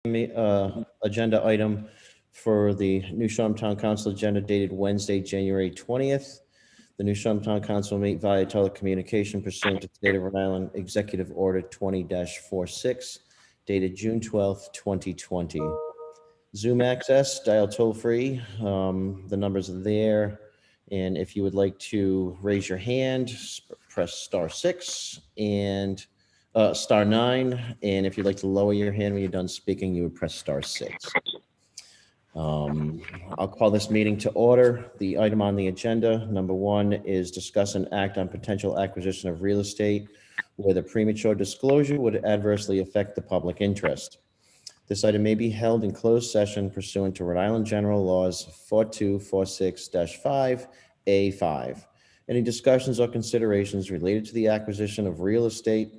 agenda item for the New Shoreham Town Council agenda dated Wednesday, January 20th. The New Shoreham Town Council will meet via telecommunication pursuant to State of Rhode Island Executive Order 20-46 dated June 12th, 2020. Zoom access, dial toll free. The numbers are there. And if you would like to raise your hand, press *6 and *9. And if you'd like to lower your hand when you're done speaking, you would press *6. I'll call this meeting to order. The item on the agenda, number 1, is discuss and act on potential acquisition of real estate where the premature disclosure would adversely affect the public interest. This item may be held in closed session pursuant to Rhode Island General Laws 4246-5A5. Any discussions or considerations related to the acquisition of real estate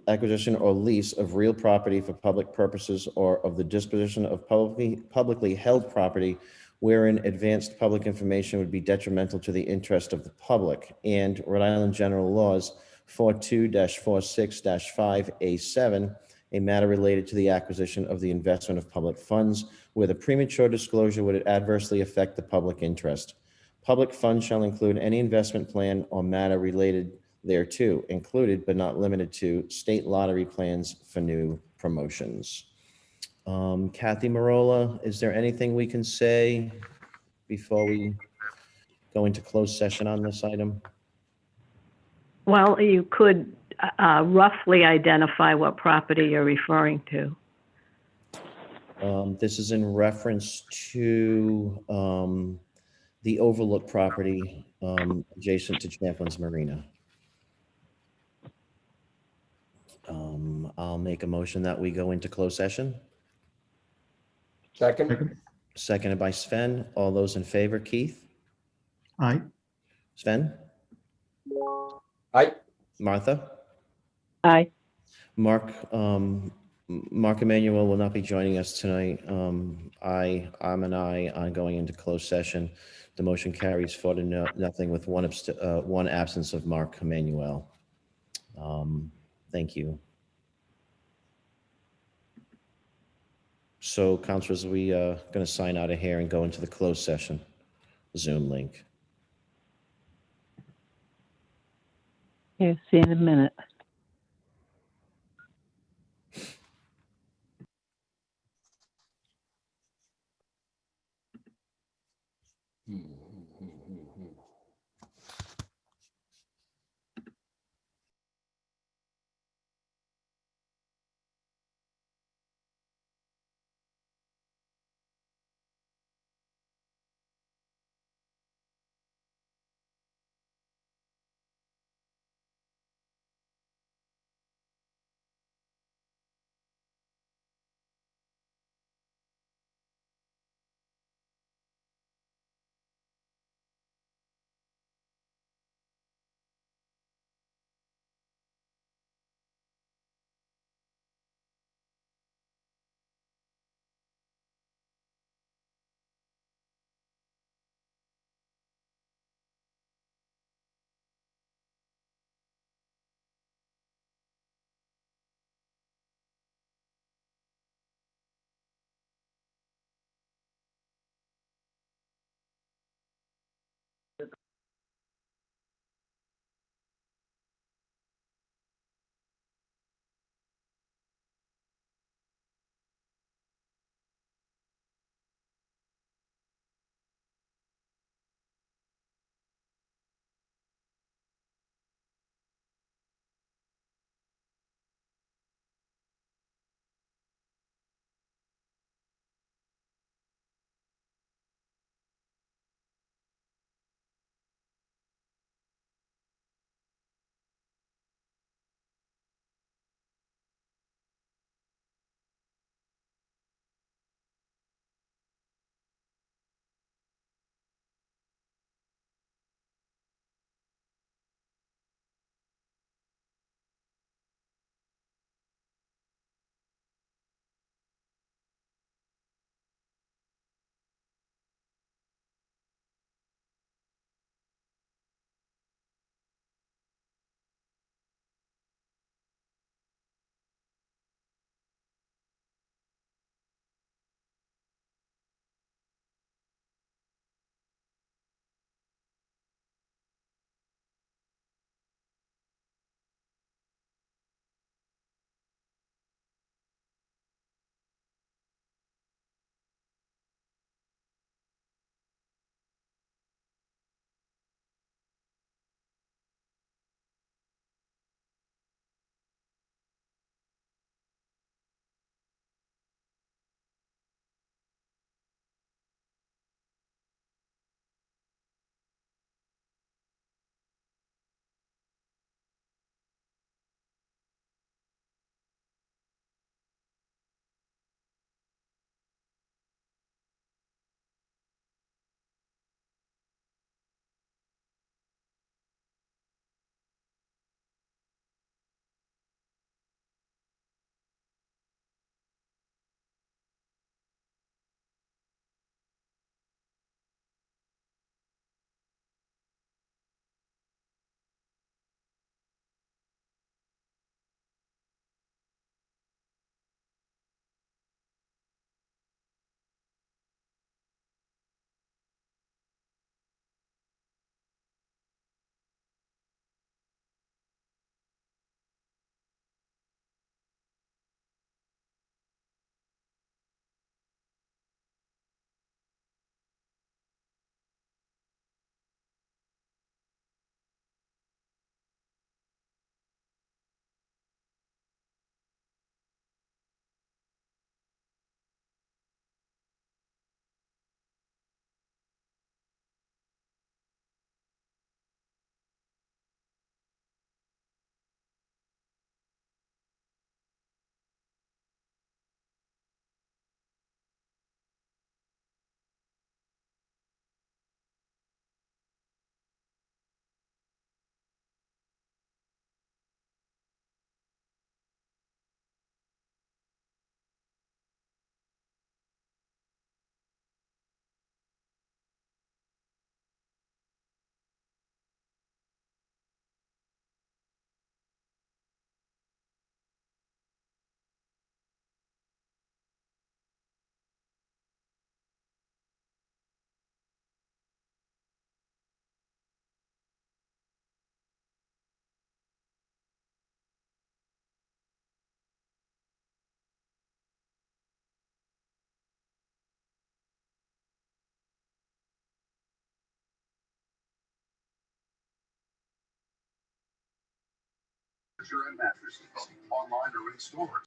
acquisition or lease of real property for public purposes or of the disposition of publicly held property wherein advanced public information would be detrimental to the interest of the public, and Rhode Island General Laws 42-46-5A7, a matter related to the acquisition of the investment of public funds where the premature disclosure would adversely affect the public interest. Public funds shall include any investment plan or matter related thereto, included but not limited to state lottery plans for new promotions. Kathy Marola, is there anything we can say before we go into closed session on this item? Well, you could roughly identify what property you're referring to. This is in reference to the Overlook property adjacent to Champlin's Marina. I'll make a motion that we go into closed session. Second. Seconded by Sven. All those in favor, Keith? Aye. Sven? Aye. Martha? Aye. Mark Emanuel will not be joining us tonight. I'm an aye on going into closed session. The motion carries 4-0 with one absence of Mark Emanuel. Thank you. So, councilors, we are going to sign out of here and go into the closed session Zoom link. Yeah, see you in a minute. and mattresses, online or in stores.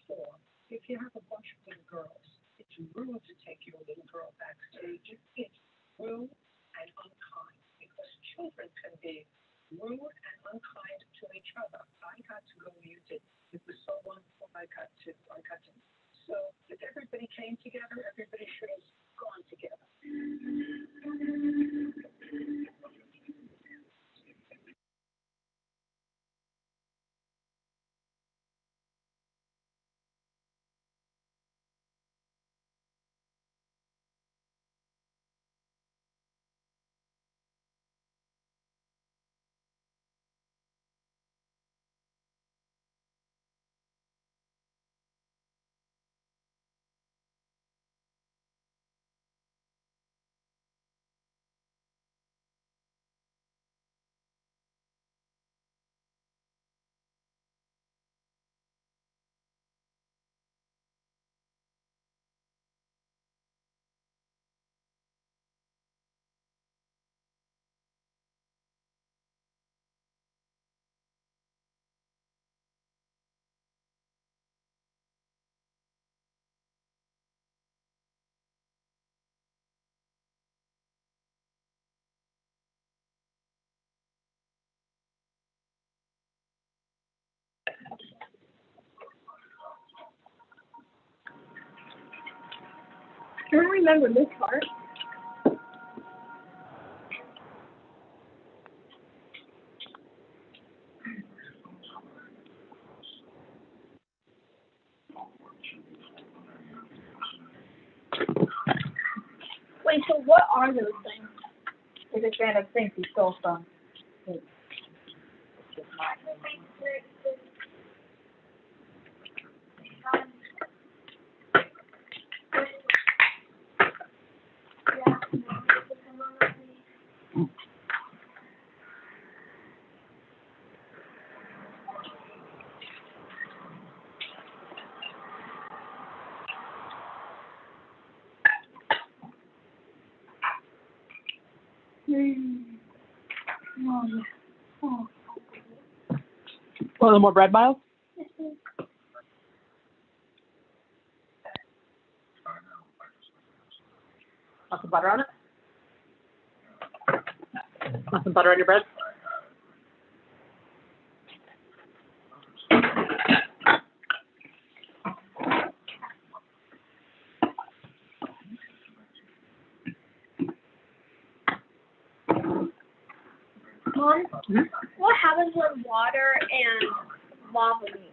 form. If you have a bunch of little girls, it's rude to take your little girl backstage. It's rude and unkind because children can be rude and unkind to each other. I got to go use it. It was so wonderful. I got to. So if everybody came together, everybody should have gone together. I don't remember this part. Wait, so what are those things? It's a kind of things he stole from. Oh, yeah. Oh. Want more bread, Miles? Want some butter on it? Want some butter on your bread? Mom, what happens when water and lava meet?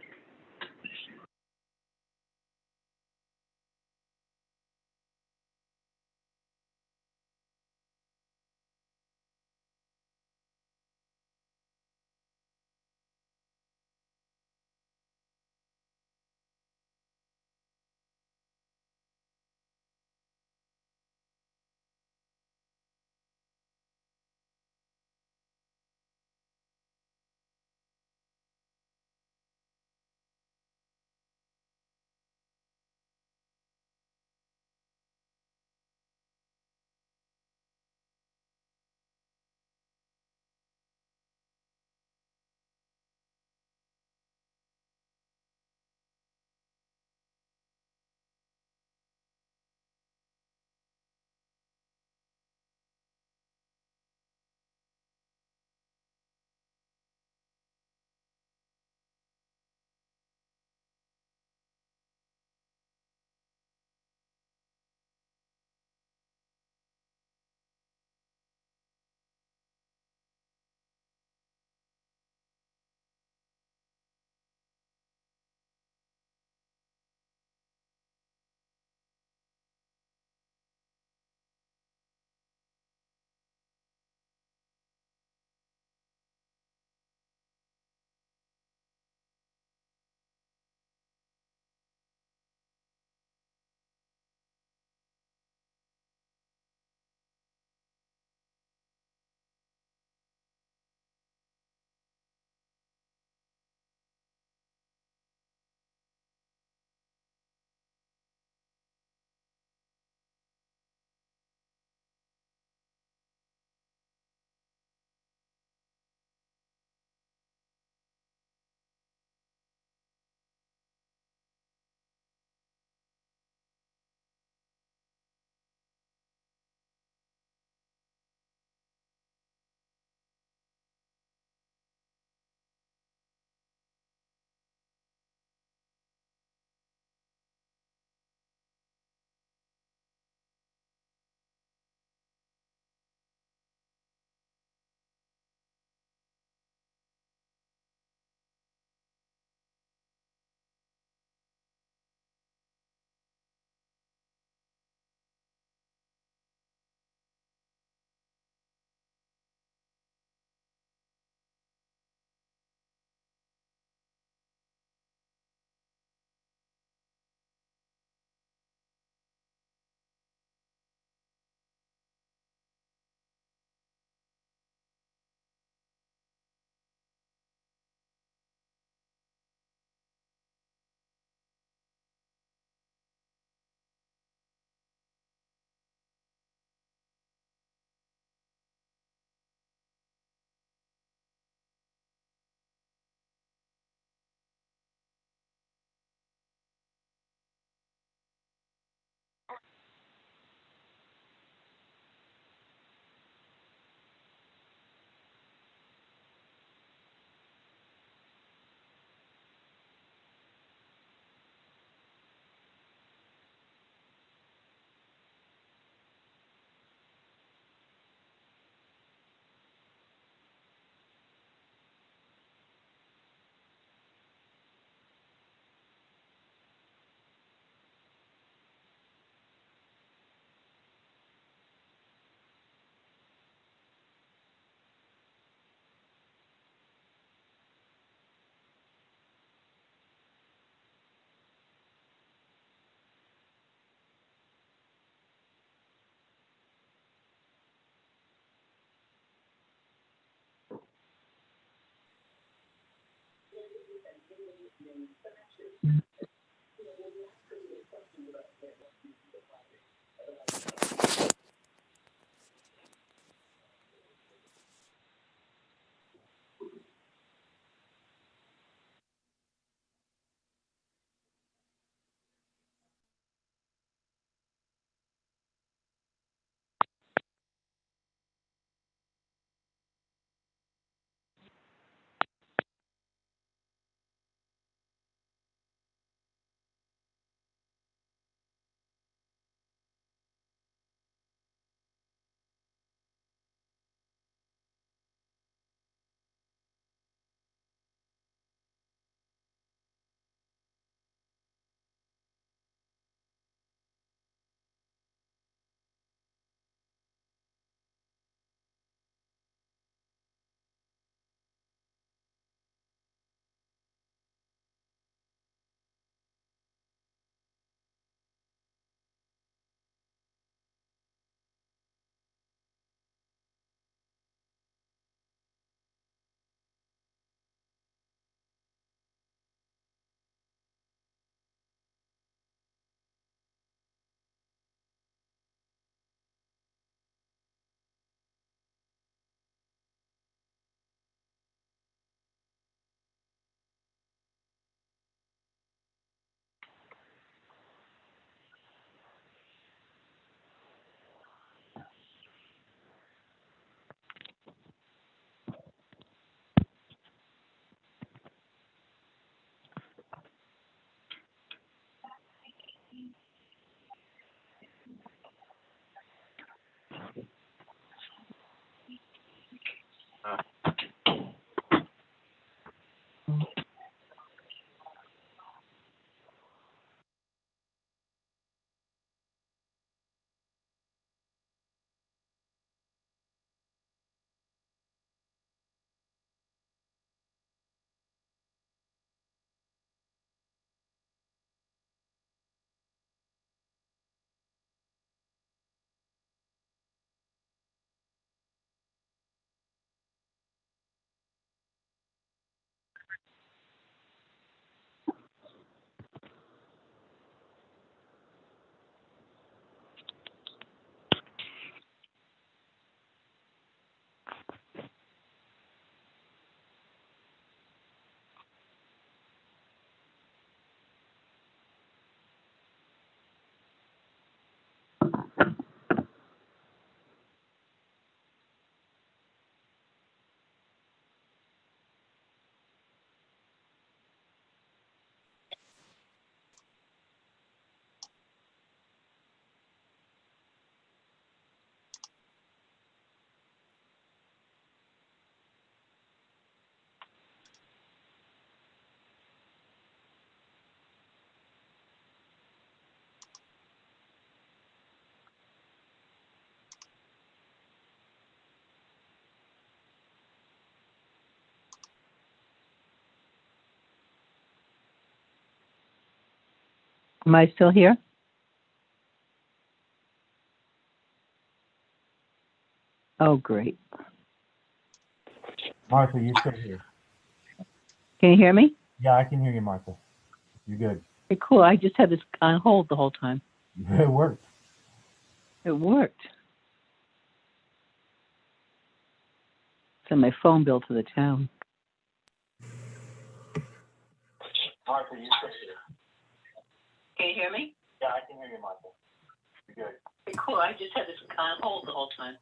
Am I still here? Oh, great. Martha, you're still here. Can you hear me? Yeah, I can hear you, Martha. You're good. Okay, cool. I just had this on hold the whole time. It worked. It worked. Send my phone bill to the town. Martha, you're still here. Can you hear me? Yeah, I can hear you, Martha. You're good. Okay, cool. I just had this on hold the whole time.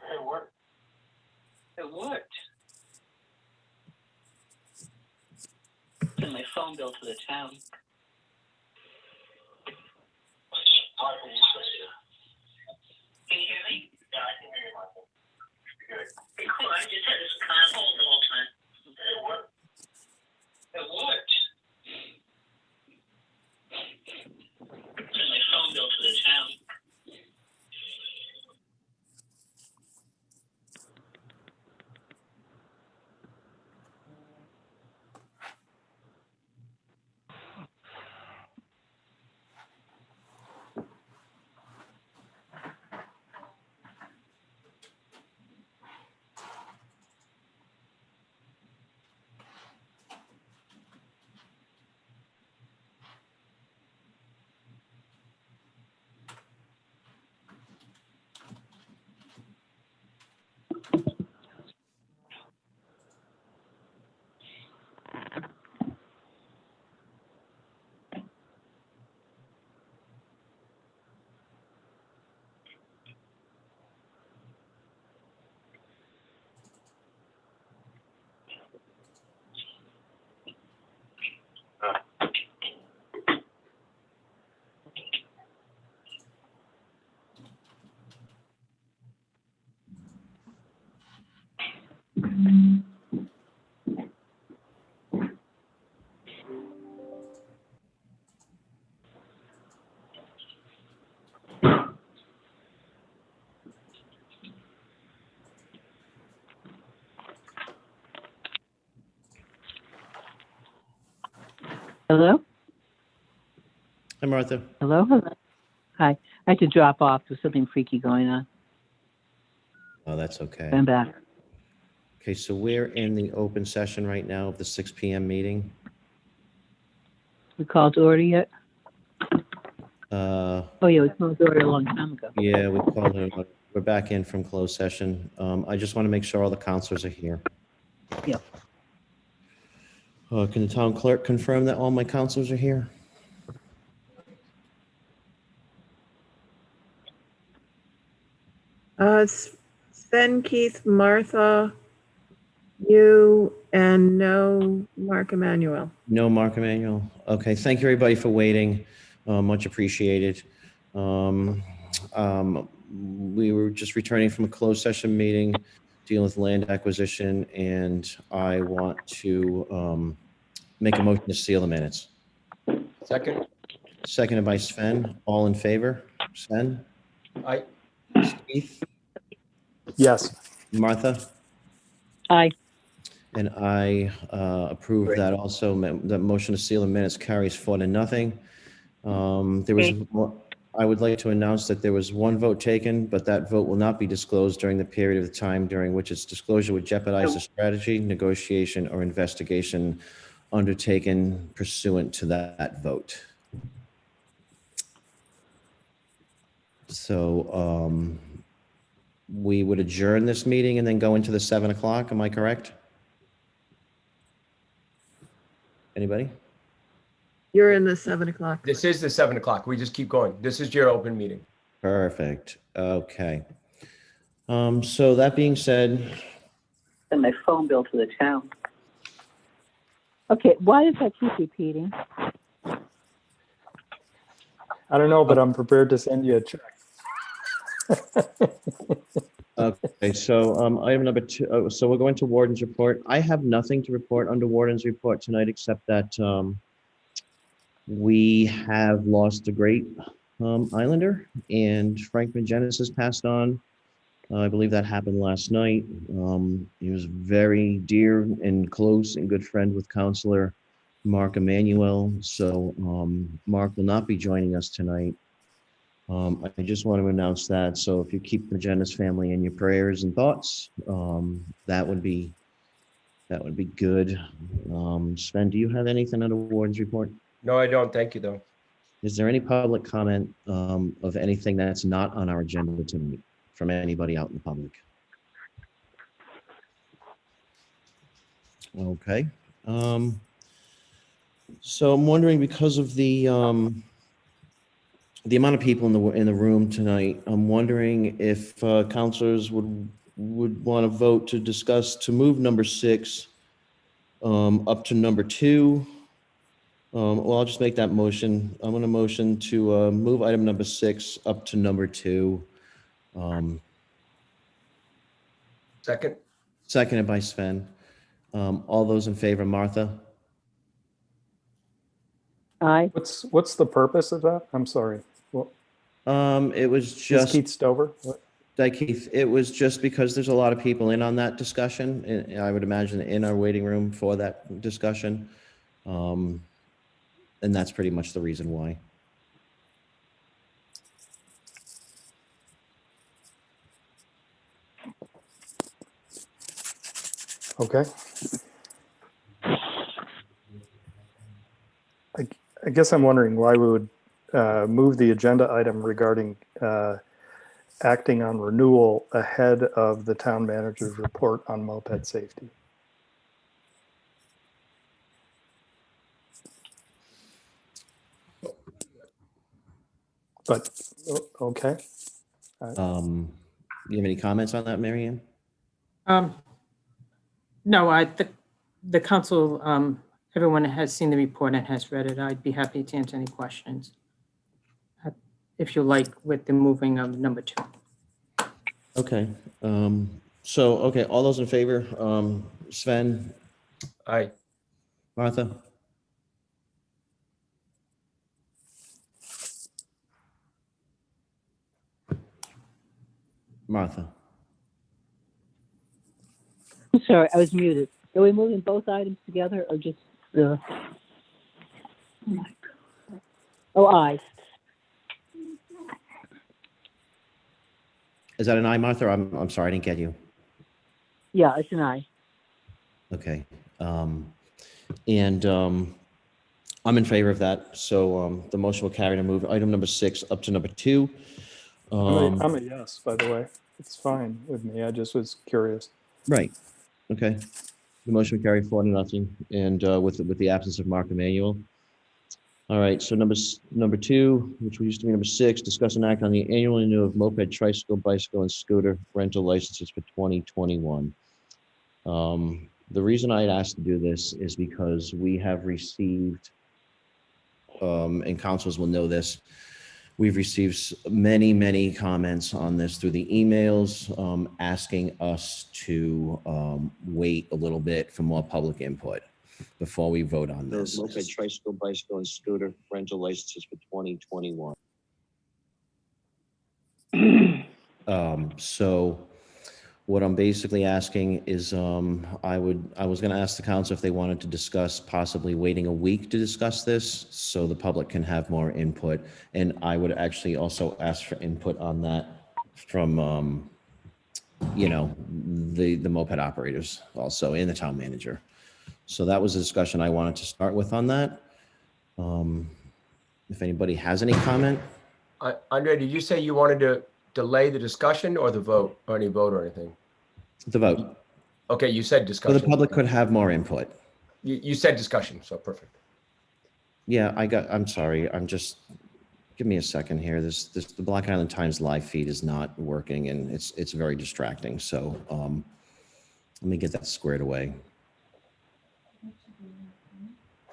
It worked. It worked. Send my phone bill to the town. Martha, you're still here. Can you hear me? Yeah, I can hear you, Martha. You're good. Okay, cool. I just had this on hold the whole time. It worked. It worked. Send my phone bill to the town. Hello? Hi, Martha. Hello? Hello? Hi. I had to drop off. There's something freaky going on. Oh, that's okay. I'm back. Okay, so we're in the open session right now of the 6 PM meeting. We called to order yet? Uh, Oh, yeah, we called to order a long time ago. Yeah, we called it. We're back in from closed session. I just want to make sure all the counselors are here. Yep. Can the town clerk confirm that all my counselors are here? Sven, Keith, Martha, you, and no Mark Emanuel. No, Mark Emanuel. Okay, thank you, everybody, for waiting. Much appreciated. We were just returning from a closed session meeting dealing with land acquisition, and I want to make a motion to seal the minutes. Second. Seconded by Sven. All in favor? Sven? Aye. Keith? Yes. Martha? Aye. And I approve that also. The motion to seal the minutes carries 4-0. I would like to announce that there was one vote taken, but that vote will not be disclosed during the period of time during which its disclosure would jeopardize the strategy, negotiation, or investigation undertaken pursuant to that vote. So we would adjourn this meeting and then go into the 7 o'clock. Am I correct? Anybody? You're in the 7 o'clock. This is the 7 o'clock. We just keep going. This is your open meeting. Perfect. Okay. So that being said, Send my phone bill to the town. Okay, why does that keep repeating? I don't know, but I'm prepared to send you a check. okay. So item number 2. So we're going to Warden's report. I have nothing to report under Warden's report tonight, except that we have lost a great Islander, and Frank McGinnis has passed on. I believe that happened last night. He was very dear and close and good friend with Counselor Mark Emanuel. So Mark will not be joining us tonight. I just want to announce that. So if you keep the McGinnis family in your prayers and thoughts, that would be good. Sven, do you have anything under Warden's report? No, I don't. Thank you, though. Is there any public comment of anything that's not on our agenda tonight from anybody out in the public? Okay. So I'm wondering, because of the amount of people in the room tonight, I'm wondering if counselors would want to vote to discuss to move number 6 up to number 2. Well, I'll just make that motion. I'm going to motion to move item number 6 up to number 2. Second. Seconded by Sven. All those in favor, Martha? Aye. What's the purpose of that? I'm sorry. Well, It was is just Keith Stover? What? Keith. It was just because there's a lot of people in on that discussion, and I would imagine in our waiting room for that discussion. And that's pretty much the reason why. Okay. I guess I'm wondering why we would move the agenda item regarding acting on renewal ahead of the town manager's report on moped safety. But, okay. You have any comments on that, Mary Ann? No, the council, everyone has seen the report and has read it. I'd be happy to answer any questions, if you like, with the moving of number 2. Okay. Okay, all those in favor, Sven? Aye. Martha? Martha? I'm sorry, I was muted. Are we moving both items together or just the? Oh, aye. Is that an aye, Martha? I'm sorry, I didn't get you. Yeah, it's an aye. Okay. And I'm in favor of that. So the motion will carry to move item number 6 up to number 2. I'm a yes, by the way. It's fine with me. I just was curious. Right. Okay. The motion will carry 4-0, and with the absence of Mark Emanuel. All right. So number 2, which used to be number 6, discuss an act on the annual renewal of moped, tricycle, bicycle, and scooter rental licenses for 2021. The reason I'd asked to do this is because we have received, and councils will know this, we've received many, many comments on this through the emails, asking us to wait a little bit for more public input before we vote on this. Moped, tricycle, bicycle, and scooter rental licenses for 2021. So what I'm basically asking is, I was going to ask the council if they wanted to discuss possibly waiting a week to discuss this so the public can have more input. And I would actually also ask for input on that from, the moped operators also and the town manager. So that was a discussion I wanted to start with on that. If anybody has any comment. Andre, did you say you wanted to delay the discussion or the vote, or any vote or anything? The vote. Okay, you said So discussion. the public could have more input. You said discussion, so perfect. Yeah, I'm sorry. Give me a second here. The Black Island Times live feed is not working and it's very distracting. So let me get that squared away.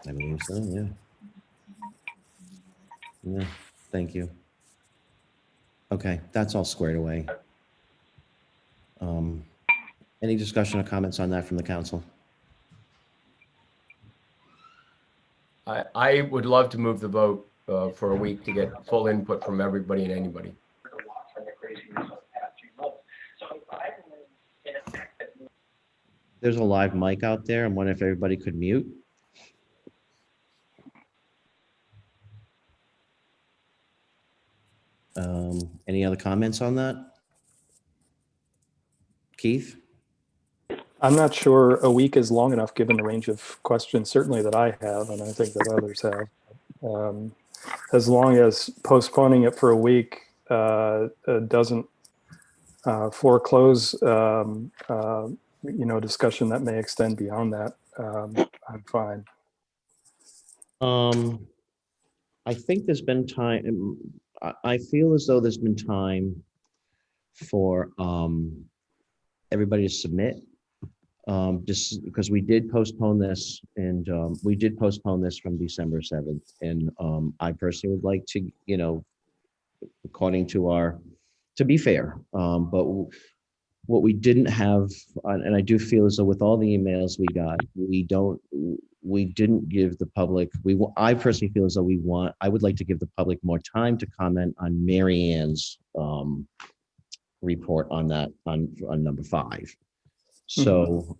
I believe so, yeah. Yeah, thank you. Okay, that's all squared away. Any discussion or comments on that from the council? I would love to move the vote for a week to get full input from everybody and anybody. There's a live mic out there. I'm wondering if everybody could mute. Any other comments on that? Keith? I'm not sure a week is long enough, given the range of questions, certainly that I have, and I think that others have. As long as postponing it for a week doesn't foreclose, discussion that may extend beyond that, I'm fine. I think there's been time. I feel as though there's been time for everybody to submit. Just because we did postpone this, and we did postpone this from December 7th, and I personally would like to, according to to be fair, but what we didn't have, and I do feel as though with all the emails we got, we didn't give the public, I personally feel as though I would like to give the public more time to comment on Mary Ann's report on that, on number 5. So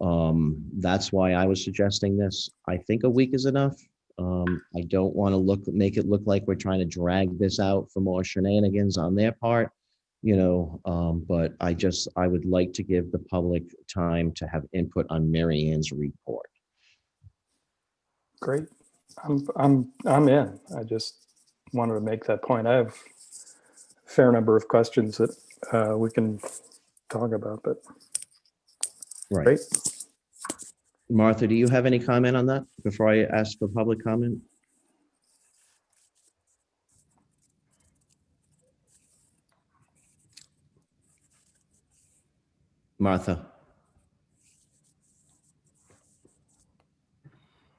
that's why I was suggesting this. I think a week is enough. I don't want to make it look like we're trying to drag this out for more shenanigans on their part, but I would like to give the public time to have input on Mary Ann's report. Great. I'm in. I just wanted to make that point. I have a fair number of questions that we can talk about, but Right. great. Martha, do you have any comment on that before I ask for public comment? Martha?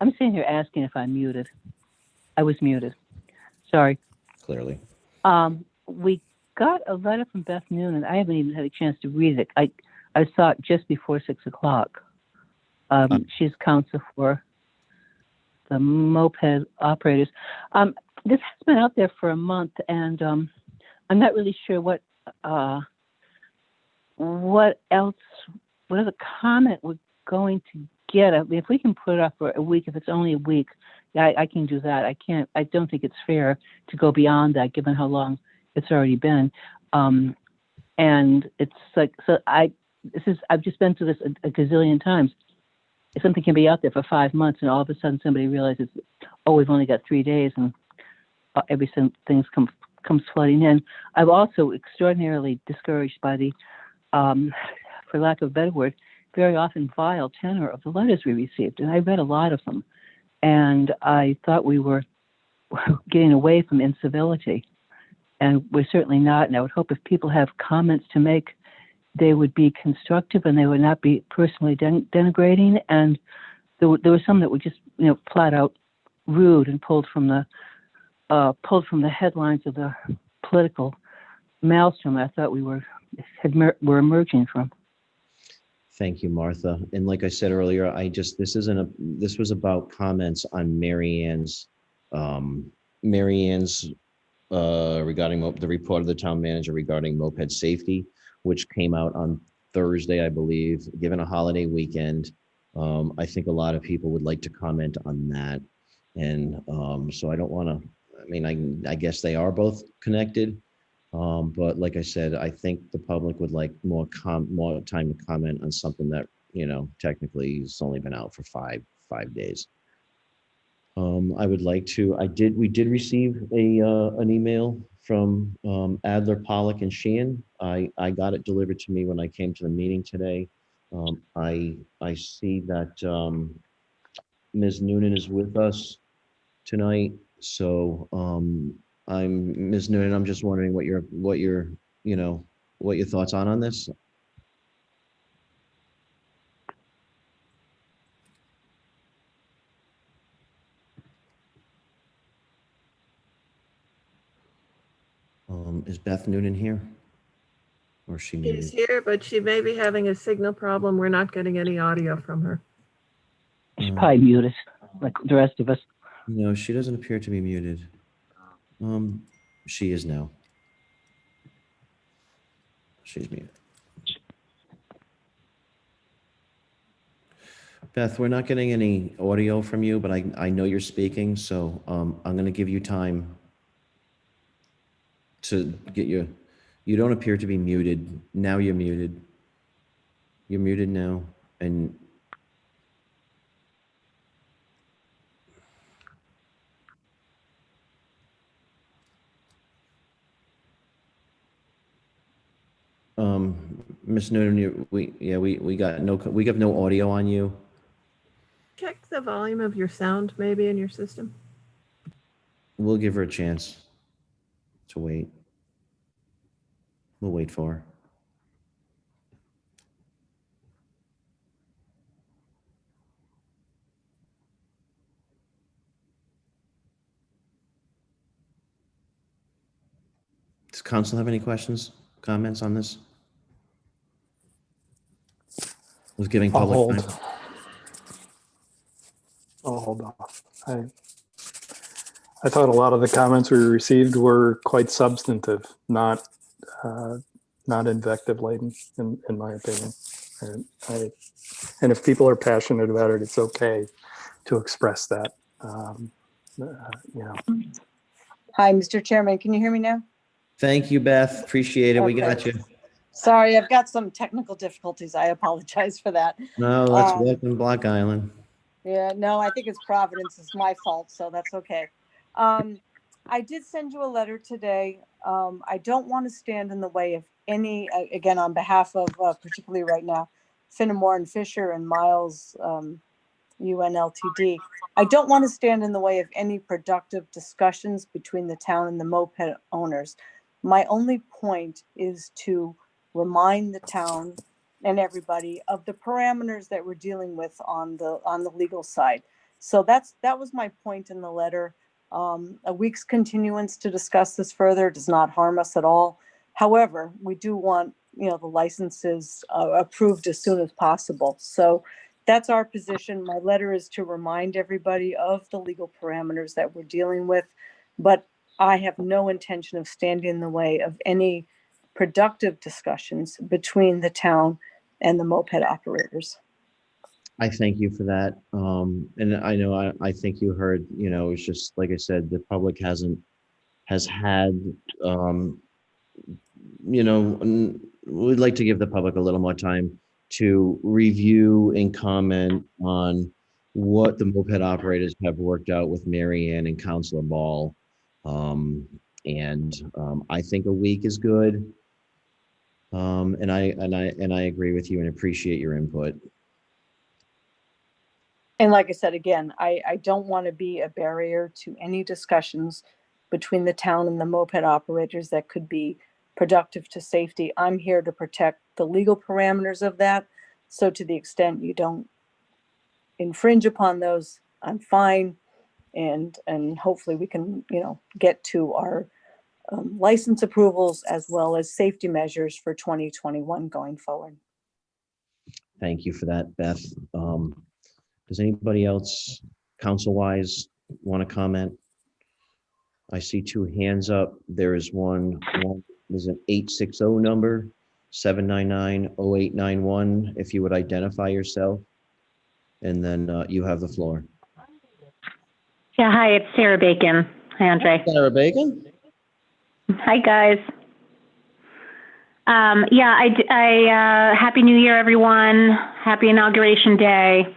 I'm sitting here asking if I'm muted. I was muted. Sorry. Clearly. We got a letter from Beth Noonan. I haven't even had a chance to read it. I saw it just before 6 o'clock. She's counsel for the moped operators. This has been out there for a month, and I'm not really sure what other comment we're going to get it. If we can put it off for a week, if it's only a week, I can do that. I don't think it's fair to go beyond that, given how long it's already been. And it's like, so I've just been through this a gazillion times. If something can be out there for 5 months and all of a sudden somebody realizes, oh, we've only got 3 days, and everything comes flooding in. I'm also extraordinarily discouraged by the, for lack of a better word, very often vile tenor of the letters we received. And I read a lot of them. And I thought we were getting away from incivility. And we're certainly not. And I would hope if people have comments to make, they would be constructive and they would not be personally denigrating. And there were some that were just, flat out rude and pulled from the headlines of the political maelstrom I thought we were emerging from. Thank you, Martha. And like I said earlier, this was about comments on Mary Ann's regarding the report of the town manager regarding moped safety, which came out on Thursday, I believe. Given a holiday weekend, I think a lot of people would like to comment on that. And so I don't want to, I guess they are both connected. But like I said, I think the public would like more time to comment on something that, technically has only been out for five days. I would like to, we did receive an email from Adler, Pollock, and Sheehan. I got it delivered to me when I came to the meeting today. I see that Ms. Noonan is with us tonight. So I'm Ms. Noonan. I'm just wondering what your thoughts on this. Is Beth Noonan here? Or is she muted? She's here, but she may be having a signal problem. We're not getting any audio from her. She's probably muted, like the rest of us. No, she doesn't appear to be muted. She is now. She's muted. Beth, we're not getting any audio from you, but I know you're speaking, so I'm going to give you time to get you don't appear to be muted. Now you're muted. You're muted now. And Ms. Noonan, we got no audio on you. Check the volume of your sound maybe in your system. We'll give her a chance to wait. We'll wait for her. Does council have any questions, comments on this? Was giving I'll public hold. time. I'll hold off. I thought a lot of the comments we received were quite substantive, not invective laden, in my opinion. And if people are passionate about it, it's okay to express that. Hi, Mr. Chairman. Can you hear me now? Thank you, Beth. Appreciate it. We got you. Sorry, I've got some technical difficulties. I apologize for that. No, that's welcome Block Island. Yeah, no, I think it's Providence. It's my fault, so that's okay. I did send you a letter today. I don't want to stand in the way of any, again, on behalf of particularly right now, Finnemore and Fisher and Miles UNLTD. I don't want to stand in the way of any productive discussions between the town and the moped owners. My only point is to remind the town and everybody of the parameters that we're dealing with on the legal side. So that was my point in the letter. A week's continuance to discuss this further does not harm us at all. However, we do want, the licenses approved as soon as possible. So that's our position. My letter is to remind everybody of the legal parameters that we're dealing with, but I have no intention of standing in the way of any productive discussions between the town and the moped operators. I thank you for that. And I know, I think you heard, it's just, like I said, the public has had, we'd like to give the public a little more time to review and comment on what the moped operators have worked out with Mary Ann and Counselor Ball. I think a week is good. And I agree with you and appreciate your input. And like I said, again, I don't want to be a barrier to any discussions between the town and the moped operators that could be productive to safety. I'm here to protect the legal parameters of that. So to the extent you don't infringe upon those, I'm fine. And hopefully we can, get to our license approvals as well as safety measures for 2021 going forward. Thank you for that, Beth. Does anybody else, council-wise, want to comment? I see two hands up. There is one there's an 860 number, 799-0891. If you would identify yourself, and then you have the floor. Yeah, hi, it's Sarah Bacon. Hi, Andre. Sarah Bacon? Hi, guys. Happy New Year, everyone. Happy Inauguration Day.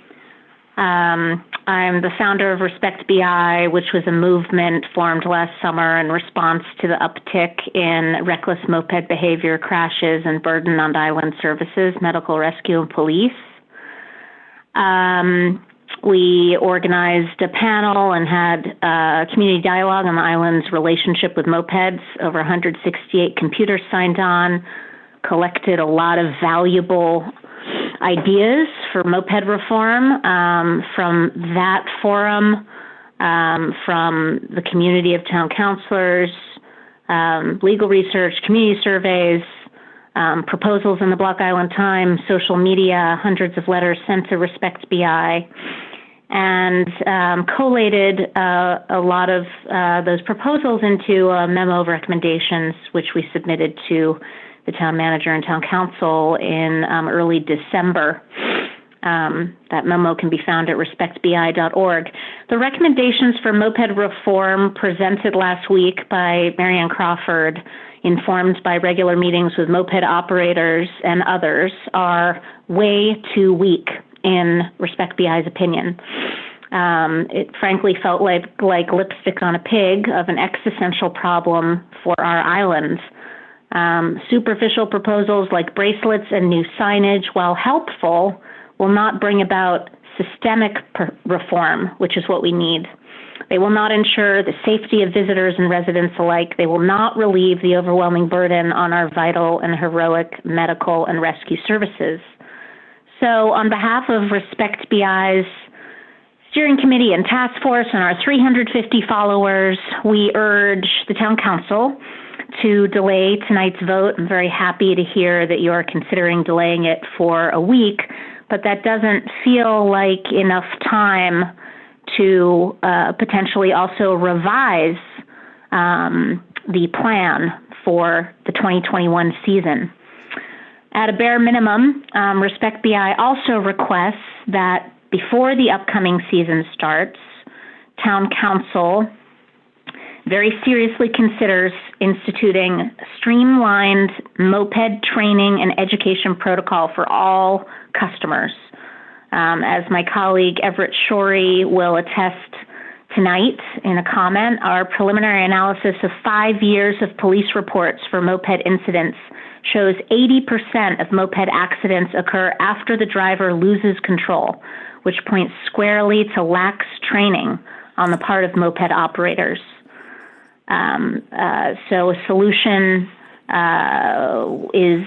I'm the founder of Respect BI, which was a movement formed last summer in response to the uptick in reckless moped behavior, crashes, and burden on island services, medical rescue, and police. We organized a panel and had community dialogue on the island's relationship with mopeds. Over 168 computers signed on, collected a lot of valuable ideas for moped reform from that forum, from the community of town councilors, legal research, community surveys, proposals in the Block Island Times, social media, hundreds of letters sent to Respect BI, and collated a lot of those proposals into a memo of recommendations, which we submitted to the town manager and town council in early December. That memo can be found at respectbi.org. The recommendations for moped reform presented last week by Mary Ann Crawford, informed by regular meetings with moped operators and others, are way too weak in Respect BI's opinion. It frankly felt like lipstick on a pig of an existential problem for our island. Superficial proposals like bracelets and new signage, while helpful, will not bring about systemic reform, which is what we need. They will not ensure the safety of visitors and residents alike. They will not relieve the overwhelming burden on our vital and heroic medical and rescue services. So on behalf of Respect BI's steering committee and task force and our 350 followers, we urge the town council to delay tonight's vote. I'm very happy to hear that you are considering delaying it for a week, but that doesn't feel like enough time to potentially also revise the plan for the 2021 season. At a bare minimum, Respect BI also requests that before the upcoming season starts, town council very seriously considers instituting streamlined moped training and education protocol for all customers. As my colleague Everett Shorey will attest tonight in a comment, our preliminary analysis of 5 years of police reports for moped incidents shows 80% of moped accidents occur after the driver loses control, which points squarely to lax training on the part of moped operators. So a solution is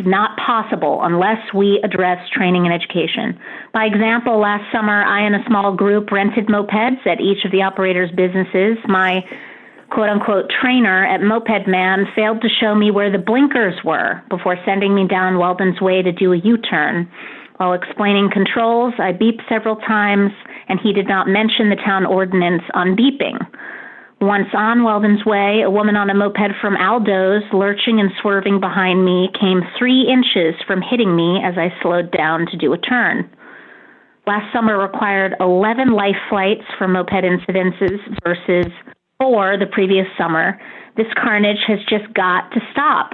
not possible unless we address training and education. By example, last summer, I and a small group rented mopeds at each of the operators' businesses. My quote-unquote trainer at Moped Man failed to show me where the blinkers were before sending me down Weldon's Way to do a U-turn. While explaining controls, I beeped several times, and he did not mention the town ordinance on beeping. Once on Weldon's Way, a woman on a moped from Aldo's, lurching and swerving behind me, came 3 inches from hitting me as I slowed down to do a turn. Last summer required 11 life flights for moped incidences versus 4 the previous summer. This carnage has just got to stop.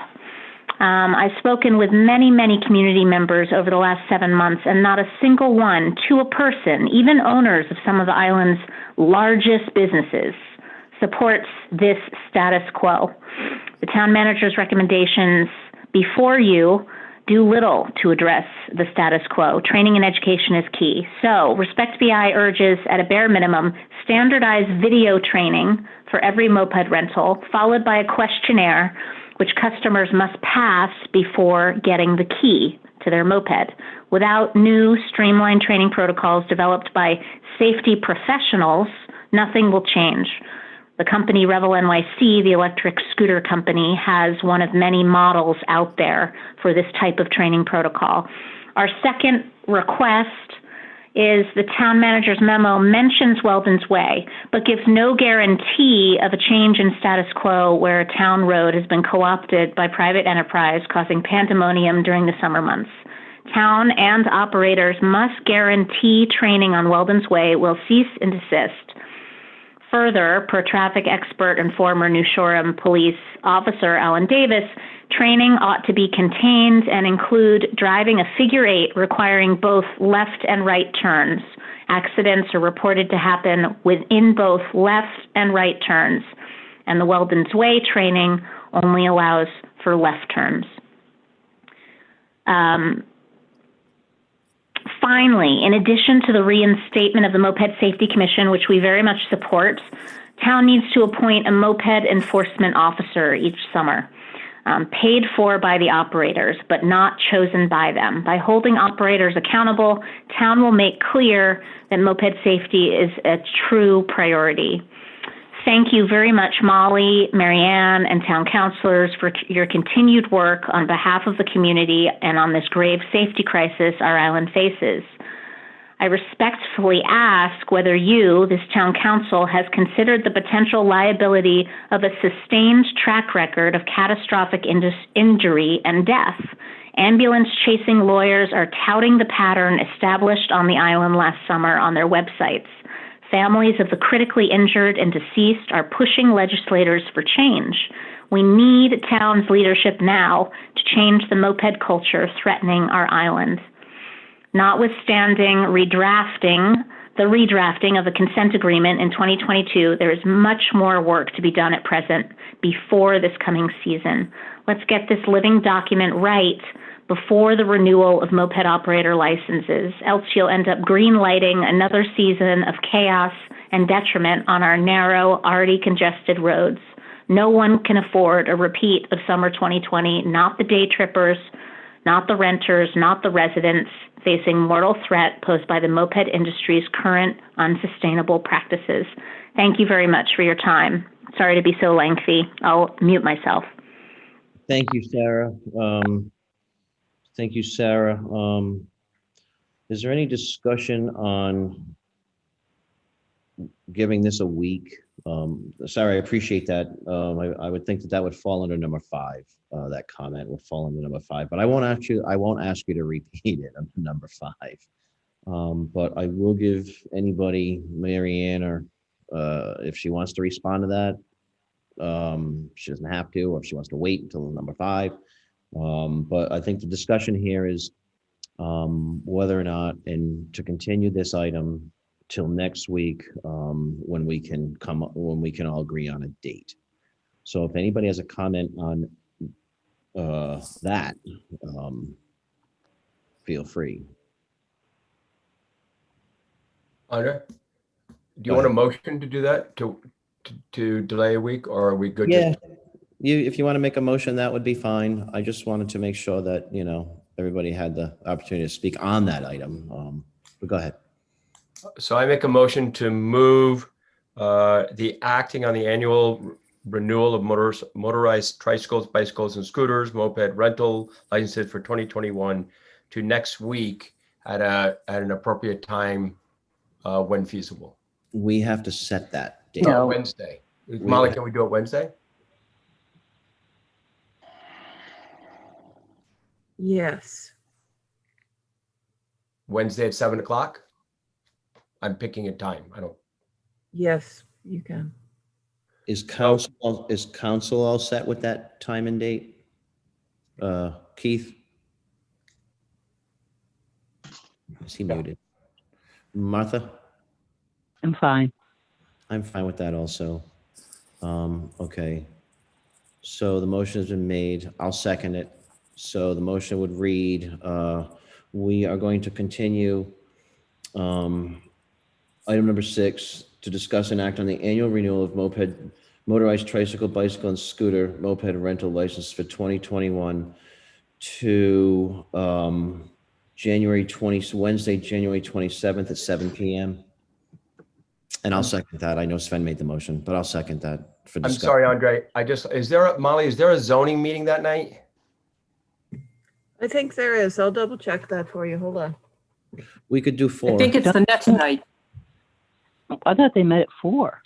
I've spoken with many, many community members over the last 7 months, and not a single one, to a person, even owners of some of the island's largest businesses, supports this status quo. The town manager's recommendations before you do little to address the status quo. Training and education is key. So, Respect BI urges, at a bare minimum, standardized video training for every moped rental, followed by a questionnaire which customers must pass before getting the key to their moped. Without new streamlined training protocols developed by safety professionals, nothing will change. The company Revel NYC, the electric scooter company, has one of many models out there for this type of training protocol. Our second request is the town manager's memo mentions Weldon's Way, but gives no guarantee of a change in status quo where a town road has been co-opted by private enterprise, causing pandemonium during the summer months. Town and operators must guarantee training on Weldon's Way will cease and desist. Further, per traffic expert and former New Shoreham police officer Alan Davis, training ought to be contained and include driving a figure 8 requiring both left and right turns. Accidents are reported to happen within both left and right turns, and the Weldon's Way training only allows for left turns. Finally, in addition to the reinstatement of the Moped Safety Commission, which we very much support, town needs to appoint a moped enforcement officer each summer, paid for by the operators, but not chosen by them. By holding operators accountable, town will make clear that moped safety is a true priority. Thank you very much, Molly, Marianne, and town councilors for your continued work on behalf of the community and on this grave safety crisis our island faces. I respectfully ask whether you, this town council, has considered the potential liability of a sustained track record of catastrophic injury and death. Ambulance-chasing lawyers are touting the pattern established on the island last summer on their websites. Families of the critically injured and deceased are pushing legislators for change. We need town's leadership now to change the moped culture threatening our island. Notwithstanding the redrafting of the consent agreement in 2022, there is much more work to be done at present before this coming season. Let's get this living document right before the renewal of moped operator licenses, else you'll end up green-lighting another season of chaos and detriment on our narrow, already congested roads. No one can afford a repeat of summer 2020, not the day trippers, not the renters, not the residents facing mortal threat posed by the moped industry's current unsustainable practices. Thank you very much for your time. Sorry to be so lengthy. I'll mute myself. Thank you, Sarah. Thank you, Sarah. Is there any discussion on giving this a week? Sarah, I appreciate that. I would think that would fall under number 5. That comment would fall under number 5, but I won't ask you to repeat it under number 5. But I will give anybody, Marianne, or if she wants to respond to that, she doesn't have to, or if she wants to wait until number 5. But I think the discussion here is whether or not, and to continue this item till next week, when we can all agree on a date. So if anybody has a comment on that, feel free. Andre, do you want a motion to do that, to delay a week, or are we good? Yeah, if you want to make a motion, that would be fine. I just wanted to make sure that, everybody had the opportunity to speak on that item. But go ahead. So I make a motion to move the acting on the annual renewal of motorized tricycles, bicycles, and scooters, moped rental licenses for 2021 to next week at an appropriate time when feasible. We have to set that date. No. Wednesday. Molly, can we do it Wednesday? Yes. Wednesday at 7 o'clock? I'm picking a time. I don't, Yes, you can. Is council all set with that time and date? Keith? Is he muted? Martha? I'm fine. I'm fine with that also. Okay. So the motion has been made. I'll second it. So the motion would read, we are going to continue item number 6 to discuss and act on the annual renewal of motorized tricycle, bicycle, and scooter moped rental license for 2021 to Wednesday, January 27th at 7 p.m. And I'll second that. I know Sven made the motion, but I'll second that for I'm discussion. sorry, Andre. Molly, is there a zoning meeting that night? I think there is. I'll double check that for you. Hold on. We could do I 4. think it's the next night. I thought they met at 4.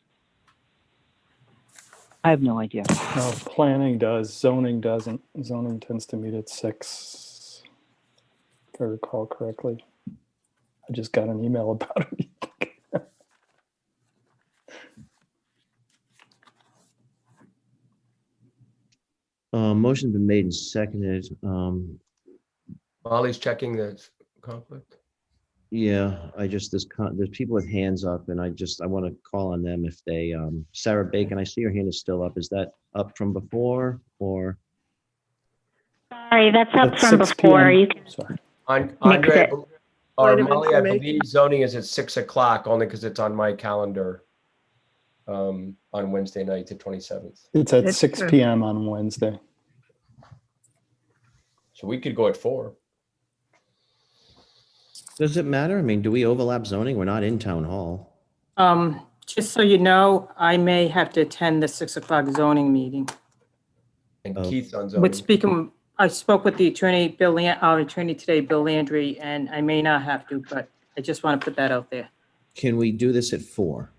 I have no idea. No, planning does, zoning doesn't. Zoning tends to meet at 6, if I recall correctly. I just got an email about it. Motion's been made and seconded. Molly's checking the conflict. Yeah, there's people with hands up, and I want to call on them if they, Sarah Bacon, I see your hand is still up. Is that up from before or? Sorry, that's up At from 6 before. p.m. You can Sorry. Andre, it. or Point of Molly, I information. believe zoning is at 6 o'clock only because it's on my calendar on Wednesday night, the 27th. It's at It's 6 true. p.m. on Wednesday. So we could go at 4. Does it matter? I mean, do we overlap zoning? We're not in town hall. Just so you know, I may have to attend the 6 o'clock zoning meeting. And Oh. Keith's on With zoning. I spoke with the attorney, our attorney today, Bill Landry, and I may not have to, but I just want to put that out there. Can we do this at 4?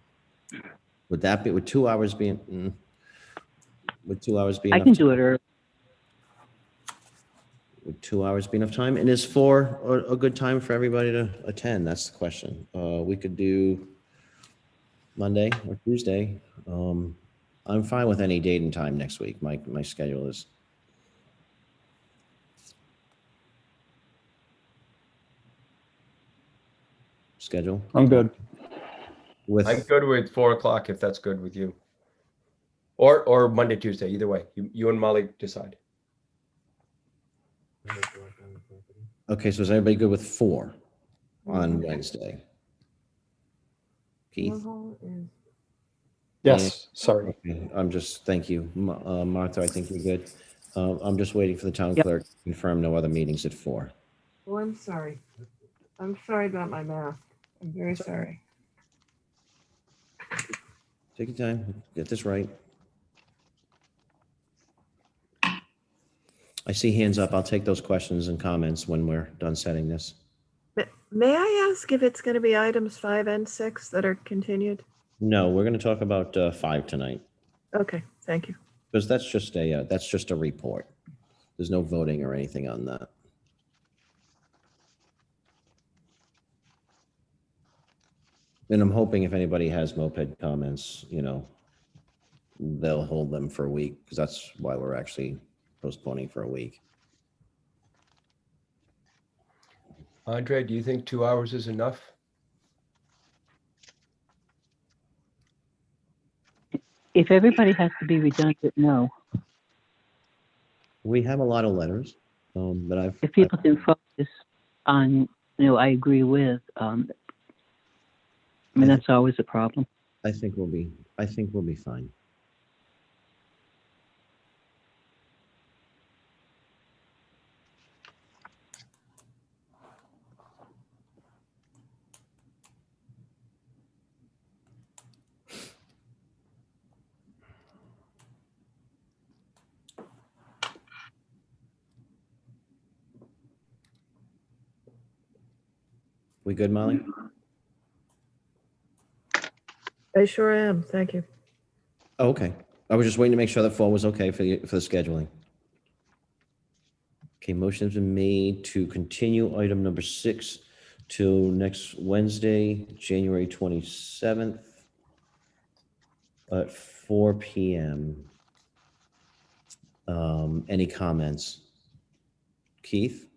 Would that be, would 2 hours be, would 2 hours be I enough? can do it early. Would 2 hours be enough time? And is 4 a good time for everybody to attend? That's the question. We could do Monday or Tuesday. I'm fine with any date and time next week. My schedule is. Schedule? I'm good. With, I'm good with 4 o'clock if that's good with you. Or Monday, Tuesday, either way. You and Molly decide. okay, so is everybody good with 4 on Wednesday? Keith? Yes, sorry. Okay, thank you. Martha, I think you're good. I'm just waiting for the town Yep. clerk to confirm no other meetings at 4. Oh, I'm sorry. I'm sorry about my math. I'm very sorry. Take your time, get this right. I see hands up. I'll take those questions and comments when we're done setting this. May I ask if it's going to be items 5 and 6 that are continued? No, we're going to talk about 5 tonight, Okay, thank you. because that's just a report. There's no voting or anything on that. And I'm hoping if anybody has moped comments, they'll hold them for a week, because that's why we're actually postponing for a week. Andre, do you think 2 hours is enough? If everybody has to be redundant, no. We have a lot of letters, but If people can focus on, I agree with, that's always a problem. I think we'll be fine. We good, Molly? I sure am. Thank you. Oh, okay. I was just waiting to make sure that fall was okay for the scheduling. Okay, motion's been made to continue item number 6 till next Wednesday, January 27th at 4 p.m. Any comments? Keith?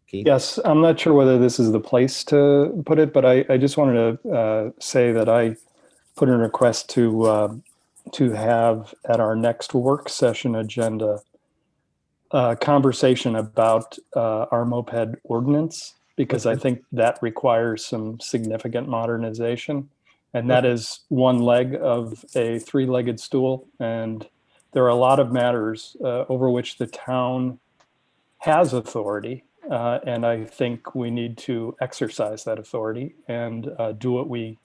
Keith? Yes, I'm not sure whether this is the place to put it, but I just wanted to say that I put in a request to have at our next work session agenda a conversation about our moped ordinance, because I think that requires some significant modernization. And that is one leg of a three-legged stool. And there are a lot of matters over which the town has authority. And I think we need to exercise that authority and do what we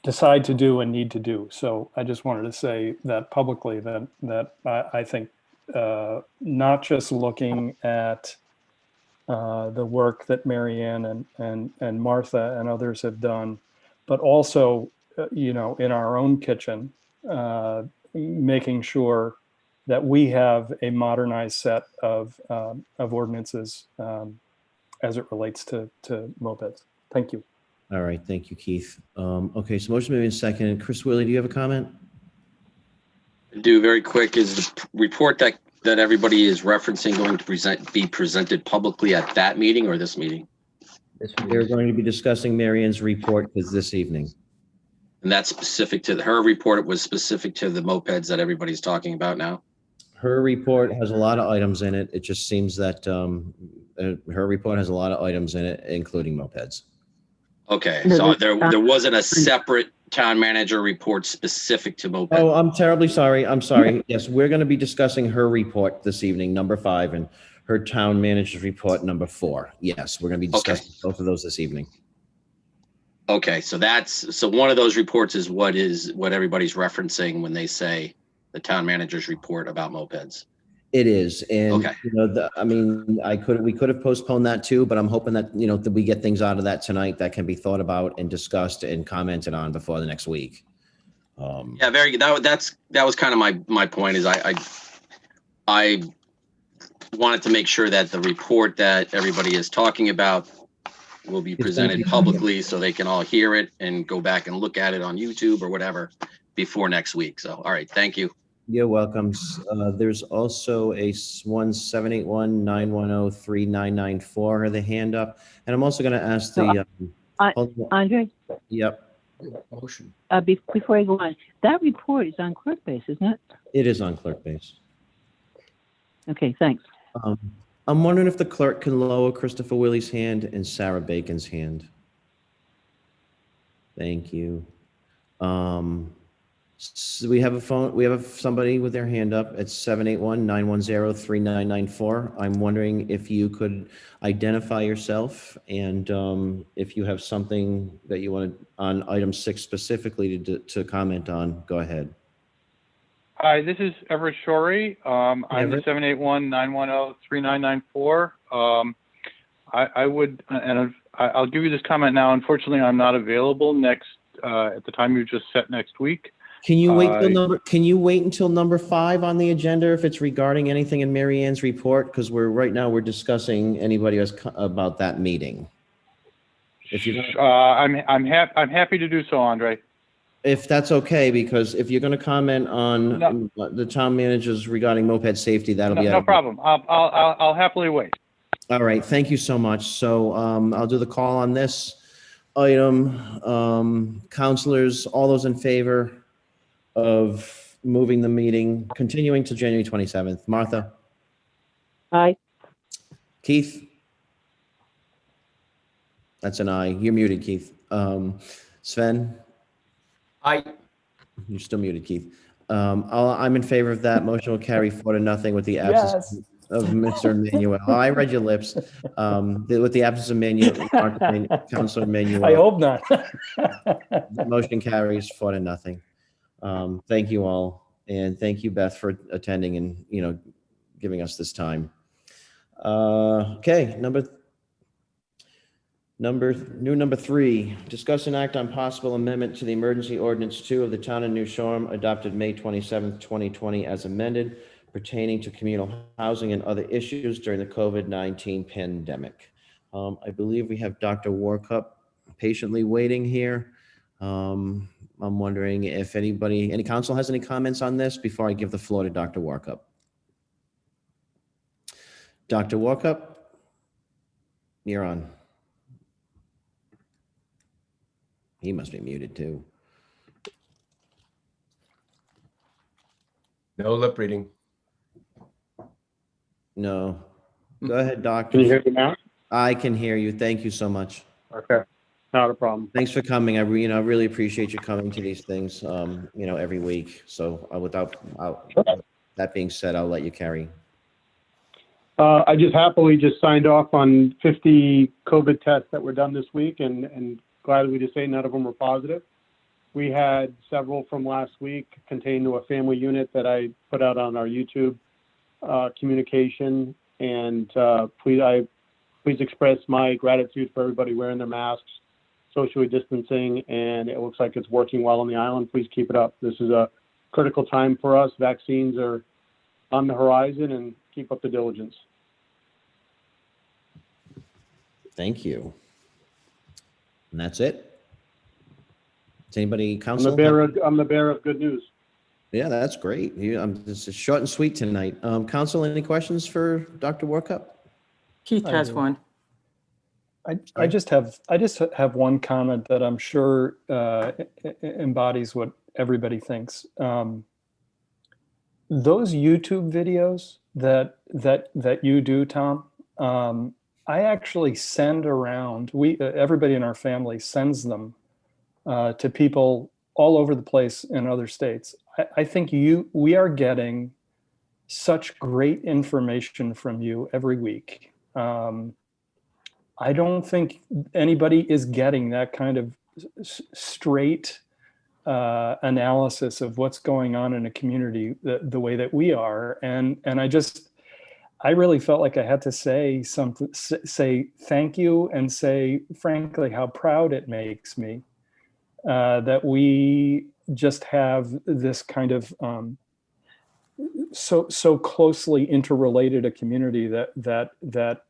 decide to do and need to do. So I just wanted to say that publicly, that I think not just looking at the work that Marianne and Martha and others have done, but also, in our own kitchen, making sure that we have a modernized set of ordinances as it relates to mopeds. Thank you. All right, thank you, Keith. Okay, so motion made in second. Chris Willie, do you have a comment? Do very quick, is the report that everybody is referencing going to be presented publicly at that meeting or this meeting? They're going to be discussing Marianne's report this evening. And that's specific to her report. It was specific to the mopeds that everybody's talking about now. Her report has a lot of items in it. It just seems that her report has a lot of items in it, including mopeds. Okay, so there wasn't a separate town manager report specific to mopeds. Oh, I'm terribly sorry. I'm sorry. Yes, we're going to be discussing her report this evening, number 5, and her town manager's report, number 4. Yes, we're going to be discussing both of those this evening. Okay, so one of those reports is what everybody's referencing when they say the town manager's report about mopeds. It is, and okay. We could have postponed that too, but I'm hoping that that we get things out of that tonight that can be thought about and discussed and commented on before the next week. Yeah, very good. That was kind of my point. Is I wanted to make sure that the report that everybody is talking about will be presented publicly so they can all hear it and go back and look at it on YouTube or whatever before next week. So, all right, thank you. You're welcome. There's also a 1-781-910-3994, the hand up. And I'm also going to ask the... Andre? Yep. Motion. Before I go on, that report is on ClerkBase, isn't it? It is on ClerkBase. Okay, thanks. I'm wondering if the clerk can lower Christopher Willie's hand and Sarah Bacon's hand. Thank you. So we have somebody with their hand up at 781-910-3994. I'm wondering if you could identify yourself and if you have something that you want on item 6 specifically to comment on, go ahead. Hi, this is Everett Shorey. I'm the 781-910-3994. I'll give you this comment now. Unfortunately, I'm not available at the time you just set next week. Can you wait until number 5 on the agenda if it's regarding anything in Marianne's report? Because right now we're discussing anybody else about that meeting. If you I'm happy to do so, Andre. If that's okay, because if you're going to comment on the town managers regarding moped safety, that'll be no problem. I'll happily wait. All right, thank you so much. So I'll do the call on this item. Counselors, all those in favor of moving the meeting, continuing to January 27th. Martha? Aye. Keith? That's an aye. You're muted, Keith. Sven? Aye. You're still muted, Keith. I'm in favor of that. Motion will carry 4-0 with the absence of Mr. Emmanuel. Oh, I read your lips. With the absence of Councilor Emmanuel. I hope not. The motion carries 4-0. Thank you all, and thank you, Beth, for attending and giving us this time. Okay, Number 3, discuss and act on possible amendment to the emergency ordinance 2 of the town of New Shoreham adopted May 27th, 2020 as amended pertaining to communal housing and other issues during the COVID-19 pandemic. I believe we have Dr. Warcup patiently waiting here. I'm wondering if any council has any comments on this before I give the floor to Dr. Warcup. Dr. Warcup, you're on. He must be muted too. No lip reading. No. Go ahead, Doctor. Can you hear me now? I can hear you. Thank you so much. Okay, not a problem. Thanks for coming. I really appreciate you coming to these things, every week. So that being said, I'll let you carry. I just happily signed off on 50 COVID tests that were done this week, and gladly to say none of them were positive. We had several from last week contained to a family unit that I put out on our YouTube communication, and please express my gratitude for everybody wearing their masks, socially distancing, and it looks like it's working well on the island. Please keep it up. This is a critical time for us. Vaccines are on the horizon, and keep up the diligence. Thank you. And that's it. Does anybody, council? I'm the bearer of good news. Yeah, that's great. This is short and sweet tonight. Council, any questions for Dr. Warcup? Keith has one. I just have one comment that I'm sure embodies what everybody thinks. Those YouTube videos that you do, Tom, I actually send around. Everybody in our family sends them to people all over the place in other states. I think we are getting such great information from you every week. I don't think anybody is getting that kind of straight analysis of what's going on in a community the way that we are. And I really felt like I had to say thank you and say, frankly, how proud it makes me that we just have this kind of so closely interrelated a community that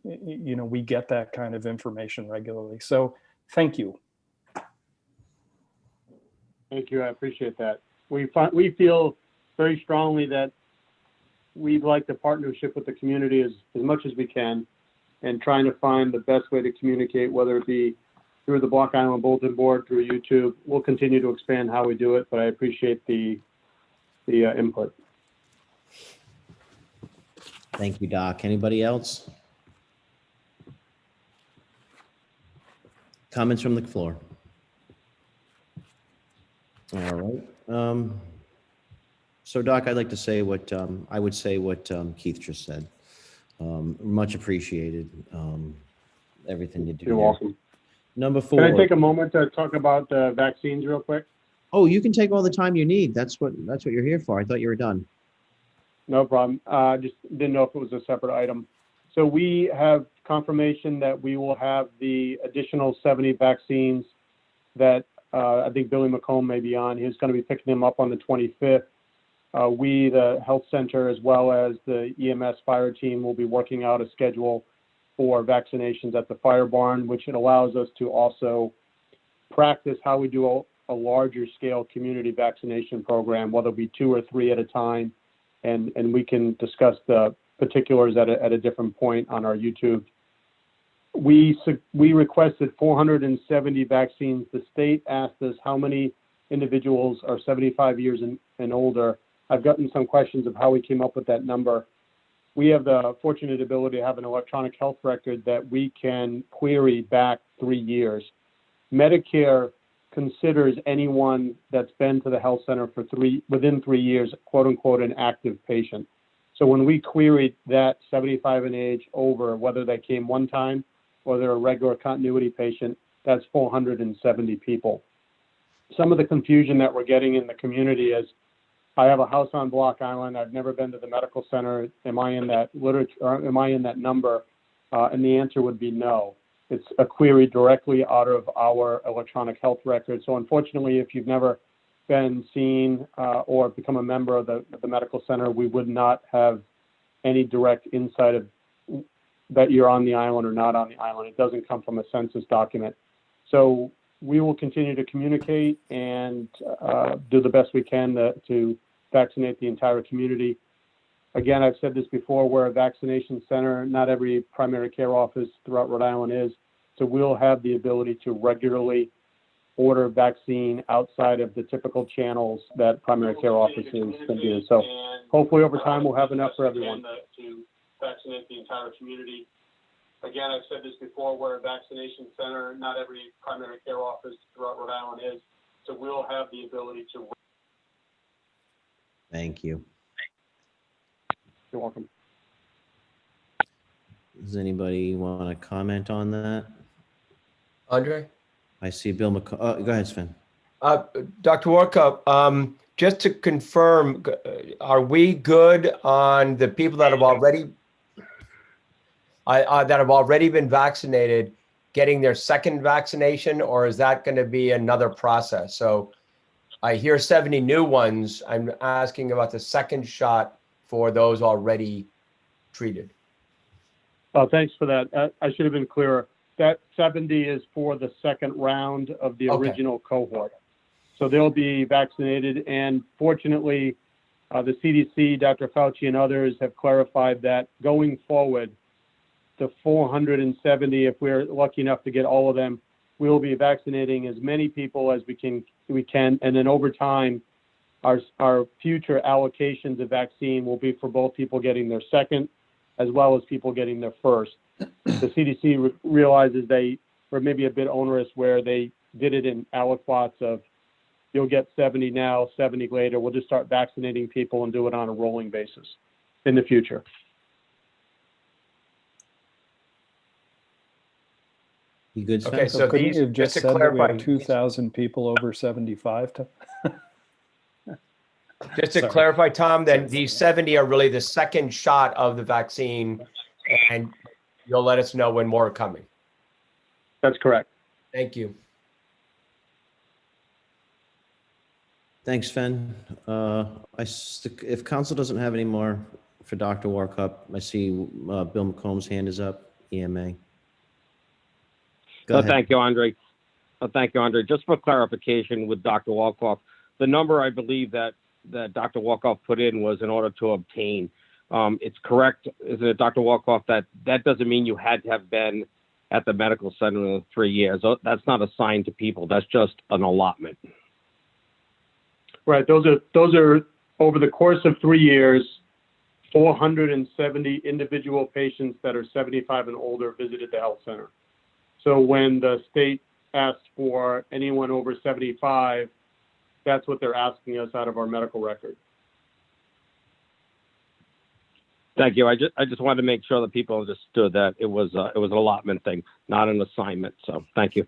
we get that kind of information regularly. So thank you. Thank you. I appreciate that. We feel very strongly that we'd like the partnership with the community as much as we can, and trying to find the best way to communicate, whether it be through the Block Island Bulletin Board, through YouTube. We'll continue to expand how we do it, but I appreciate the input. Thank you, Doc. Anybody else? Comments from the floor? All right. So, Doc, I'd like to say what Keith just said. Much appreciated. Everything you do. You're welcome. Number 4. Can I take a moment to talk about vaccines real quick? Oh, you can take all the time you need. That's what you're here for. I thought you were done. No problem. Just didn't know if it was a separate item. So we have confirmation that we will have the additional 70 vaccines that I think Billy McComb may be on. He's going to be picking them up on the 25th. We, the health center, as well as the EMS fire team, will be working out a schedule for vaccinations at the fire barn, which it allows us to also practice how we do a larger scale community vaccination program, whether it be 2 or 3 at a time. And we can discuss the particulars at a different point on our YouTube. We requested 470 vaccines. The state asked us how many individuals are 75 years and older. I've gotten some questions of how we came up with that number. We have the fortunate ability to have an electronic health record that we can query back 3 years. Medicare considers anyone that's been to the health center for within 3 years, quote unquote, an active patient. So when we queried that 75 and age over, whether they came one time or they're a regular continuity patient, that's 470 people. Some of the confusion that we're getting in the community is, I have a house on Block Island. I've never been to the medical center. Am I in that literature? Or am I in that number? And the answer would be no. It's a query directly out of our electronic health record. So unfortunately, if you've never been seen or become a member of the medical center, we would not have any direct insight of that you're on the island or not on the island. It doesn't come from a census document. So we will continue to communicate and do the best we can to vaccinate the entire community. Again, I've said this before, we're a vaccination center. Not every primary care office throughout Rhode Island is. So we'll have the ability to regularly order vaccine outside of the typical channels that primary care offices can do. So hopefully over time we'll have enough for everyone. To vaccinate the entire community. Again, I've said this before, we're a vaccination center. Not every primary care office throughout Rhode Island is. So we'll have the ability to. Thank you. You're welcome. Does anybody want to comment on that? Andre? I see Bill McComb. Go ahead, Sven. Dr. Warkup, just to confirm, are we good on the people that have already been vaccinated getting their second vaccination, or is that going to be another process? So I hear 70 new ones. I'm asking about the second shot for those already treated. Oh, thanks for that. I should have been clearer. That 70 is for the second round of the original cohort. So they'll be vaccinated. And fortunately, the CDC, Dr. Fauci, and others have clarified that going forward, the 470, if we're lucky enough to get all of them, we'll be vaccinating as many people as we can. And then over time, our future allocations of vaccine will be for both people getting their second as well as people getting their first. The CDC realizes they were maybe a bit onerous where they did it in aliquots of you'll get 70 now, 70 later. We'll just start vaccinating people and do it on a rolling basis in the future. You good, Sven? Okay, so couldn't these, you have just to said that we clarify, have 2,000 people over 75 to? just to Sorry. clarify, Tom, then these 70 are really the second shot of the vaccine, and you'll let us know when more are coming. That's correct. Thank you. Thanks, Sven. If council doesn't have any more for Dr. Warkup, I see Bill McComb's hand is up, EMA. Go ahead. Thank you, Andre. Thank you, Andre. Just for clarification with Dr. Wolkoff, the number I believe that Dr. Wolkoff put in was in order to obtain. It's correct, isn't it, Dr. Wolkoff, that doesn't mean you had to have been at the medical center in 3 years. That's not assigned to people. That's just an allotment. Right. Those are over the course of 3 years, 470 individual patients that are 75 and older visited the health center. So when the state asked for anyone over 75, that's what they're asking us out of our medical record. Thank you. I just wanted to make sure that people understood that it was an allotment thing, not an assignment. So thank you.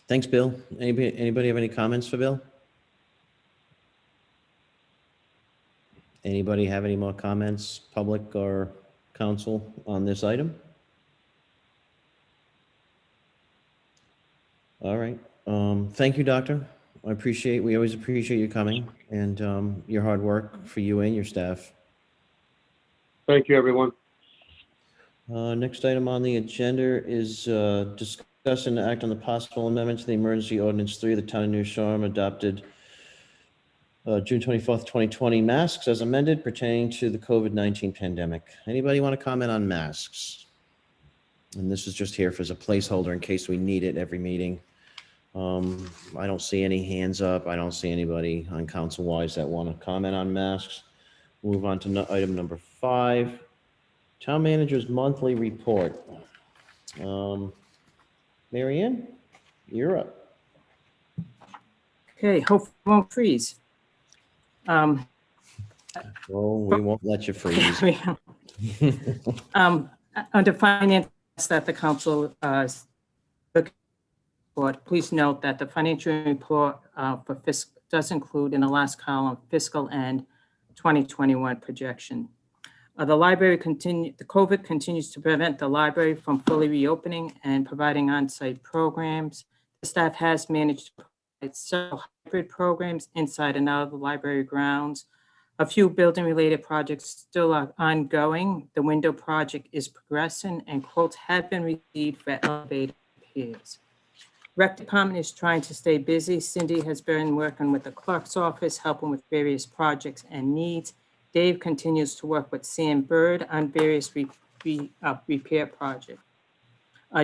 Thanks, Bill. Anybody have any comments for Bill? Anybody have any more comments, public or council, on this item? All right. Thank you, Doctor. We always appreciate you coming and your hard work for you and your staff. Thank you, everyone. Next item on the agenda is discuss and act on the possible amendment to the Emergency Ordinance 3 of the Town of New Shoreham adopted June 24th, 2020, masks as amended pertaining to the COVID-19 pandemic. Anybody want to comment on masks? And this is just here as a placeholder in case we need it every meeting. I don't see any hands up. I don't see anybody on council-wise that want to comment on masks. Move on to item number 5, Town Manager's Monthly Report. Mary Ann, you're up. Okay, hope it won't freeze. Well, we won't let you freeze. Under finance that the council report, please note that the financial report for fiscal does include in the last column fiscal end 2021 projection. The COVID continues to prevent the library from fully reopening and providing on-site programs. The staff has managed to provide several hybrid programs inside and out of the library grounds. A few building-related projects still are ongoing. The window project is progressing, and quotes have been received for elevated repairs. Rec department is trying to stay busy. Cindy has been working with the clerk's office, helping with various projects and needs. Dave continues to work with Sam Bird on various repair projects.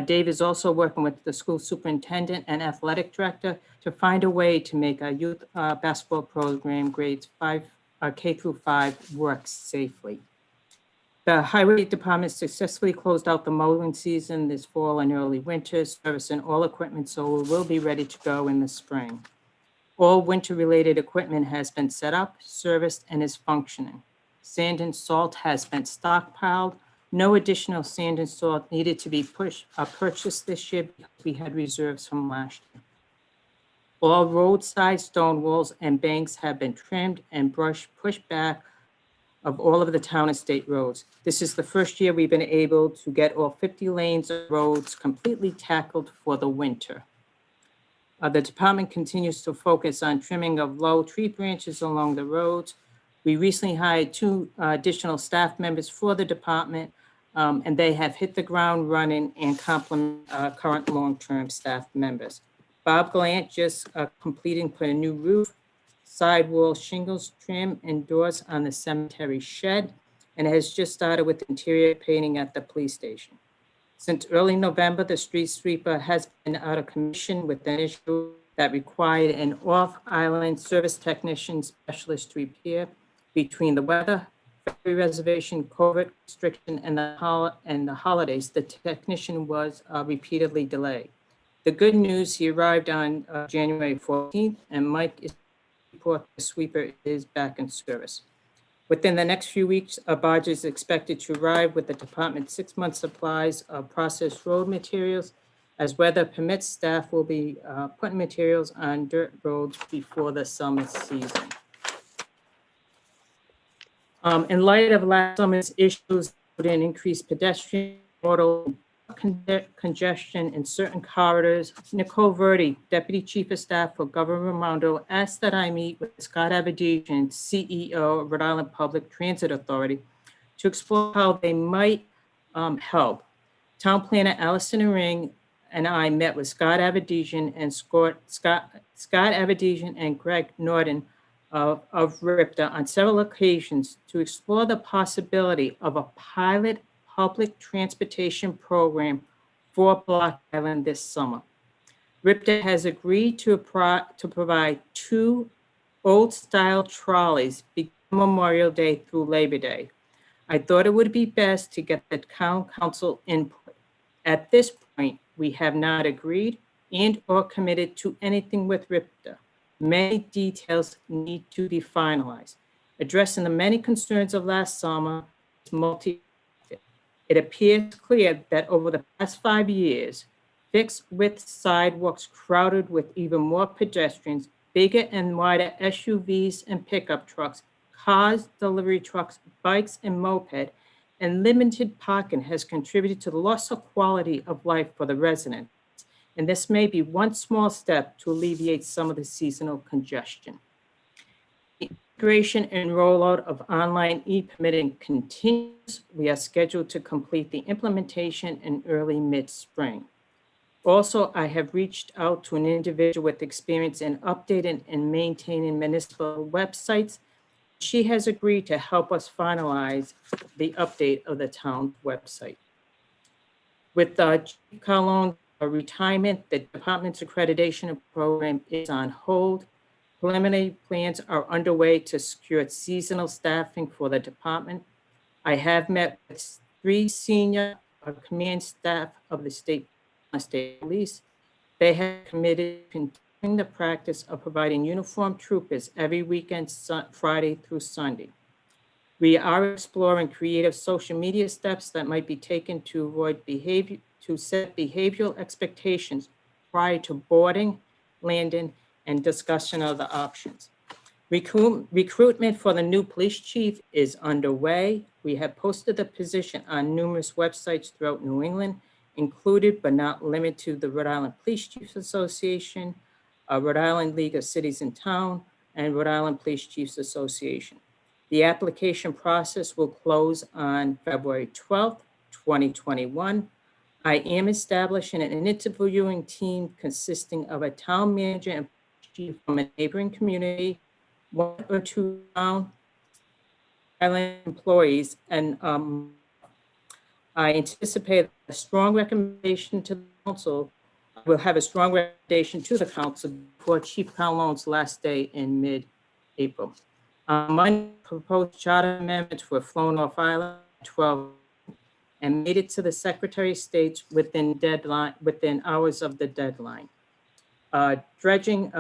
Dave is also working with the school superintendent and athletic director to find a way to make a youth basketball program grades K through 5 work safely. The highway department successfully closed out the mowing season this fall and early winter, servicing all equipment, so it will be ready to go in the spring. All winter-related equipment has been set up, serviced, and is functioning. Sand and salt has been stockpiled. No additional sand and salt needed to be purchased this year because we had reserves from last year. All roadside stone walls and banks have been trimmed and brush pushed back of all of the town and state roads. This is the first year we've been able to get all 50 lanes of roads completely tackled for the winter. The department continues to focus on trimming of low tree branches along the roads. We recently hired 2 additional staff members for the department, and they have hit the ground running and complement current long-term staff members. Bob Glant just completing put a new roof, sidewall shingles trim, and doors on the cemetery shed, and has just started with interior painting at the police station. Since early November, the street sweeper has been out of commission with an issue that required an off-island service technician specialist to repair between the weather, ferry reservation, COVID restriction, and the holidays. The technician was repeatedly delayed. The good news, he arrived on January 14th, and Mike is report the sweeper is back in service. Within the next few weeks, a barge is expected to arrive with the department's 6-month supplies of processed road materials. As weather permits, staff will be putting materials on dirt roads before the summer season. In light of last summer's issues with an increased pedestrian auto congestion in certain corridors, Nicole Verdi, Deputy Chief of Staff for Governor Raimondo, asked that I meet with Scott Abedigian, CEO of Rhode Island Public Transit Authority, to explore how they might help. Town Planner Allison Ring and I met with Scott Abedigian and Greg Norton of RIPTA on several occasions to explore the possibility of a pilot public transportation program for Block Island this summer. RIPTA has agreed to provide 2 old-style trolleys beginning Memorial Day through Labor Day. I thought it would be best to get the town council input. At this point, we have not agreed and or committed to anything with RIPTA. Many details need to be finalized. Addressing the many concerns of last summer is it appears clear that over the past 5 years, fixed-width sidewalks crowded with even more pedestrians, bigger and wider SUVs and pickup trucks, cars, delivery trucks, bikes, and moped, and limited parking has contributed to the loss of quality of life for the residents. And this may be one small step to alleviate some of the seasonal congestion. Integration and rollout of online e-permitting continues. We are scheduled to complete the implementation in early mid-spring. Also, I have reached out to an individual with experience in updating and maintaining municipal websites. She has agreed to help us finalize the update of the town's website. With Chief Carlone's retirement, the department's accreditation program is on hold. Preliminary plans are underway to secure seasonal staffing for the department. I have met with 3 senior command staff of the state police. They have committed to continuing the practice of providing uniformed troopers every weekend, Friday through Sunday. We are exploring creative social media steps that might be taken to avoid set behavioral expectations prior to boarding, landing, and discussion of the options. Recruitment for the new police chief is underway. We have posted the position on numerous websites throughout New England, included but not limited to the Rhode Island Police Chiefs Association, Rhode Island League of Cities and Town, and Rhode Island Police Chiefs Association. The application process will close on February 12th, 2021. I am establishing an interviewing team consisting of a town manager and chief from a neighboring community, 1 or 2 town Island employees, and I anticipate a strong recommendation to the council. We'll have a strong recommendation to the council before Chief Calhoun's last day in mid-April. My proposed charter amendments were flown off island 12 and made it to the Secretary of State within hours of the deadline. Dredging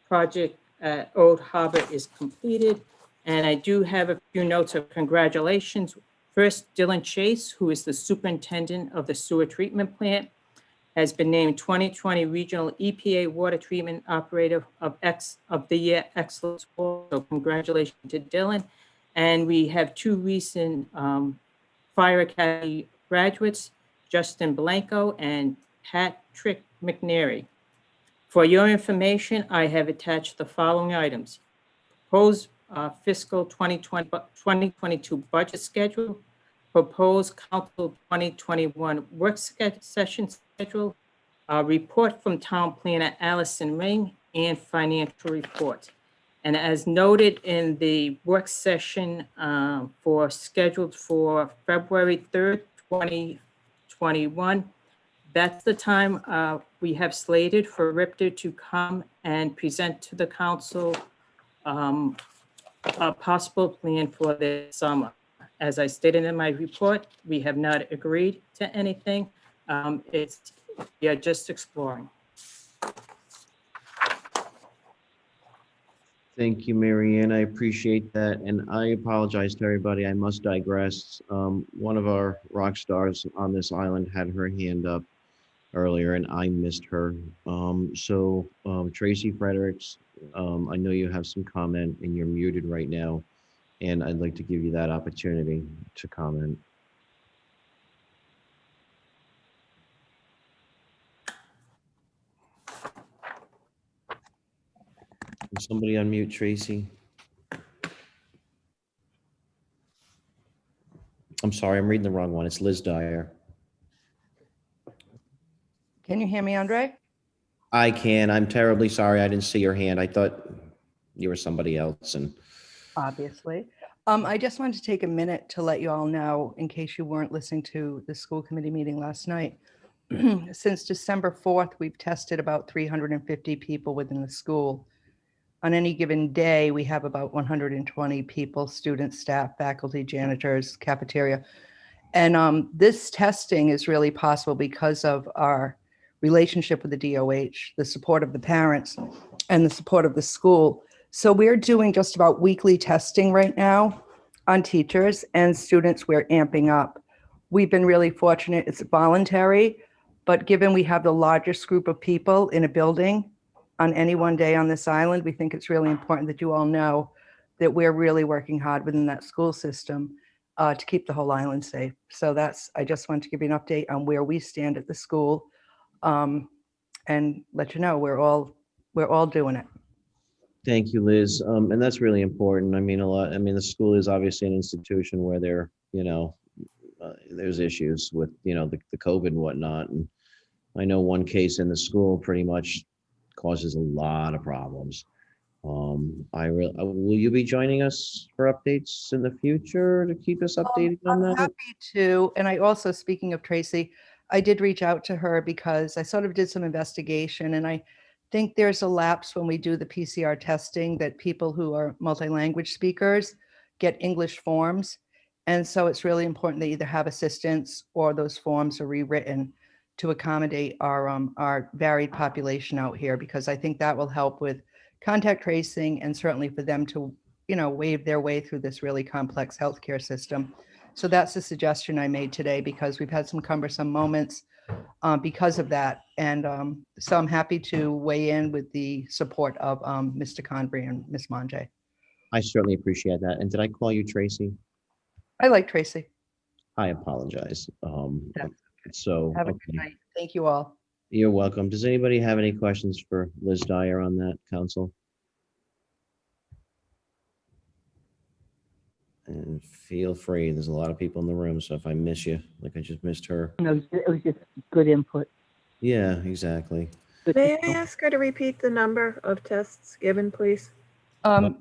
project at Old Harbor is completed, and I do have a few notes of congratulations. First, Dylan Chase, who is the superintendent of the sewer treatment plant, has been named 2020 Regional EPA Water Treatment Operator of the Year Excellence Award. So congratulations to Dylan. And we have 2 recent Fire Academy graduates, Justin Blanco and Patrick McNary. For your information, I have attached the following items: proposed fiscal 2022 budget schedule, proposed council 2021 work session schedule, report from town planner Allison Ring, and financial report. And as noted in the work session scheduled for February 3rd, 2021, that's the time we have slated for Ripter to come and present to the council a possible plan for this summer. As I stated in my report, we have not agreed to anything. We are just exploring. Thank you, Mary Ann. I appreciate that. And I apologize to everybody. I must digress. One of our rock stars on this island had her hand up earlier and I missed her. Tracy Fredericks, I know you have some comment and you're muted right now. And I'd like to give you that opportunity to comment. Can somebody unmute Tracy? I'm sorry, I'm reading the wrong one. It's Liz Dyer. Can you hear me, Andre? I can. I'm terribly sorry. I didn't see your hand. I thought you were somebody else. And Obviously. I just wanted to take a minute to let you all know, in case you weren't listening to the school committee meeting last night, since December 4th, we've tested about 350 people within the school. On any given day, we have about 120 people, students, staff, faculty, janitors, cafeteria. And this testing is really possible because of our relationship with the DOH, the support of the parents, and the support of the school. So we're doing just about weekly testing right now on teachers and students. We're amping up. We've been really fortunate. It's voluntary, but given we have the largest group of people in a building on any one day on this island, we think it's really important that you all know that we're really working hard within that school system to keep the whole island safe. So I just want to give you an update on where we stand at the school and let you know we're all doing it. thank you, Liz. And that's really important. I mean, the school is obviously an institution where there's issues with, the COVID and whatnot. And I know one case in the school pretty much causes a lot of problems. Will you be joining us for updates in the future to keep us updated on that? I'm happy to. And I also, speaking of Tracy, I did reach out to her because I sort of did some investigation, and I think there's a lapse when we do the PCR testing that people who are multi-language speakers get English forms. And so it's really important they either have assistance or those forms are rewritten to accommodate our varied population out here, because I think that will help with contact tracing and certainly for them to, wave their way through this really complex healthcare system. So that's the suggestion I made today, because we've had some cumbersome moments because of that. And so I'm happy to weigh in with the support of Mr. Convery and Ms. Mange. I certainly appreciate that. And did I call you Tracy? I like Tracy. I apologize. That's So, Have a okay. good night. Thank you all. You're welcome. Does anybody have any questions for Liz Dyer on that, council? And feel free. There's a lot of people in the room, so if I miss you, like I just missed her. No, it was just good input. Yeah, exactly. May I ask her to repeat the number of tests given, please?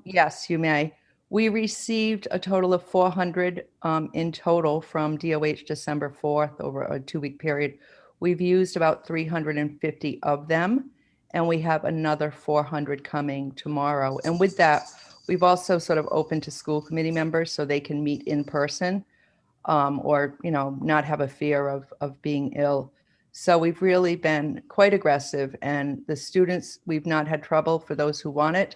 Yes, you may. We received a total of 400 in total from DOH December 4th over a 2-week period. We've used about 350 of them, and we have another 400 coming tomorrow. And with that, we've also sort of opened to school committee members so they can meet in person or, you know, not have a fear of being ill. So we've really been quite aggressive, and the students, we've not had trouble for those who want it.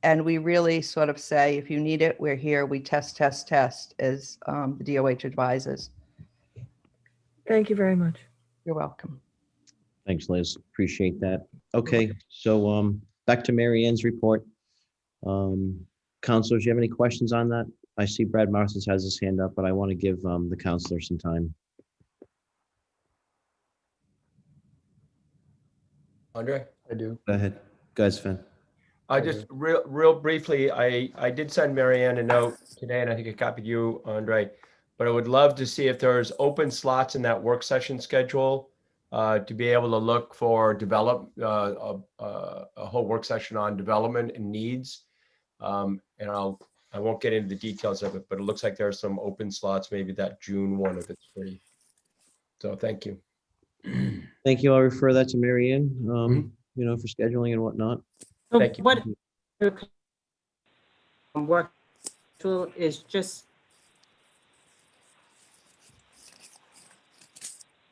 And we really sort of say, if you need it, we're here. We test, as the DOH advises. Thank you very much. You're welcome. Thanks, Liz. Appreciate that. Okay, so back to Mary Ann's report. Counselors, do you have any questions on that? I see Brad Martins has his hand up, but I want to give the counselor some time. Andre? I do. Go ahead. Go ahead, Sven. I just real briefly, I did send Mary Ann a note today, and I think I copied you, Andre. But I would love to see if there's open slots in that work session schedule to be able to look for a whole work session on development and needs. And I won't get into the details of it, but it looks like there are some open slots, maybe that June one if it's free. So thank you. Thank you. I'll refer that to Mary Ann, you know, for scheduling and whatnot. Thank you. What work tool is just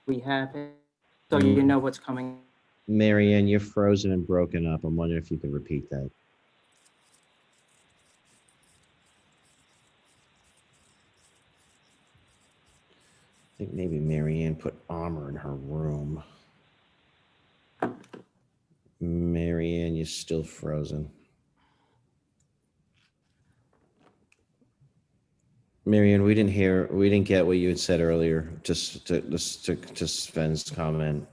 we have it, so you know what's coming. Mary Ann, you're frozen and broken up. I'm wondering if you could repeat that. I think maybe Mary Ann put armor in her room. Mary Ann, you're still frozen. Mary Ann, we didn't get what you had said earlier, just to Sven's comment.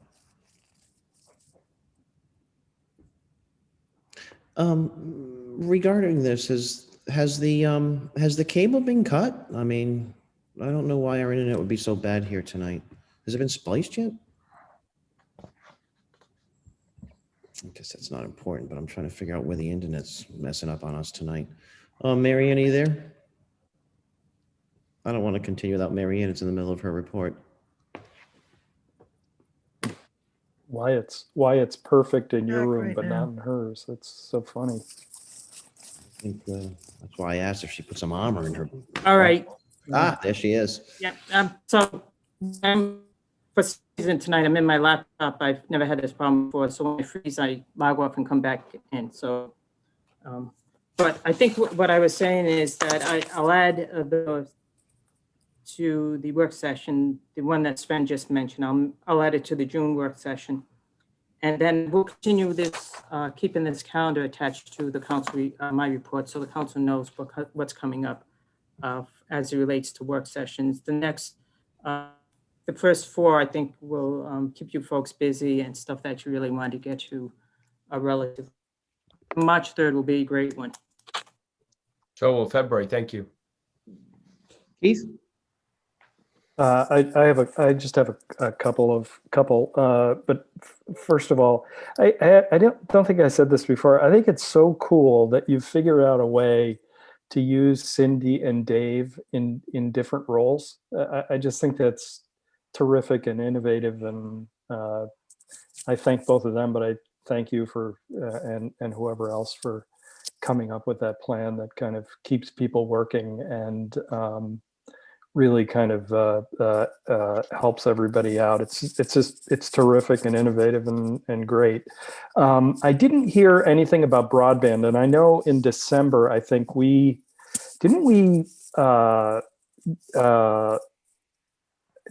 Regarding this, has the cable been cut? I mean, I don't know why our internet would be so bad here tonight. Has it been spliced yet? I guess that's not important, but I'm trying to figure out where the internet's messing up on us tonight. Mary Ann, are you there? I don't want to continue without Mary Ann. It's in the middle of her report. Why it's perfect in your Back room, right but now. not in hers. That's so funny. I think that's why I asked if she put some armor in her. All right. Ah, there she is. Yeah. So for some reason tonight, I'm in my laptop. I've never had this problem before. So when I freeze, I log off and come back in. So, but I think what I was saying is that I'll add to the work session, the one that Sven just mentioned. I'll add it to the June work session. And then we'll continue this, keeping this calendar attached to the council, my report, so the council knows what's coming up as it relates to work sessions. The next, the first 4, I think, will keep you folks busy and stuff that you really want to get to relative. March 3rd will be a great one. So will February. Thank you. Keith? I just have a couple, but first of all, I don't think I said this before. I think it's so cool that you've figured out a way to use Cindy and Dave in different roles. I just think that's terrific and innovative, and I thank both of them, but I thank you for and whoever else for coming up with that plan that kind of keeps people working and really kind of helps everybody out. It's terrific and innovative and great. I didn't hear anything about broadband, and I know in December, I think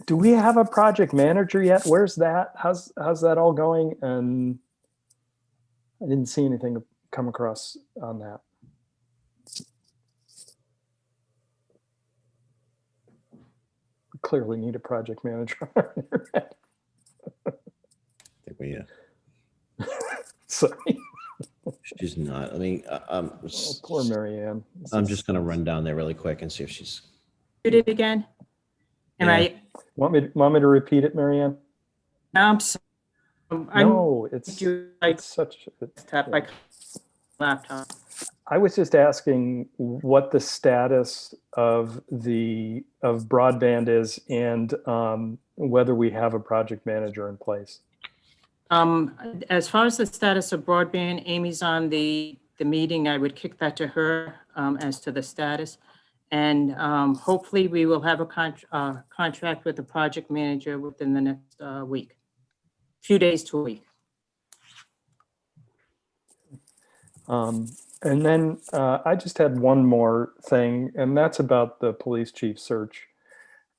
do we have a project manager yet? Where's that? How's that all going? And I didn't see anything come across on that. We clearly need a project manager. I think we, Sorry. she's not. I mean, Oh, poor Mary Ann. I'm just going to run down there really quick and see if she's. Did it again? Am Yeah. I? Want me to repeat it, Mary Ann? I'm sorry. No, it's like such. tap my laptop. I was just asking what the status of broadband is and whether we have a project manager in place. As far as the status of broadband, Amy's on the meeting. I would kick that to her as to the status. And hopefully we will have a contract with the project manager within the next week, few days to a week. And then I just had one more thing, and that's about the police chief search.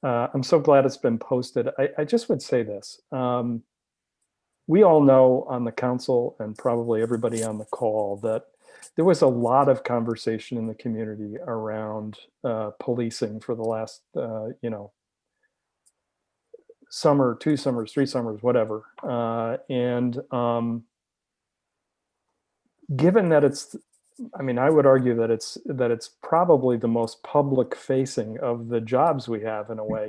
I'm so glad it's been posted. I just would say this. We all know on the council and probably everybody on the call that there was a lot of conversation in the community around policing for the last, summer, 2 summers, 3 summers, whatever. Given that I would argue that it's probably the most public facing of the jobs we have in a way.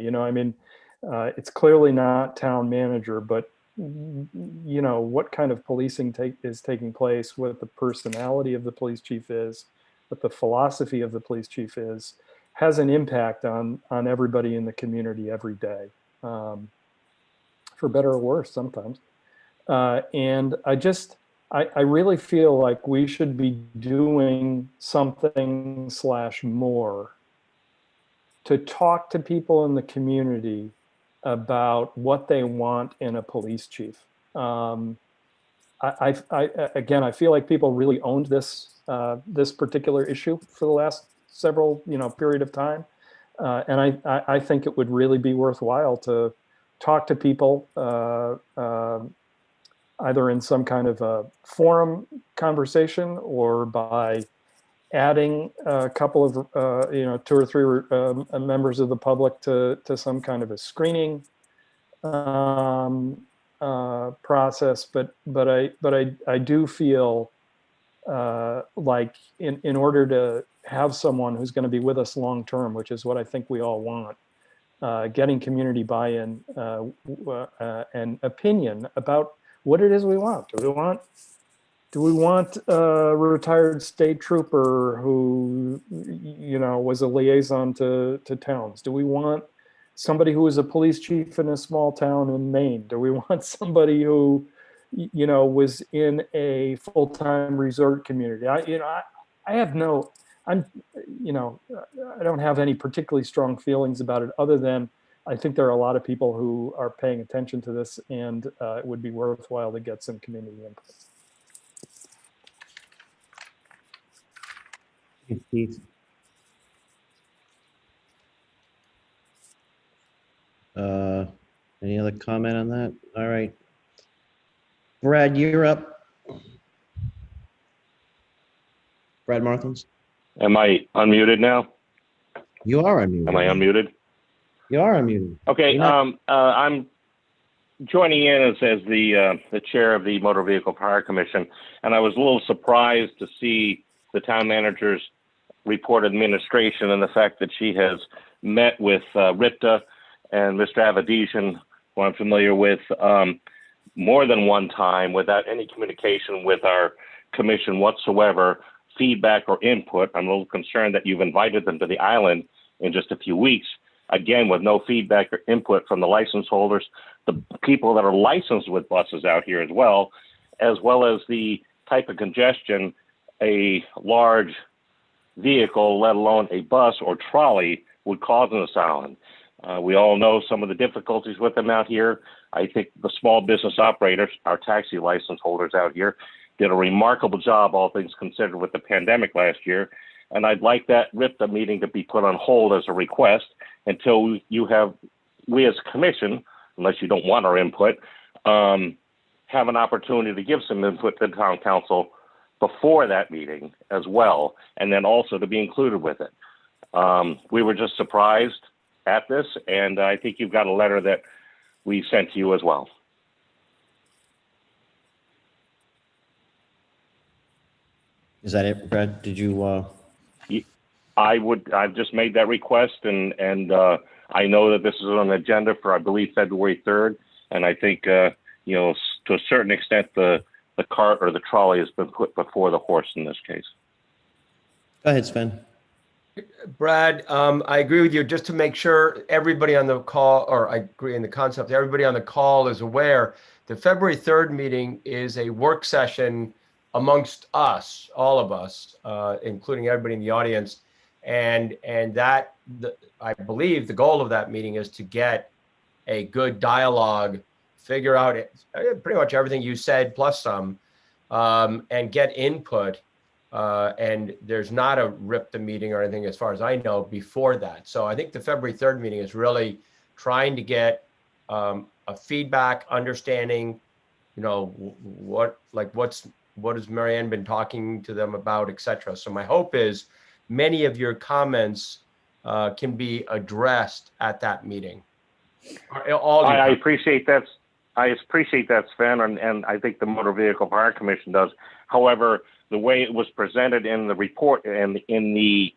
It's clearly not town manager, but what kind of policing is taking place, what the personality of the police chief is, what the philosophy of the police chief is, has an impact on everybody in the community every day, for better or worse sometimes. And I really feel like we should be doing something / more to talk to people in the community about what they want in a police chief. Again, I feel like people really owned this particular issue for the last several period of time, and I think it would really be worthwhile to talk to people either in some kind of a forum conversation or by adding a couple of 2 or 3 members of the public to some kind of a screening process. But I do feel like in order to have someone who's going to be with us long term, which is what I think we all want, getting community buy-in and opinion about what it is we want. Do we want a retired state trooper who, was a liaison to towns? Do we want somebody who is a police chief in a small town in Maine? Do we want somebody who, was in a full-time resort community? I don't have any particularly strong feelings about it other than I think there are a lot of people who are paying attention to this, and it would be worthwhile to get some community input. Thanks, Keith. Any other comment on that? All right. Brad, you're up. Brad Martins? Am I unmuted now? You are unmuted. Am I unmuted? You are unmuted. Okay, I'm joining in as the chair of the Motor Vehicle Power Commission, and I was a little surprised to see the town manager's report administration and the fact that she has met with Ripta and Mr. Avadesian, who I'm familiar with, more than one time without any communication with our commission whatsoever, feedback or input. I'm a little concerned that you've invited them to the island in just a few weeks, again, with no feedback or input from the license holders, the people that are licensed with buses out here as well as the type of congestion a large vehicle, let alone a bus or trolley, would cause in this island. We all know some of the difficulties with them out here. I think the small business operators, our taxi license holders out here, did a remarkable job, all things considered, with the pandemic last year. And I'd like that RIPTA meeting to be put on hold as a request until you have we as a commission, unless you don't want our input, have an opportunity to give some input to the town council before that meeting as well, and then also to be included with it. We were just surprised at this, and I think you've got a letter that we sent to you as well. Is that it, Brad? Did you, I've just made that request, and I know that this is on the agenda for, I believe, February 3rd, and I think, you know, to a certain extent, the cart or the trolley has been put before the horse in this case. go ahead, Sven. Brad, I agree with you. Just to make sure everybody on the call, or I agree in the concept, everybody on the call is aware, the February 3rd meeting is a work session amongst us, all of us, including everybody in the audience. And that, I believe the goal of that meeting is to get a good dialogue, figure out pretty much everything you said plus some, and get input. And there's not a rip the meeting or anything as far as I know before that. So I think the February 3rd meeting is really trying to get a feedback, understanding, you know, what has Marianne been talking to them about, et cetera. So my hope is many of your comments can be addressed at that meeting. I appreciate that. I appreciate that, Sven, and I think the Motor Vehicle Fire Commission does. However, the way it was presented in the report and in the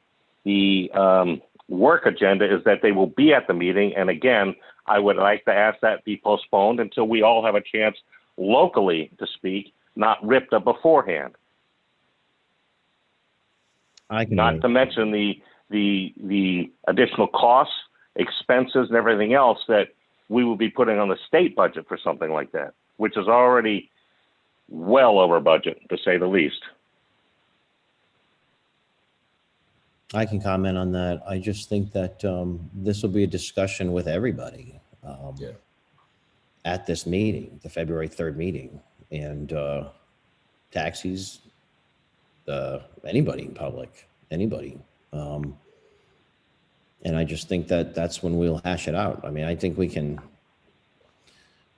work agenda is that they will be at the meeting. And again, I would like to ask that be postponed until we all have a chance locally to speak, not ripped up beforehand. Not to mention the additional costs, expenses, and everything else that we will be putting on the state budget for something like that, which is already well over budget, to say the least. I can comment on that. I just think that this will be a discussion with everybody at this meeting, the February 3rd meeting, and taxis, anybody in public, anybody. And I just think that that's when we'll hash it out. I mean, I think we can,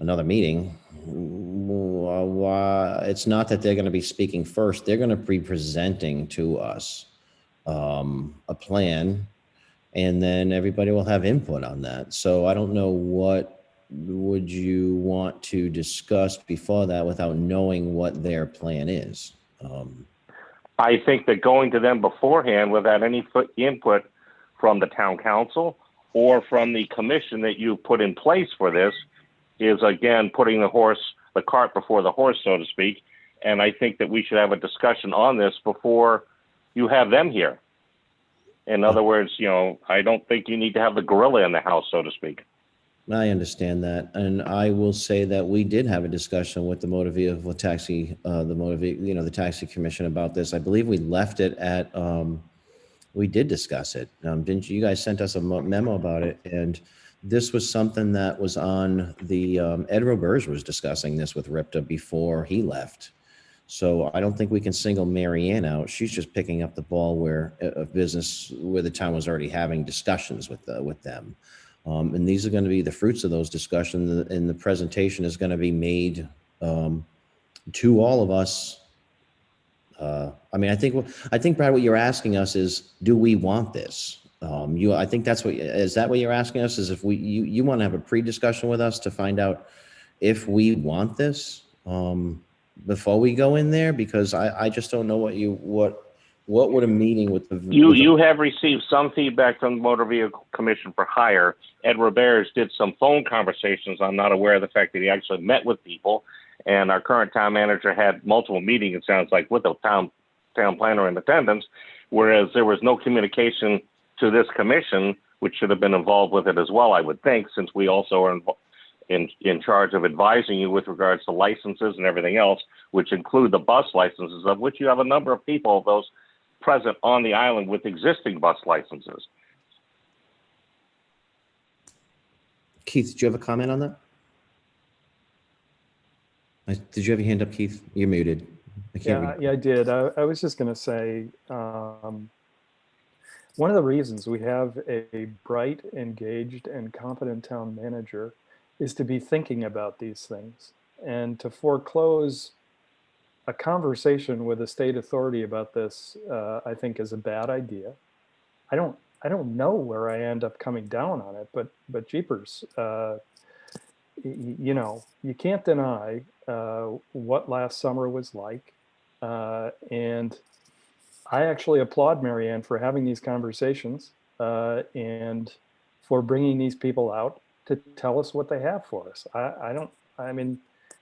another meeting, it's not that they're going to be speaking first. They're going to be presenting to us a plan, and then everybody will have input on that. So I don't know what would you want to discuss before that without knowing what their plan is. I think that going to them beforehand without any input from the town council or from the commission that you put in place for this is, again, putting the cart before the horse, so to speak. And I think that we should have a discussion on this before you have them here. In other words, you know, I don't think you need to have the gorilla in the house, so to speak. I understand that. And I will say that we did have a discussion with the motor vehicle taxi, the taxi commission about this. I believe we left it at, we did discuss it. Didn't you? You guys sent us a memo about it. And this was something that was on the, Ed Roberge was discussing this with RIPTA before he left. So I don't think we can single Marianne out. She's just picking up the ball where the town was already having discussions with them. And these are going to be the fruits of those discussions, and the presentation is going to be made to all of us. I mean, I think, Brad, what you're asking us is, do we want this? I think is that what you're asking us? Is if you want to have a pre-discussion with us to find out if we want this before we go in there? Because I just don't know what would a meeting with the you have received some feedback from the Motor Vehicle Commission for Hire. Ed Roberge did some phone conversations. I'm not aware of the fact that he actually met with people. And our current town manager had multiple meetings, it sounds like, with the town planner in attendance, whereas there was no communication to this commission, which should have been involved with it as well, I would think, since we also are in charge of advising you with regards to licenses and everything else, which include the bus licenses, of which you have a number of people of those present on the island with existing bus licenses. Keith, did you have a comment on that? Did you have your hand up, Keith? You're muted. Yeah, I did. I was just going to say, One of the reasons we have a bright, engaged, and competent town manager is to be thinking about these things, and to foreclose a conversation with a state authority about this, I think, is a bad idea. I don't know where I end up coming down on it, but jeepers, you know, you can't deny what last summer was like, and I actually applaud Marianne for having these conversations and for bringing these people out to tell us what they have for us. I mean,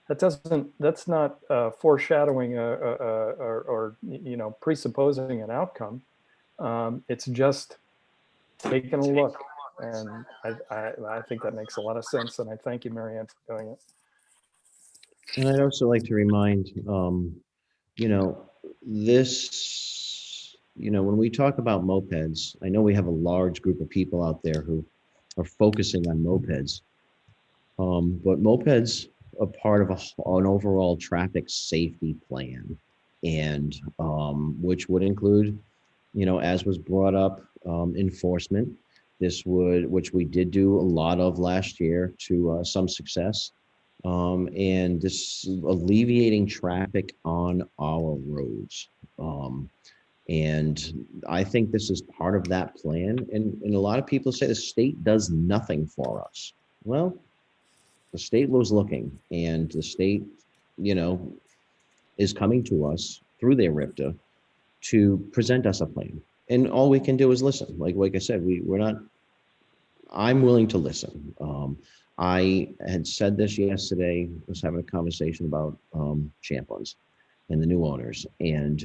that's not foreshadowing or you know, presupposing an outcome. It's just taking a look. And I think that makes a lot of sense. And I thank you, Marianne, for doing it. And I'd also like to remind, you know, this, you know, when we talk about mopeds, I know we have a large group of people out there who are focusing on mopeds. But mopeds are part of an overall traffic safety plan, and which would include, you know, as was brought up, enforcement. Which we did do a lot of last year to some success. And this alleviating traffic on our roads. And I think this is part of that plan. And a lot of people say the state does nothing for us. Well, the state was looking, and the state, you know, is coming to us through their RIPTA to present us a plan. And all we can do is listen. Like I said, we're not, I'm willing to listen. I had said this yesterday, I was having a conversation about Champlins and the new owners. And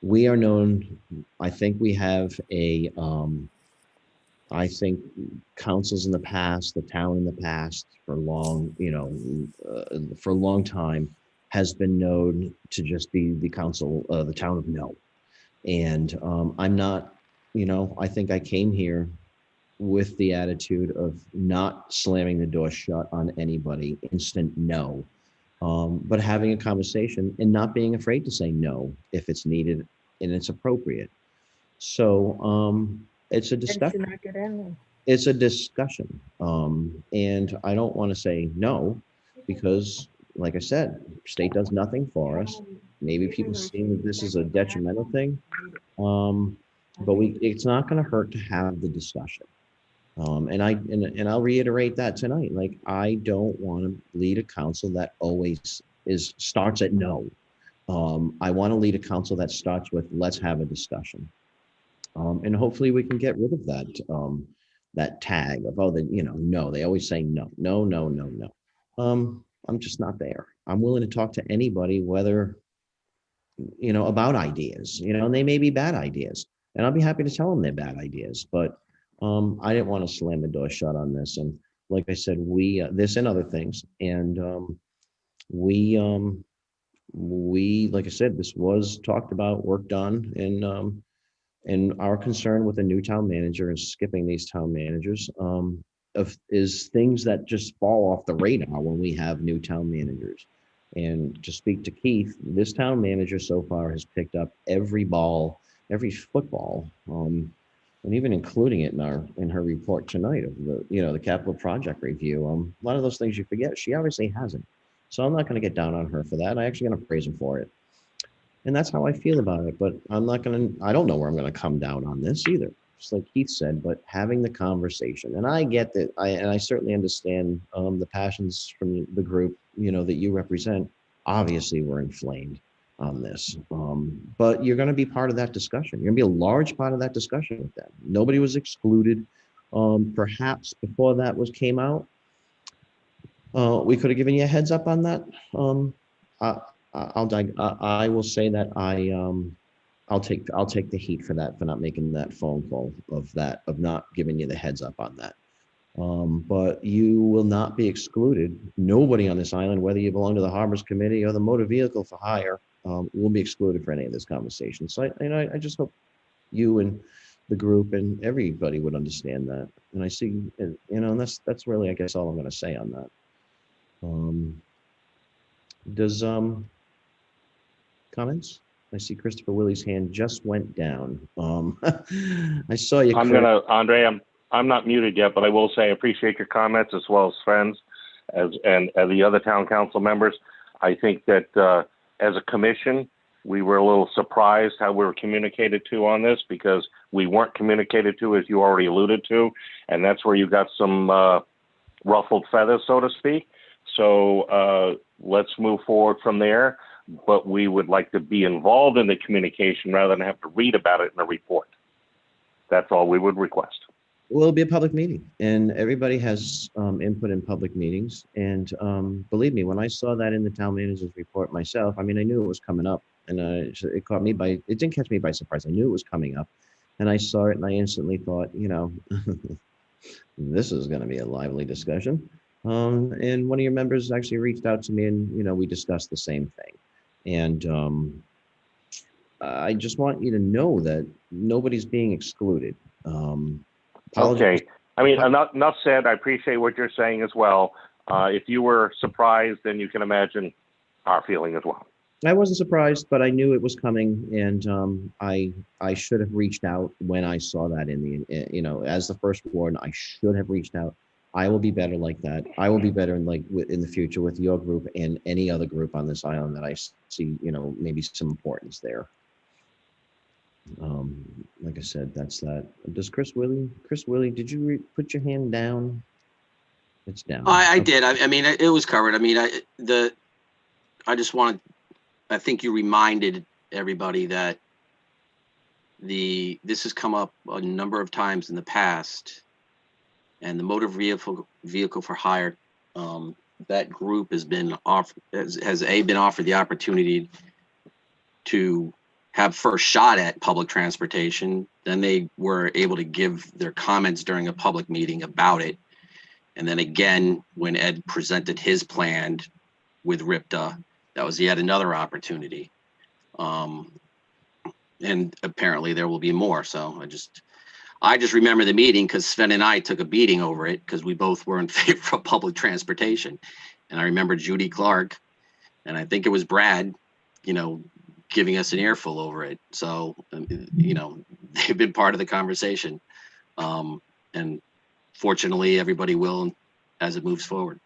we are known, I think we have I think councils in the past, the town in the past for long, you know, for a long time has been known to just be the council, the town of no. And I'm not, you know, I think I came here with the attitude of not slamming the door shut on anybody, instant no, but having a conversation and not being afraid to say no if it's needed and it's appropriate. So it's a discussion. It's a discussion. And I don't want to say no, because like I said, state does nothing for us. Maybe people see that this is a detrimental thing, but it's not going to hurt to have the discussion. And I'll reiterate that tonight. Like, I don't want to lead a council that always starts at no. I want to lead a council that starts with let's have a discussion. And hopefully we can get rid of that that tag of, oh, you know, no, they always say no. I'm just not there. I'm willing to talk to anybody, whether, you know, about ideas, you know, and they may be bad ideas, and I'll be happy to tell them they're bad ideas, but I didn't want to slam the door shut on this. And like I said, this and other things. And we, like I said, this was talked about, worked on, and our concern with the new town manager and skipping these town managers is things that just fall off the radar when we have new town managers. And to speak to Keith, this town manager so far has picked up every ball, every football, and even including it in her report tonight of the capital project review. A lot of those things you forget, she obviously hasn't. So I'm not going to get down on her for that. I'm actually going to praise her for it. And that's how I feel about it. But I don't know where I'm going to come down on this either. Just like Keith said, but having the conversation. And I get that, and I certainly understand the passions from the group, you know, that you represent. Obviously, we're inflamed on this. But you're going to be part of that discussion. You're going to be a large part of that discussion with them. Nobody was excluded. Perhaps before that came out, we could have given you a heads up on that. I will say that I'll take the heat for that, for not making that phone call of not giving you the heads up on that. But you will not be excluded. Nobody on this island, whether you belong to the Harbors Committee or the Motor Vehicle for Hire, will be excluded for any of this conversation. So I just hope you and the group and everybody would understand that. And I see, you know, and that's really, I guess, all I'm going to say on that. Does comments? I see Christopher Willie's hand just went down. I saw you. I'm Chris. Andre, I'm not muted yet, but I will say I appreciate your comments as well as friends and the other town council members. I think that as a commission, we were a little surprised how we were communicated to on this because we weren't communicated to, as you already alluded to, and that's where you got some ruffled feathers, so to speak. So let's move forward from there, but we would like to be involved in the communication rather than have to read about it in a report. That's all we would request. Well, it'll be a public meeting, and everybody has input in public meetings. And believe me, when I saw that in the town manager's report myself, I mean, I knew it was coming up, and it caught me by, it didn't catch me by surprise. I knew it was coming up, and I saw it, and I instantly thought, you know, this is going to be a lively discussion. And one of your members actually reached out to me, and you know, we discussed the same thing. And I just want you to know that nobody's being excluded. Okay. I mean, enough said. I appreciate what you're saying as well. If you were surprised, then you can imagine our feeling as well. I wasn't surprised, but I knew it was coming, and I should have reached out when I saw that in the, you know, as the first warden, I should have reached out. I will be better like that. I will be better in the future with your group and any other group on this island that I see, you know, maybe some importance there. Like I said, that's that. Does Chris Willie, did you put your hand down? It's down. I did. I mean, it was covered. I mean, I just wanted, I think you reminded everybody that this has come up a number of times in the past, and the motor vehicle for hire, that group has been been offered the opportunity to have first shot at public transportation. Then they were able to give their comments during a public meeting about it. And then again, when Ed presented his plan with RIPTA, that was yet another opportunity. And apparently there will be more. So I just remember the meeting because Sven and I took a beating over it because we both were in favor of public transportation. And I remember Judy Clark, and I think it was Brad, you know, giving us an earful over it. So, you know, they've been part of the conversation. And fortunately, everybody will as it moves forward.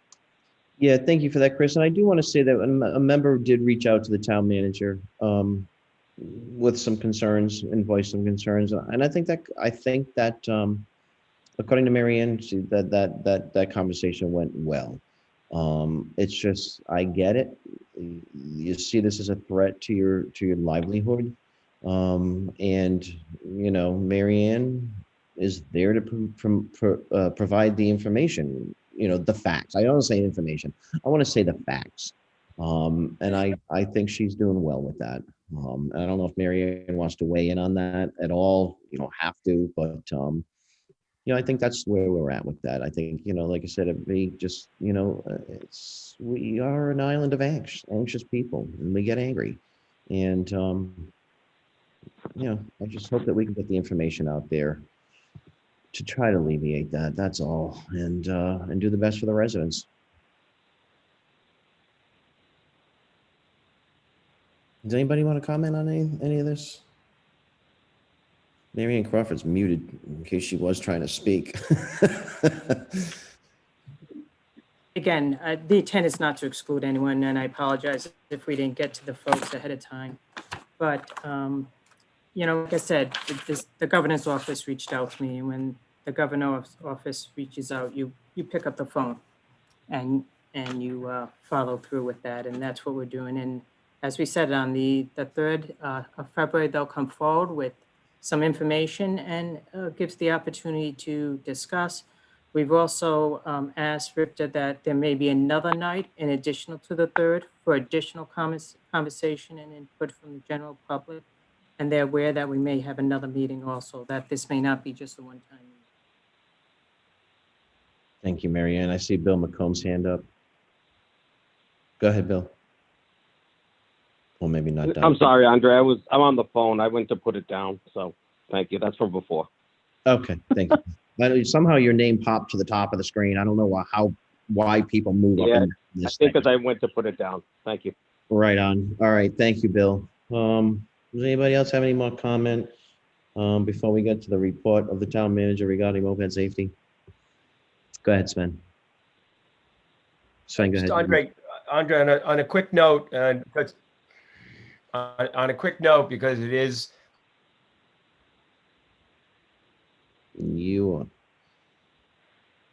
Yeah, thank you for that, Chris. And I do want to say that a member did reach out to the town manager with some concerns and voiced some concerns. And I think that according to Marianne, that conversation went well. It's just, I get it. You see this as a threat to your livelihood. And, you know, Marianne is there to provide the information, you know, the facts. I don't say information. I want to say the facts. And I think she's doing well with that. And I don't know if Marianne wants to weigh in on that at all. You don't have to, but, you know, I think that's where we're at with that. I think, you know, like I said, just, you know, we are an island of anxious people, and we get angry. And, you know, I just hope that we can get the information out there to try to alleviate that. That's all. And do the best for the residents. Does anybody want to comment on any of this? Marianne Crawford's muted in case she was trying to speak. Again, the intent is not to exclude anyone, and I apologize if we didn't get to the folks ahead of time. But, you know, like I said, the governor's office reached out to me, and when the governor's office reaches out, you pick up the phone and you follow through with that, and that's what we're doing. And as we said, on the 3rd of February, they'll come forward with some information and gives the opportunity to discuss. We've also asked RIPTA that there may be another night in additional to the 3rd for additional conversation and input from the general public. And they're aware that we may have another meeting also, that this may not be just a one-time meeting. Thank you, Marianne. I see Bill McComb's hand up. Go ahead, Bill. Well, maybe not done. I'm sorry, Andre. I'm on the phone. I went to put it down. So thank you. That's from before. Okay, thank you. Somehow your name popped to the top of the screen. I don't know why people move up. In this I think because I went to put it down. Thank you. Right on. All right. Thank you, Bill. Does anybody else have any more comment before we get to the report of the town manager regarding moped safety? Go ahead, Sven. Sven, go Just ahead. Andre, on a quick note, and because on a quick note, because it is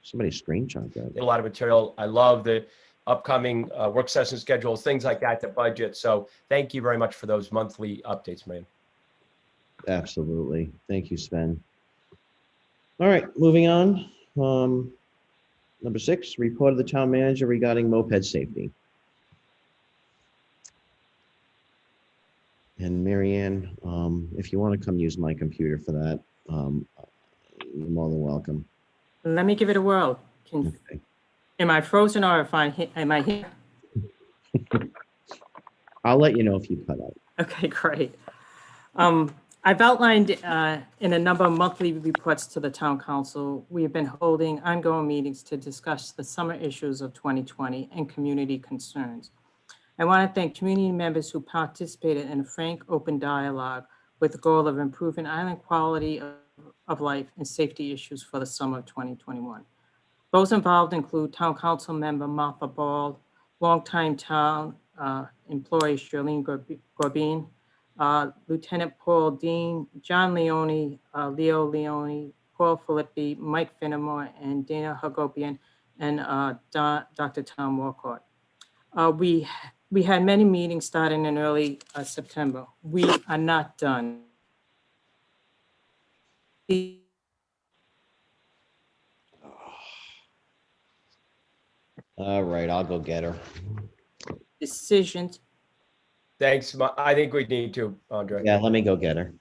Somebody screenshot that. a lot of material. I love the upcoming work session schedules, things like that, the budget. So thank you very much for those monthly updates, man. Absolutely. Thank you, Sven. All right, moving on. Number 6, report of the town manager regarding moped safety. And Marianne, if you want to come use my computer for that, you're more than welcome. Let me give it a whirl. Am I frozen or am I here? I'll let you know if you cut out. Okay, great. I've outlined in a number of monthly reports to the town council, we have been holding ongoing meetings to discuss the summer issues of 2020 and community concerns. I want to thank community members who participated in a frank, open dialogue with the goal of improving island quality of life and safety issues for the summer of 2021. Those involved include town council member Martha Ball, longtime town employee Shirlene Gorbeen, Lieutenant Paul Dean, John Leone, Leo Leone, Paul Filippi, Mike Finnemore, and Dana Hagopian, and Dr. Tom Walcott. We had many meetings starting in early September. We are not done. All right, I'll go get her. Decisions. Thanks. I think we need to, Andre. Yeah, let me go get her.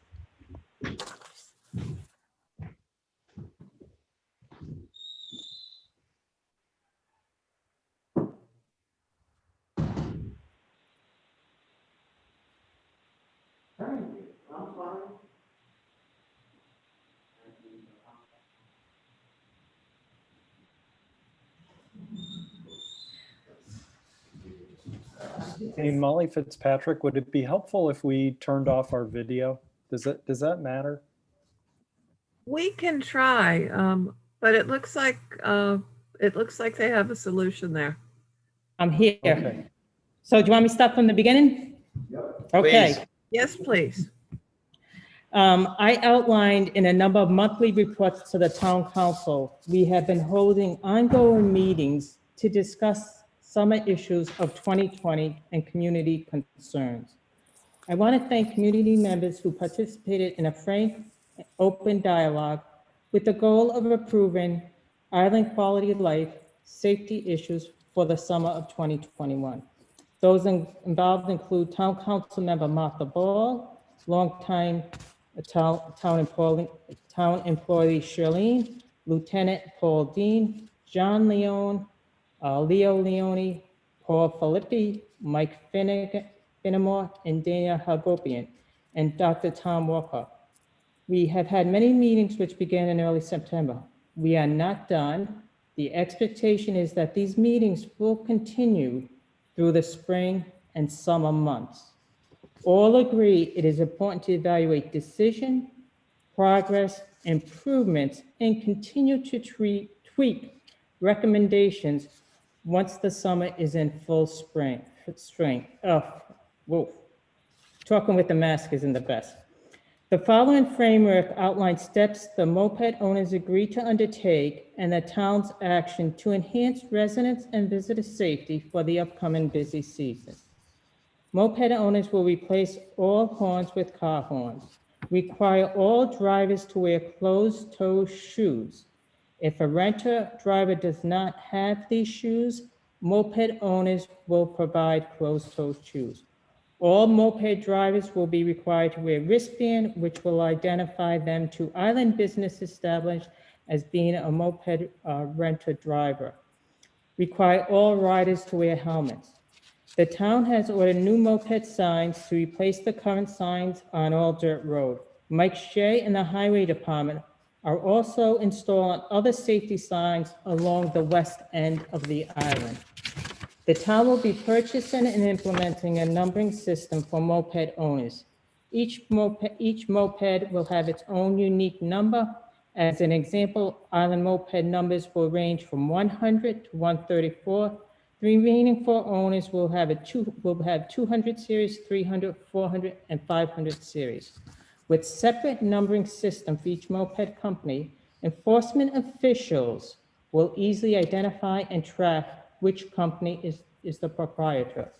Hey, Molly Fitzpatrick, would it be helpful if we turned off our video? Does that matter? We can try, but it looks like they have a solution there. I'm here. Okay. So do you want me to start from the beginning? Okay. Please. Yes, please. I outlined in a number of monthly reports to the town council, we have been holding ongoing meetings to discuss summer issues of 2020 and community concerns. I want to thank community members who participated in a frank, open dialogue with the goal of improving island quality of life, safety issues for the summer of 2021. Those involved include town council member Martha Ball, longtime town employee Shirlene, Lieutenant Paul Dean, John Leone, Leo Leone, Paul Filippi, Mike Finnemore, and Dana Hagopian, and Dr. Tom Walker. We have had many meetings which began in early September. We are not done. The expectation is that these meetings will continue through the spring and summer months. All agree it is important to evaluate decision, progress, improvements, and continue to tweak recommendations once the summer is in full strength. Whoa. Talking with the mask isn't the best. The following framework outlines steps the moped owners agree to undertake and the town's action to enhance residents and visitor safety for the upcoming busy season. Moped owners will replace all horns with car horns. Require all drivers to wear closed-toe shoes. If a renter driver does not have these shoes, moped owners will provide closed-toe shoes. All moped drivers will be required to wear wristband, which will identify them to island business established as being a moped renter driver. Require all riders to wear helmets. The town has ordered new moped signs to replace the current signs on all dirt road. Mike Shea and the Highway Department are also installing other safety signs along the west end of the island. The town will be purchasing and implementing a numbering system for moped owners. Each moped will have its own unique number. As an example, Island moped numbers will range from 100 to 134. The remaining 4 owners will have 200 series, 300, 400, and 500 series. With separate numbering system for each moped company, enforcement officials will easily identify and track which company is the proprietor.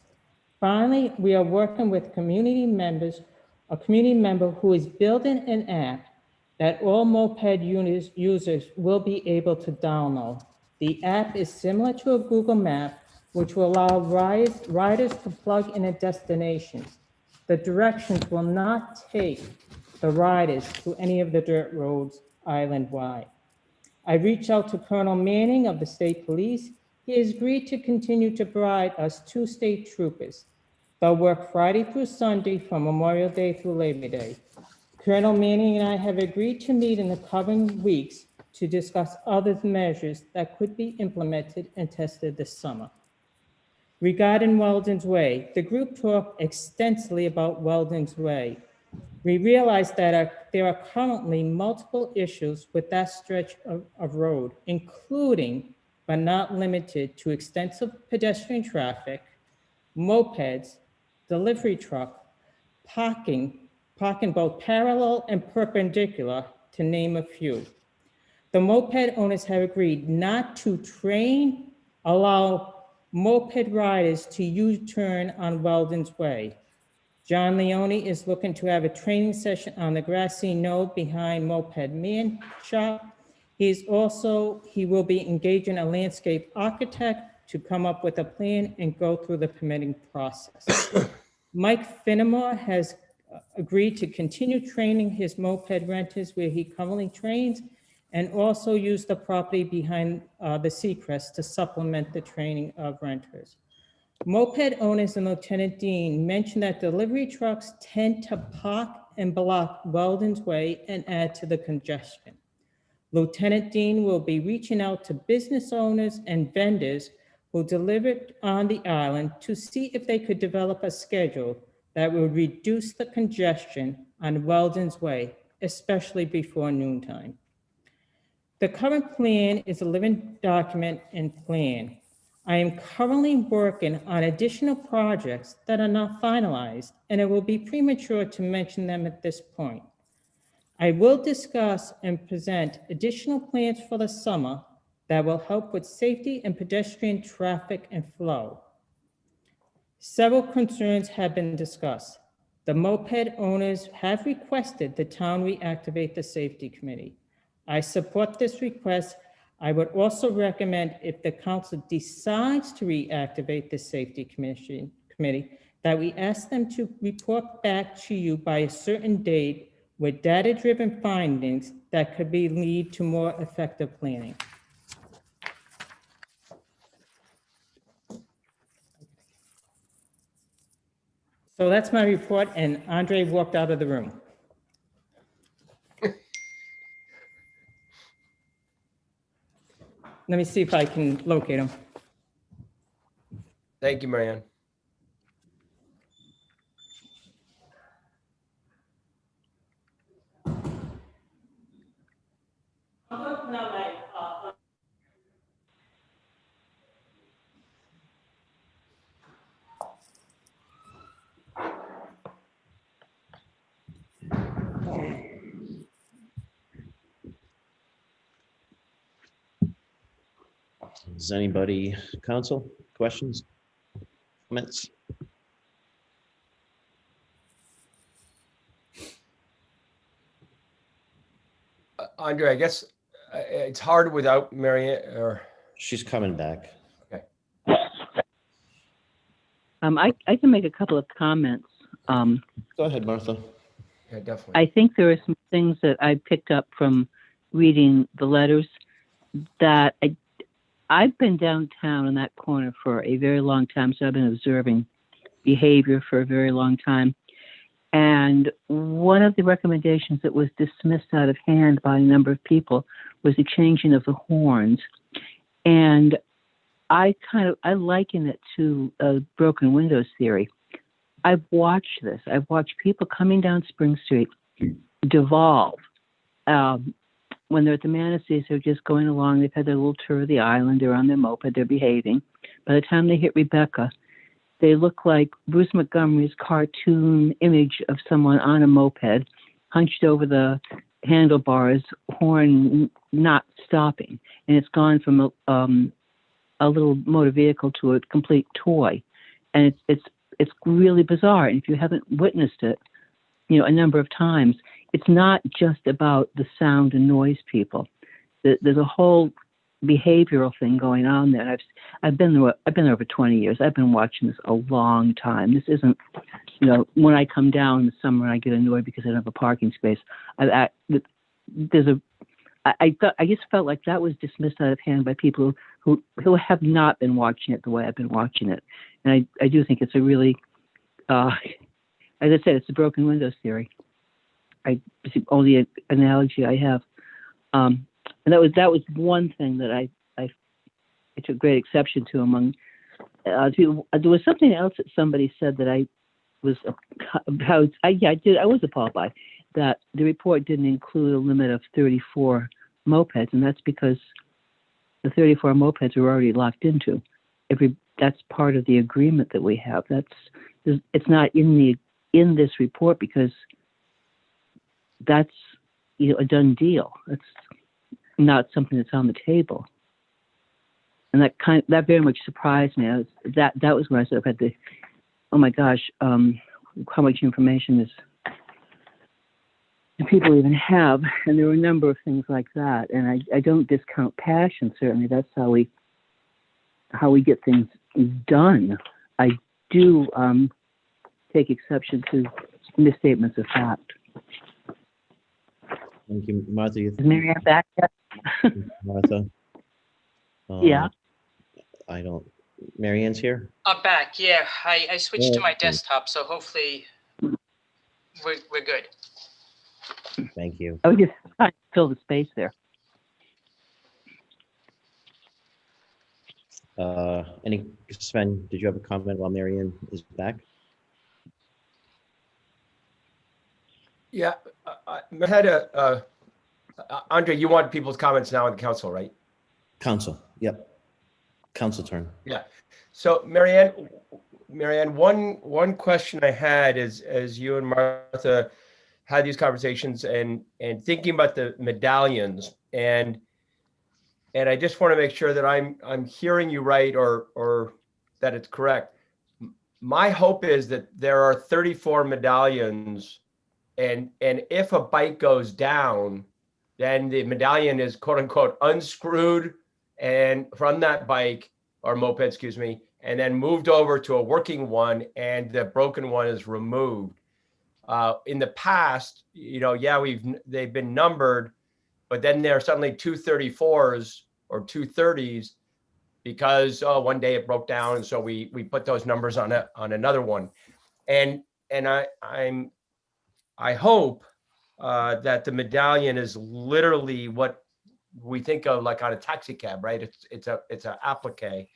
Finally, we are working with a community member who is building an app that all moped users will be able to download. The app is similar to a Google map, which will allow riders to plug in a destination. The directions will not take the riders to any of the dirt roads island-wide. I reached out to Colonel Manning of the State Police. He has agreed to continue to provide us 2 state troopers. They'll work Friday through Sunday from Memorial Day through Labor Day. Colonel Manning and I have agreed to meet in the coming weeks to discuss other measures that could be implemented and tested this summer. Regarding Weldon's Way, the group talked extensively about Weldon's Way. We realized that there are currently multiple issues with that stretch of road, including but not limited to extensive pedestrian traffic, mopeds, delivery truck, parking both parallel and perpendicular, to name a few. The moped owners have agreed not to allow moped riders to U-turn on Weldon's Way. John Leone is looking to have a training session on the grassy knoll behind Moped Man Shop. He will be engaging a landscape architect to come up with a plan and go through the permitting process. Mike Finnemore has agreed to continue training his moped renters where he currently trains, and also use the property behind the Seacrest to supplement the training of renters. Moped owners and Lieutenant Dean mentioned that delivery trucks tend to park and block Weldon's Way and add to the congestion. Lieutenant Dean will be reaching out to business owners and vendors who deliver on the island to see if they could develop a schedule that would reduce the congestion on Weldon's Way, especially before noontime. The current plan is a living document and plan. I am currently working on additional projects that are not finalized, and it will be premature to mention them at this point. I will discuss and present additional plans for the summer that will help with safety and pedestrian traffic and flow. Several concerns have been discussed. The moped owners have requested the town reactivate the safety committee. I support this request. I would also recommend, if the council decides to reactivate the safety committee, that we ask them to report back to you by a certain date with data-driven findings that could lead to more effective planning. So that's my report, and Andre walked out of the room. Let me see if I can locate him. Thank you, Marianne. Does anybody, council, questions, comments? Andre, I guess it's hard without Marianne, or she's coming back. Okay. I can make a couple of comments. Go ahead, Martha. Yeah, definitely. I think there are some things that I picked up from reading the letters that I've been downtown in that corner for a very long time, so I've been observing behavior for a very long time. And one of the recommendations that was dismissed out of hand by a number of people was the changing of the horns. And I liken it to a broken windows theory. I've watched this. I've watched people coming down Spring Street devolve. When they're at the Manassas, they're just going along. They've had their little tour of the island. They're on their moped. They're behaving. By the time they hit Rebecca, they look like Bruce Montgomery's cartoon image of someone on a moped, hunched over the handlebars, horn not stopping. And it's gone from a little motor vehicle to a complete toy. And it's really bizarre. And if you haven't witnessed it, a number of times, it's not just about the sound and noise people. There's a whole behavioral thing going on there. I've been there over 20 years. I've been watching this a long time. This isn't, when I come down in the summer and I get annoyed because I don't have a parking space. I just felt like that was dismissed out of hand by people who have not been watching it the way I've been watching it. And I do think it's a really, as I said, it's a broken windows theory. It's the only analogy I have. And that was one thing that I took great exception to among people. There was something else that somebody said that I was I was appalled by, that the report didn't include a limit of 34 mopeds, and that's because the 34 mopeds are already locked into. That's part of the agreement that we have. It's not in this report because that's a done deal. That's not something that's on the table, and that very much surprised me. That was when I sort of had the, oh my gosh, how much information do people even have? And there were a number of things like that. And I don't discount passion. Certainly, that's how we get things done. I do take exception to misstatements of fact. Thank you, Martha. Is Marianne back yet? Martha? Yeah. Marianne's here? I'm back. Yeah, I switched to my desktop, so hopefully we're good. Thank you. I was just trying to fill the space there. Sven, did you have a comment while Marianne is back? Yeah, I had Andre, you want people's comments now in the council, right? Council, yep. Council turn. Yeah. So Marianne, one question I had is, as you and Martha had these conversations and thinking about the medallions, and I just want to make sure that I'm hearing you right or that it's correct. My hope is that there are 34 medallions, and if a bike goes down, then the medallion is quote unquote unscrewed and from that bike or moped, excuse me, and then moved over to a working one, and the broken one is removed. In the past, they've been numbered, but then there are suddenly 234s or 230s because one day it broke down, and so we put those numbers on another one, and I hope that the medallion is literally what we think of like on a taxi cab, right? It's an applique,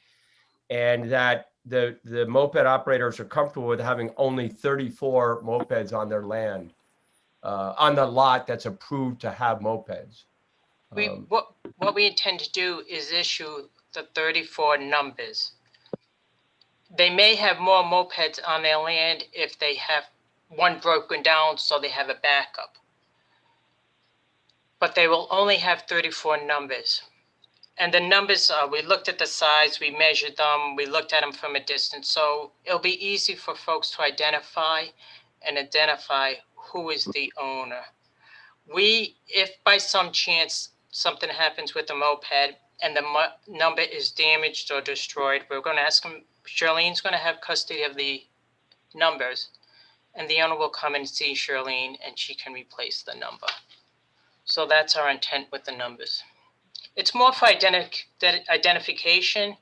and that the moped operators are comfortable with having only 34 mopeds on their land, on the lot that's approved to have mopeds. What we intend to do is issue the 34 numbers. They may have more mopeds on their land if they have one broken down, so they have a backup. But they will only have 34 numbers. And the numbers, we looked at the size, we measured them, we looked at them from a distance. So it'll be easy for folks to identify who is the owner. If by some chance something happens with the moped and the number is damaged or destroyed, we're going to ask them, Charlene's going to have custody of the numbers, and the owner will come and see Charlene and she can replace the number. So that's our intent with the numbers. It's more for identification.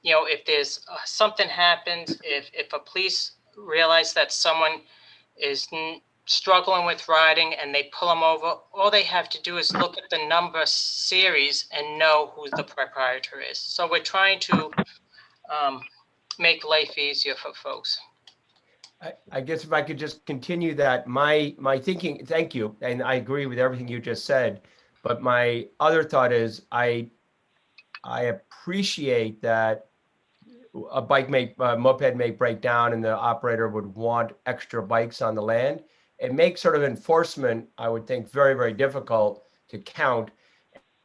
If there's something happens, if a police realize that someone is struggling with riding and they pull them over, all they have to do is look at the number series and know who the proprietor is. So we're trying to make life easier for folks. I guess if I could just continue that, my thinking, thank you, and I agree with everything you just said, but my other thought is I appreciate that a moped may break down and the operator would want extra bikes on the land. It makes sort of enforcement, I would think, very, very difficult to count.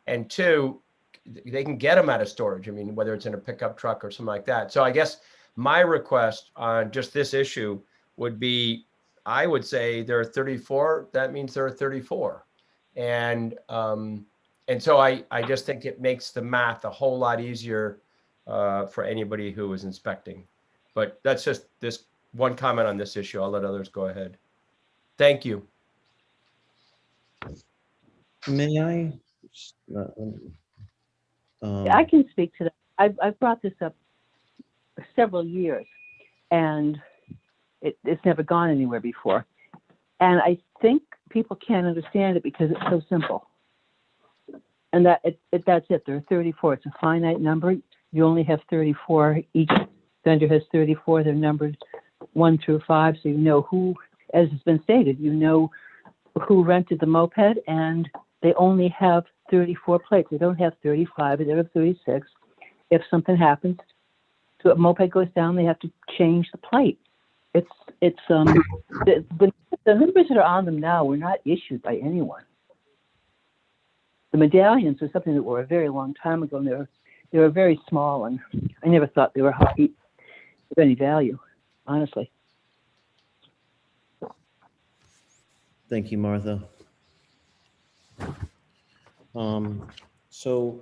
And two, they can get them out of storage. I mean, whether it's in a pickup truck or something like that. So I guess my request on just this issue would be, I would say there are 34, that means there are 34. And so I just think it makes the math a whole lot easier for anybody who is inspecting. But that's just this one comment on this issue. I'll let others go ahead. Thank you. May I? I can speak to that. I've brought this up for several years, and it's never gone anywhere before. And I think people can't understand it because it's so simple. And that's it. There are 34. It's a finite number. You only have 34. Each vendor has 34. They're numbered 1 through 5, so you know who, as has been stated, you know who rented the moped, and they only have 34 plates. They don't have 35, they don't have 36. If something happens to a moped goes down, they have to change the plate. The numbers that are on them now were not issued by anyone. The medallions are something that were a very long time ago, and they were very small, and I never thought they were of any value, honestly. Thank you, Martha. So,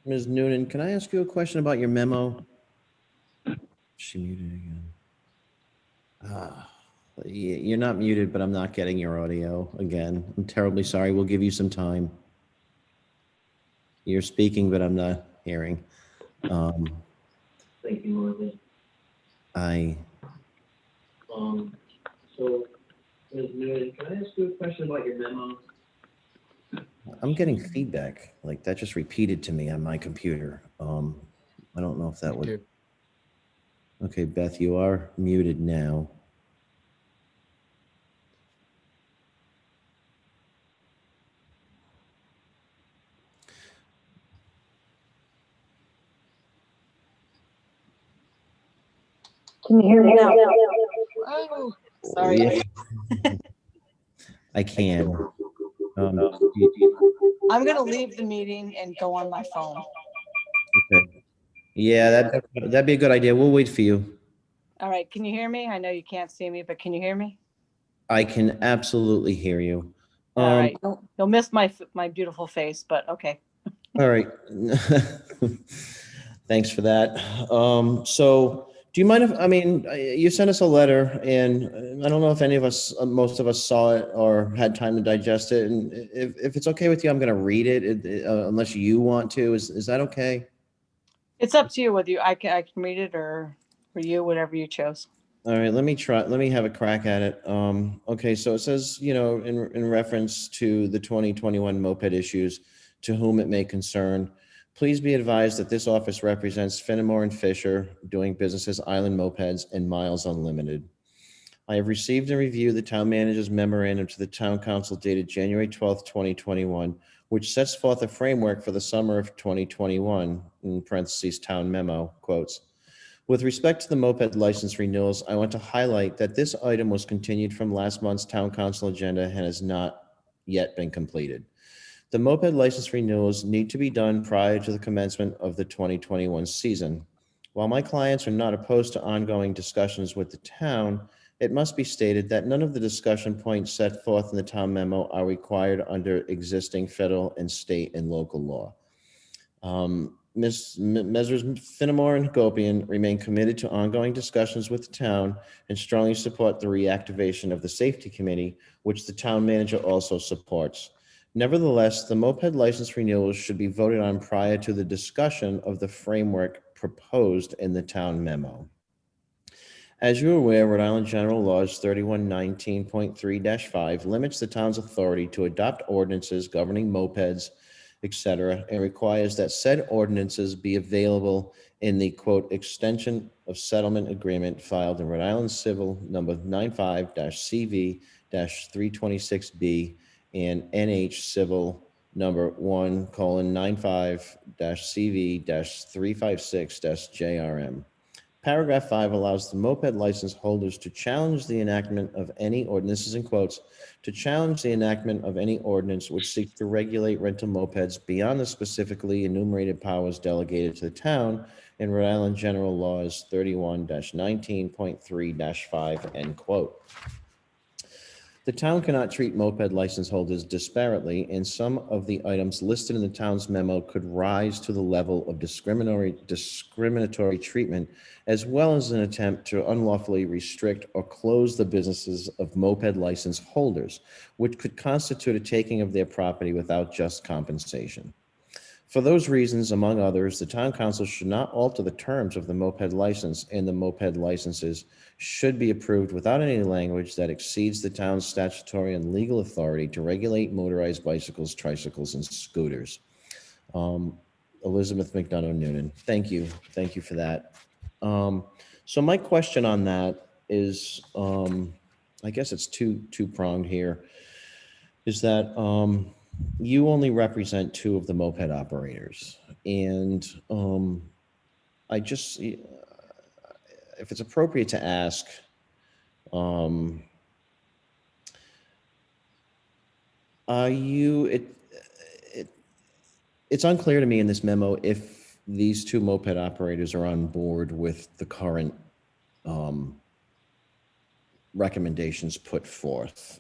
Ms. Noonan, can I ask you a question about your memo? She muted again. You're not muted, but I'm not getting your audio again. I'm terribly sorry. We'll give you some time. You're speaking, but I'm not hearing. Thank you, Martha. So, Ms. Noonan, can I ask you a question about your memo? I'm getting feedback, like that just repeated to me on my computer. I don't know if that would. Okay, Beth, you are muted now. Can you hear me now? Oh, sorry. Yeah. I can. I'm going to leave the meeting and go on my phone. Okay. Yeah, that'd be a good idea. We'll wait for you. All right. Can you hear me? I know you can't see me, but can you hear me? I can absolutely hear you. All right. You'll miss my beautiful face, but okay. All right. Thanks for that. So do you mind if, I mean, you sent us a letter and I don't know if any of us, most of us saw it or had time to digest it. And if it's okay with you, I'm going to read it unless you want to. Is that okay? It's up to you whether I can read it or for you, whatever you chose. All right, let me have a crack at it. Okay, so it says, you know, in reference to the 2021 moped issues, to whom it may concern, please be advised that this office represents Finnemore and Fisher, doing business as Island Mopeds and Miles Unlimited. I have received and reviewed the town manager's memorandum to the town council dated January 12th, 2021, which sets forth a framework for the summer of 2021, in parentheses, town memo, quotes. With respect to the moped license renewals, I want to highlight that this item was continued from last month's town council agenda and has not yet been completed. The moped license renewals need to be done prior to the commencement of the 2021 season. While my clients are not opposed to ongoing discussions with the town, it must be stated that none of the discussion points set forth in the town memo are required under existing federal and state and local law. Measures Finnemore and Hagopian remain committed to ongoing discussions with the town and strongly support the reactivation of the safety committee, which the town manager also supports. Nevertheless, the moped license renewals should be voted on prior to the discussion of the framework proposed in the town memo. As you're aware, Rhode Island General Laws 3119.3-5 limits the town's authority to adopt ordinances governing mopeds, etc., and requires that said ordinances be available in the quote, extension of settlement agreement filed in Rhode Island Civil number 95-CV-326B and NH Civil number 1:95-CV-356-JRM. Paragraph 5 allows the moped license holders to challenge the enactment of any ordinance, this is in quotes, to challenge the enactment of any ordinance which seeks to regulate rental mopeds beyond the specifically enumerated powers delegated to the town in Rhode Island General Laws 31-19.3-5, end quote. The town cannot treat moped license holders disparately, and some of the items listed in the town's memo could rise to the level of discriminatory treatment, as well as an attempt to unlawfully restrict or close the businesses of moped license holders, which could constitute a taking of their property without just compensation. For those reasons, among others, the town council should not alter the terms of the moped license, and the moped licenses should be approved without any language that exceeds the town's statutory and legal authority to regulate motorized bicycles, tricycles, and scooters. Elizabeth McDonough Noonan. Thank you. Thank you for that. So my question on that is, I guess it's two-pronged here, is that you only represent 2 of the moped operators. And I just, if it's appropriate to ask, are you, it's unclear to me in this memo if these 2 moped operators are on board with the current recommendations put forth,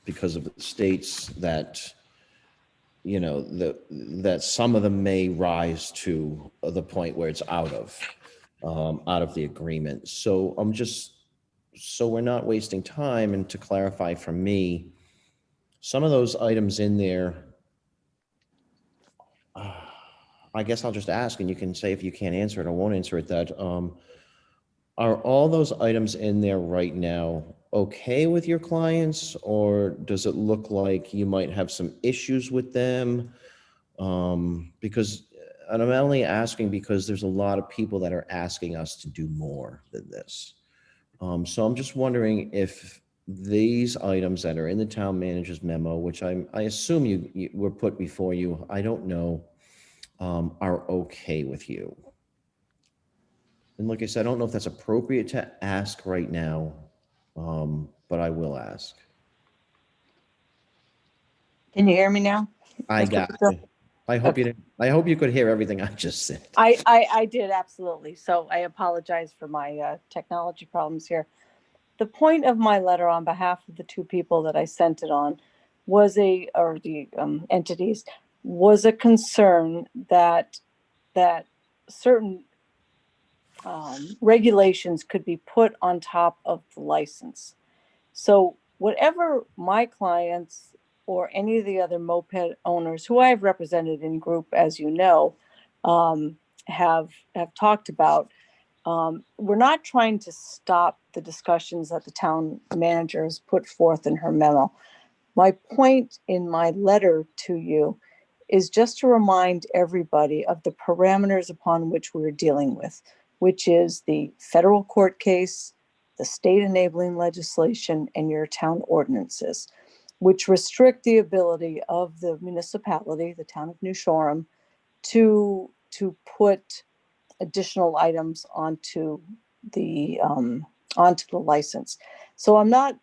because of the states that, you know, that some of them may rise to the point where it's out of the agreement. So I'm just, so we're not wasting time, and to clarify for me, some of those items in there, I guess I'll just ask, and you can say if you can't answer it, I won't answer it, that are all those items in there right now okay with your clients, or does it look like you might have some issues with them? Because, and I'm only asking because there's a lot of people that are asking us to do more than this. So I'm just wondering if these items that are in the town manager's memo, which I assume you were put before you, I don't know, are okay with you. And like I said, I don't know if that's appropriate to ask right now, but I will ask. Can you hear me now? I got you. I hope you didn't. I hope you could hear everything I just said. I did, absolutely. So I apologize for my technology problems here. The point of my letter on behalf of the 2 people that I sent it on was entities, was a concern that certain regulations could be put on top of the license. So whatever my clients or any of the other moped owners who I've represented in group, as you know, have talked about, we're not trying to stop the discussions that the town manager has put forth in her memo. My point in my letter to you is just to remind everybody of the parameters upon which we're dealing with, which is the federal court case, the state enabling legislation, and your town ordinances, which restrict the ability of the municipality, the town of New Shoreham, to put additional items onto the license. So I'm not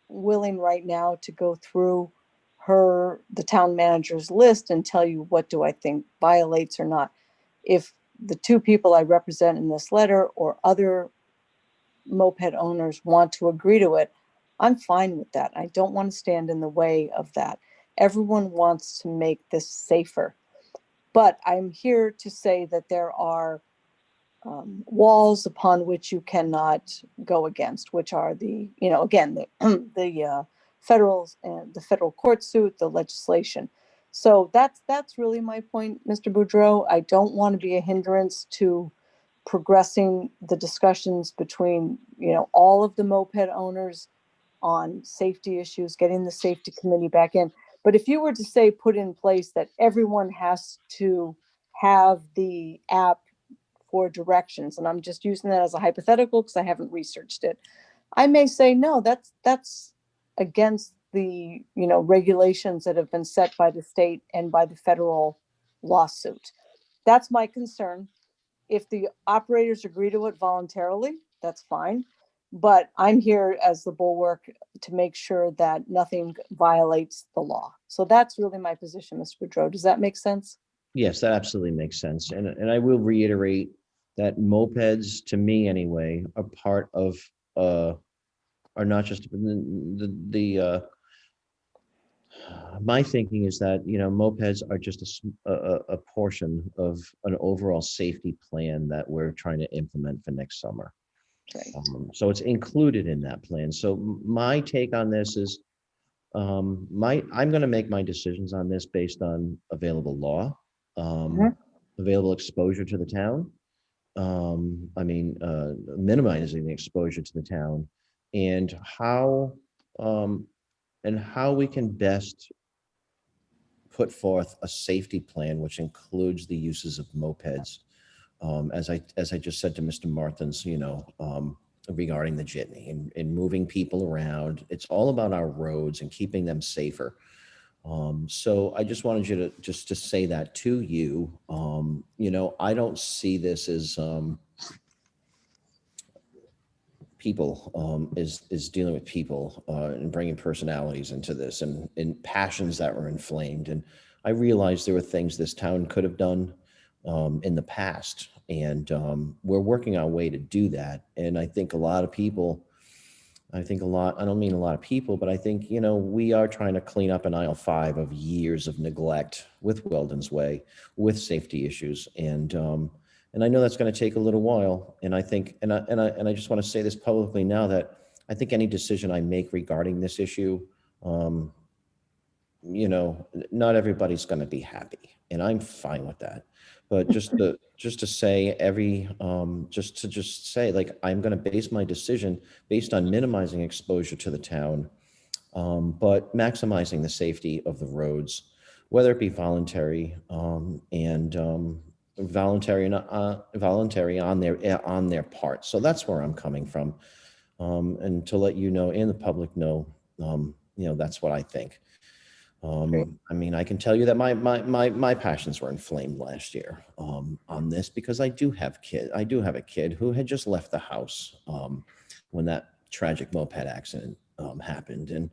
willing right now to go through the town manager's list and tell you what do I think violates or not. If the 2 people I represent in this letter or other moped owners want to agree to it, I'm fine with that. I don't want to stand in the way of that. Everyone wants to make this safer. But I'm here to say that there are walls upon which you cannot go against, which are the, again, the federal court suit, the legislation. So that's really my point, Mr. Boudreau. I don't want to be a hindrance to progressing the discussions between, all of the moped owners on safety issues, getting the safety committee back in. But if you were to say put in place that everyone has to have the app for directions, and I'm just using that as a hypothetical because I haven't researched it. I may say, no, that's against the, regulations that have been set by the state and by the federal lawsuit. That's my concern. If the operators agree to it voluntarily, that's fine. But I'm here as the bulwark to make sure that nothing violates the law. So that's really my position, Mr. Boudreau. Does that make sense? Yes, that absolutely makes sense. And I will reiterate that mopeds, to me anyway, are part of, are not just my thinking is that, mopeds are just a portion of an overall safety plan that we're trying to implement for next summer. Right. So it's included in that plan. So my take on this is, I'm going to make my decisions on this based on available law, available exposure to the town. Minimizing the exposure to the town, and how we can best put forth a safety plan, which includes the uses of mopeds. As I just said to Mr. Martins, regarding the jitney and moving people around. It's all about our roads and keeping them safer. So I just wanted you to say that to you. I don't see this as people is dealing with people and bringing personalities into this and passions that were inflamed. And I realized there were things this town could have done in the past, and we're working our way to do that. And I think a lot of people, I don't mean a lot of people, but I think, we are trying to clean up an aisle 5 of years of neglect with Weldon's Way, with safety issues. And I know that's going to take a little while. And I think, and I just want to say this publicly now, that I think any decision I make regarding this issue, not everybody's going to be happy, and I'm fine with that. But just to say like, I'm going to base my decision based on minimizing exposure to the town, but maximizing the safety of the roads, whether it be voluntary voluntary on their part. So that's where I'm coming from, and to let you know and the public know, that's what I think. I can tell you that my passions were inflamed last year on this, because I do have a kid who had just left the house when that tragic moped accident happened. And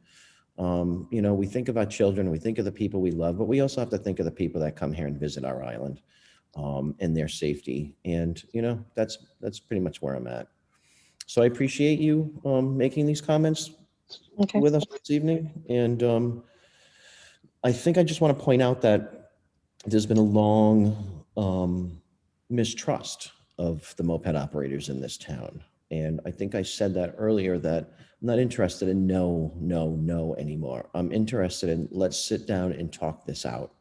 we think about children, we think of the people we love, but we also have to think of the people that come here and visit our island, and their safety. And that's pretty much where I'm at. So I appreciate you making these comments with us this evening. And I think I just want to point out that there's been a long mistrust of the moped operators in this town. And I think I said that earlier, that I'm not interested in no anymore. I'm interested in, let's sit down and talk this out.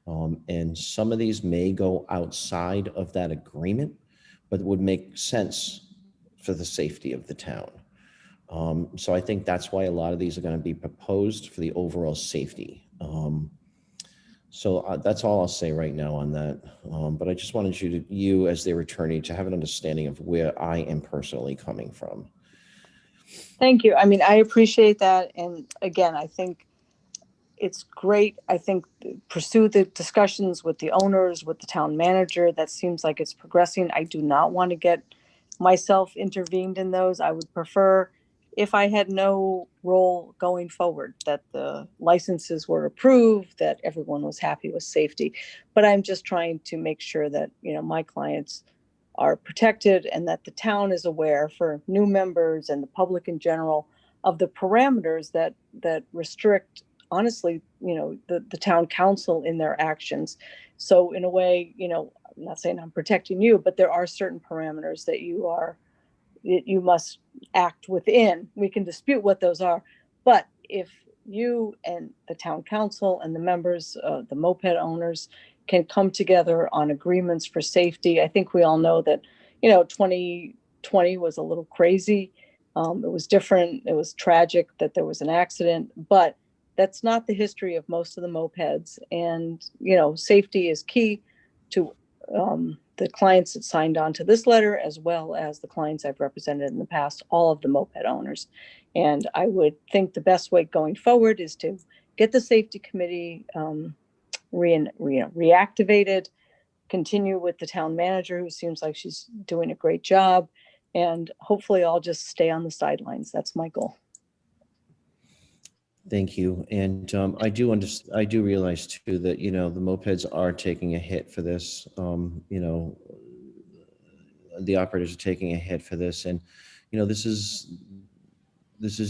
And some of these may go outside of that agreement, but would make sense for the safety of the town. So I think that's why a lot of these are going to be proposed for the overall safety. So that's all I'll say right now on that. But I just wanted you as their attorney to have an understanding of where I am personally coming from. Thank you. I appreciate that. And again, I think it's great. I think pursue the discussions with the owners, with the town manager. That seems like it's progressing. I do not want to get myself intervened in those. I would prefer, if I had no role going forward, that the licenses were approved, that everyone was happy with safety. But I'm just trying to make sure that, my clients are protected, and that the town is aware, for new members and the public in general, of the parameters that restrict, honestly, the town council in their actions. So in a way, I'm not saying I'm protecting you, but there are certain parameters that you must act within. We can dispute what those are, but if you and the town council and the members, the moped owners, can come together on agreements for safety. I think we all know that, 2020 was a little crazy. It was different. It was tragic that there was an accident, but that's not the history of most of the mopeds. And, safety is key to the clients that signed on to this letter, as well as the clients I've represented in the past, all of the moped owners. And I would think the best way going forward is to get the safety committee reactivated, continue with the town manager, who seems like she's doing a great job, and hopefully I'll just stay on the sidelines. That's my goal. Thank you. And I do realize too that, you know, the mopeds are taking a hit for this. You know, the operators are taking a hit for this. And, you know, this is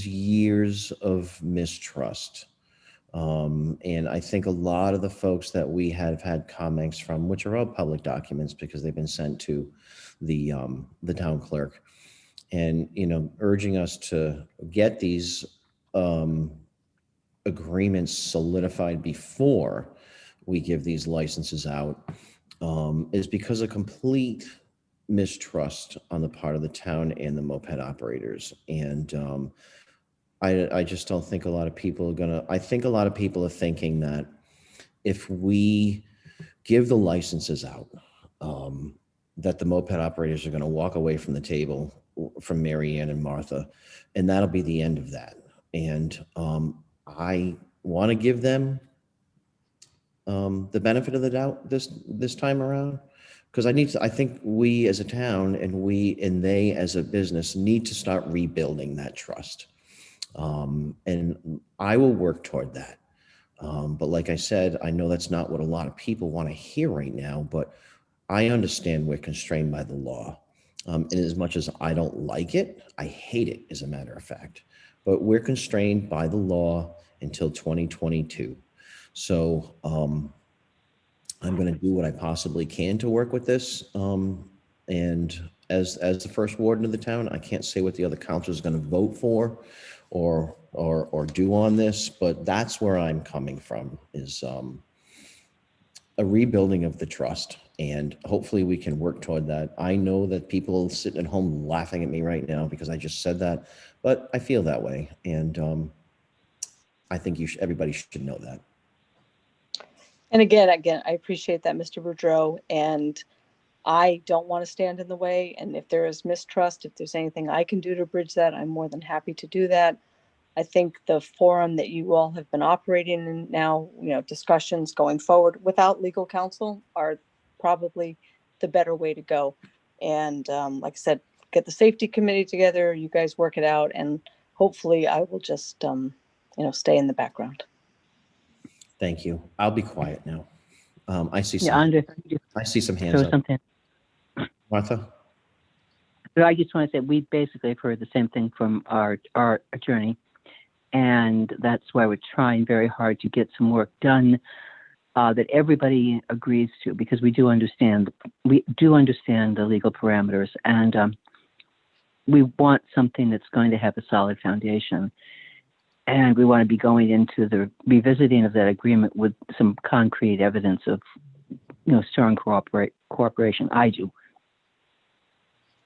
years of mistrust. And I think a lot of the folks that we have had comments from, which are all public documents because they've been sent to the town clerk, and, you know, urging us to get these agreements solidified before we give these licenses out, is because of complete mistrust on the part of the town and the moped operators. And I just don't think a lot of people are I think a lot of people are thinking that if we give the licenses out, that the moped operators are going to walk away from the table, from Mary Ann and Martha, and that'll be the end of that. And I want to give them the benefit of the doubt this time around, because I think we as a town and they as a business need to start rebuilding that trust. And I will work toward that. But like I said, I know that's not what a lot of people want to hear right now, but I understand we're constrained by the law. And as much as I don't like it, I hate it, as a matter of fact. But we're constrained by the law until 2022. So I'm going to do what I possibly can to work with this. And as the first warden of the town, I can't say what the other council is going to vote for or do on this, but that's where I'm coming from, is a rebuilding of the trust. And hopefully we can work toward that. I know that people sitting at home laughing at me right now because I just said that, but I feel that way. And I think everybody should know that. And again, I appreciate that, Mr. Boudreau, and I don't want to stand in the way. And if there is mistrust, if there's anything I can do to bridge that, I'm more than happy to do that. I think the forum that you all have been operating in now, you know, discussions going forward without legal counsel are probably the better way to go. And like I said, get the safety committee together, you guys work it out, and hopefully I will just, stay in the background. Thank you. I'll be quiet now. I see some. Yeah, Andre, I see some hands up. Something. Martha? But I just want to say we basically have heard the same thing from our attorney, and that's why we're trying very hard to get some work done that everybody agrees to, because we do understand the legal parameters, and we want something that's going to have a solid foundation. And we want to be going into the revisiting of that agreement with some concrete evidence of, strong cooperation. I do.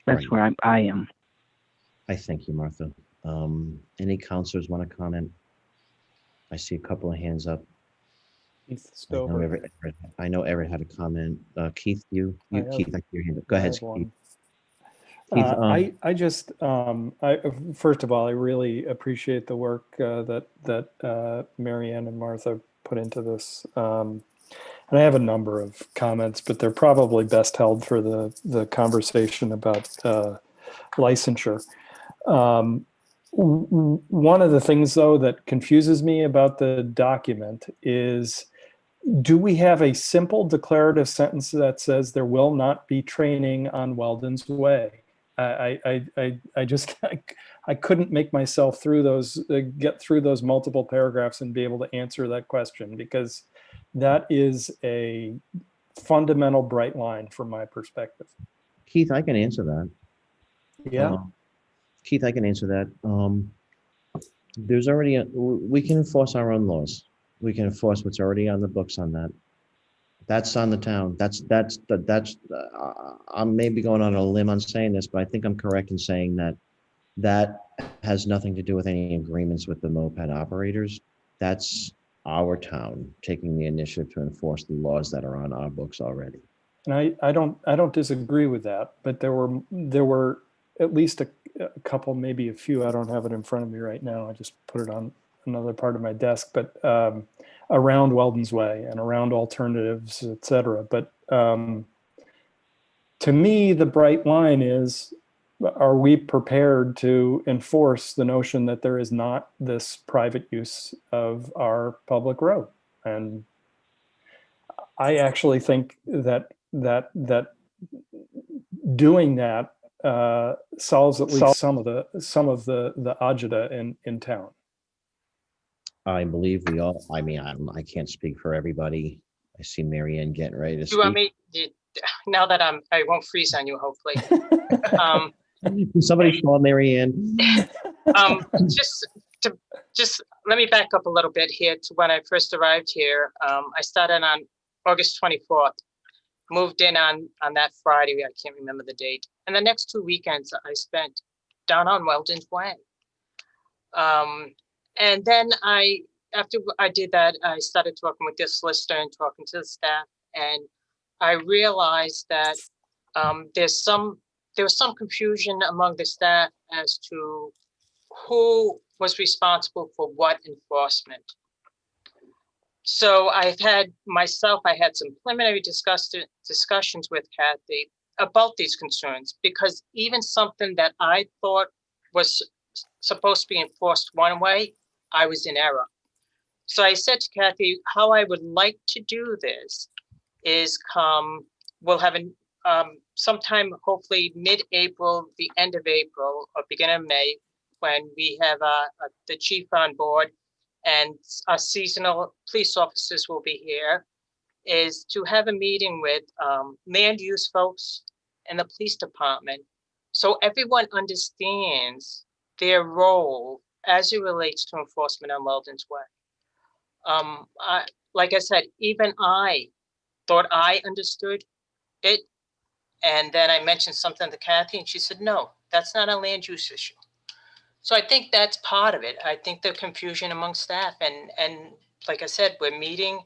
That's Right. where I am. I thank you, Martha. Any counselors want to comment? I see a couple of hands up. Keith Stover. I know Everett had a comment. Keith, Keith, I see your hand up. Go I ahead, have one. Keith. Keith, I just, first of all, I really appreciate the work that Mary Ann and Martha put into this. And I have a number of comments, but they're probably best held for the conversation about licensure. One of the things, though, that confuses me about the document is, do we have a simple declarative sentence that says there will not be training on Weldon's Way? I just I couldn't make myself get through those multiple paragraphs and be able to answer that question, because that is a fundamental bright line from my perspective. Keith, I can answer that. Yeah. Keith, I can answer that. There's already we can enforce our own laws. We can enforce what's already on the books on that. That's on the town. That's I'm maybe going on a limb on saying this, but I think I'm correct in saying that has nothing to do with any agreements with the moped operators. That's our town taking the initiative to enforce the laws that are on our books already. And I don't disagree with that, but there were at least a couple, maybe a few. I don't have it in front of me right now. I just put it on another part of my desk, but around Weldon's Way and around alternatives, et cetera. But to me, the bright line is, are we prepared to enforce the notion that there is not this private use of our public road? And I actually think that doing that solves at least some of the agita in town. I believe we all, I mean, I can't speak for everybody. I see Mary Ann getting ready to Do you want speak. me, now that I won't freeze on you, hopefully. Somebody call Mary Ann. Just let me back up a little bit here to when I first arrived here. I started on August 24th, moved in on that Friday. I can't remember the date. And the next 2 weekends I spent down on Weldon's Way. And then after I did that, I started talking with the solicitor and talking to the staff. And I realized that there was some confusion among the staff as to who was responsible for what enforcement. So I had some preliminary discussions with Kathy about these concerns, because even something that I thought was supposed to be enforced one way, I was in error. So I said to Kathy, how I would like to do this is we'll have sometime, hopefully mid-April, the end of April or beginning of May, when we have the chief on board and our seasonal police officers will be here, is to have a meeting with land use folks and the police department, so everyone understands their role as it relates to enforcement on Weldon's Way. Like I said, even I thought I understood it. And then I mentioned something to Kathy and she said, no, that's not a land use issue. So I think that's part of it. I think the confusion among staff, and like I said, we're meeting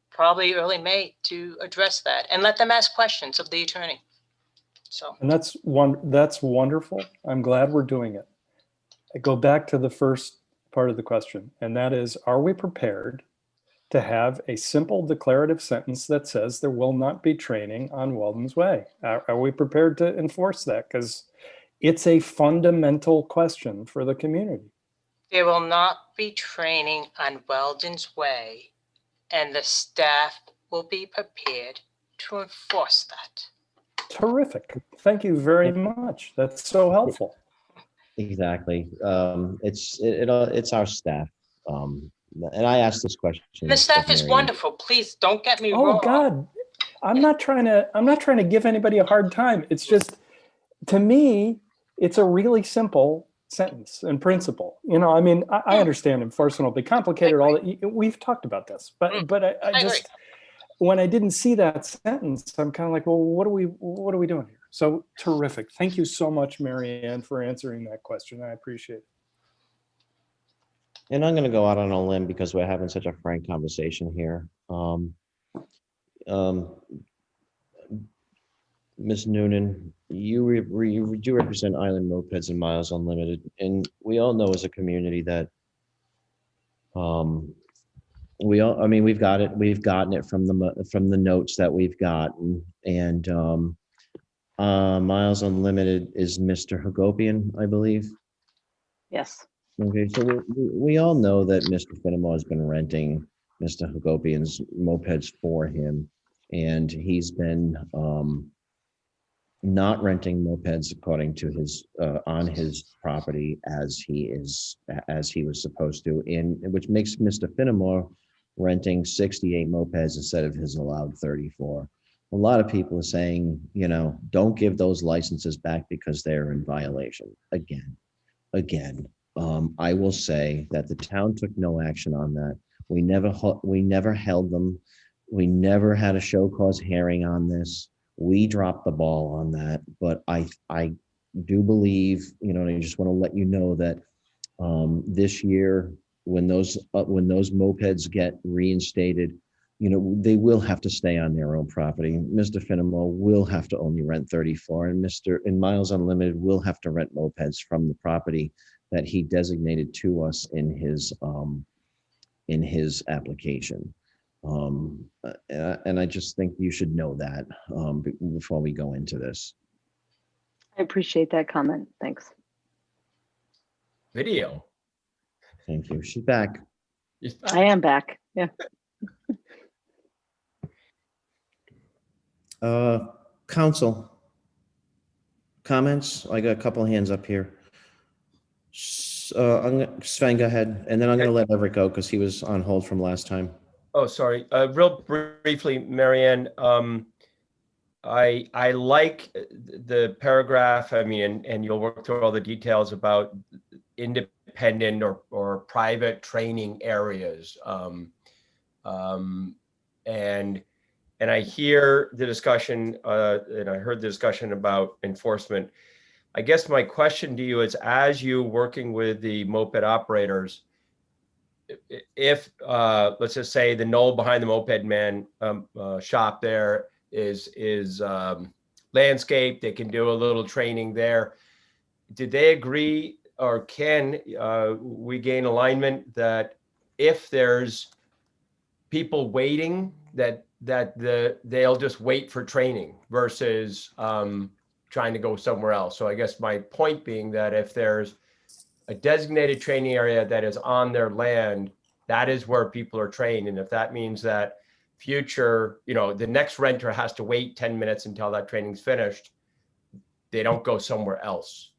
probably early May to address that and let them ask questions of the attorney. So. And that's wonderful. I'm glad we're doing it. I go back to the first part of the question, and that is, are we prepared to have a simple declarative sentence that says there will not be training on Weldon's Way? Are we prepared to enforce that? Because it's a fundamental question for the community. There will not be training on Weldon's Way, and the staff will be prepared to enforce that. Terrific. Thank you very much. That's so helpful. Exactly. It's our staff. And I asked this question. The staff is wonderful. Please don't get me wrong. Oh God, I'm not trying to give anybody a hard time. It's just, to me, it's a really simple sentence and principle. You know, I mean, I understand enforcement will be complicated. All that, we've talked about this, but I just, when I didn't see that sentence, I'm kind of like, well, what are we doing here? So terrific. Thank you so much, Mary Ann, for answering that question. I appreciate it. And I'm going to go out on a limb because we're having such a frank conversation here. Ms. Noonan, you do represent Island Mopeds and Miles Unlimited, and we all know as a community that we've gotten it from the notes that we've gotten, and Miles Unlimited is Mr. Hagopian, I believe. Yes. Okay, so we all know that Mr. Finnemore has been renting Mr. Hagopian's mopeds for him, and he's been not renting mopeds according to his on his property as he was supposed to, which makes Mr. Finnemore renting 68 mopeds instead of his allowed 34. A lot of people are saying, you know, don't give those licenses back because they're in violation. Again. I will say that the town took no action on that. We never held them. We never had a show cause hearing on this. We dropped the ball on that. But I do believe, you know, and I just want to let you know that this year, when those mopeds get reinstated, they will have to stay on their own property. Mr. Finamo will have to only rent 34, and Miles Unlimited will have to rent mopeds from the property that he designated to us in his application. And I just think you should know that before we go into this. I appreciate that comment. Thanks. Video. Thank you. She's back. I am back. Yeah. Council comments. I got a couple of hands up here. Sven, go ahead, and then I'm going to let Everett go because he was on hold from last time. Oh, sorry. Real briefly, Marianne, I like the paragraph. I mean, and you'll work through all the details about independent or private training areas. And I hear the discussion, and I heard the discussion about enforcement. I guess my question to you is, as you working with the moped operators, if let's just say the knoll behind the Moped Man shop there is landscaped, they can do a little training there. Did they agree, or can we gain alignment that if there's people waiting, that they'll just wait for training versus trying to go somewhere else? So I guess my point being that if there's a designated training area that is on their land, that is where people are trained. And if that means that future, the next renter has to wait 10 minutes until that training's finished, they don't go somewhere else.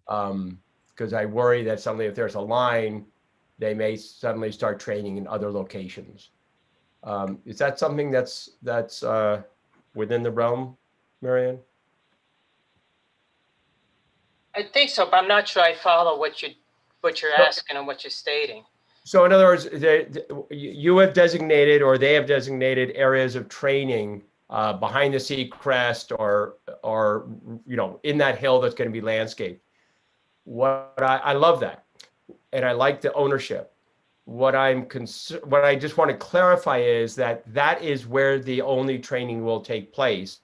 Because I worry that suddenly if there's a line, they may suddenly start training in other locations. Is that something that's within the realm, Marianne? I think so, but I'm not sure I follow what you're asking and what you're stating. So in other words, you have designated, or they have designated areas of training behind the Seacrest or in that hill that's going to be landscaped. I love that, and I like the ownership. What I just want to clarify is that is where the only training will take place,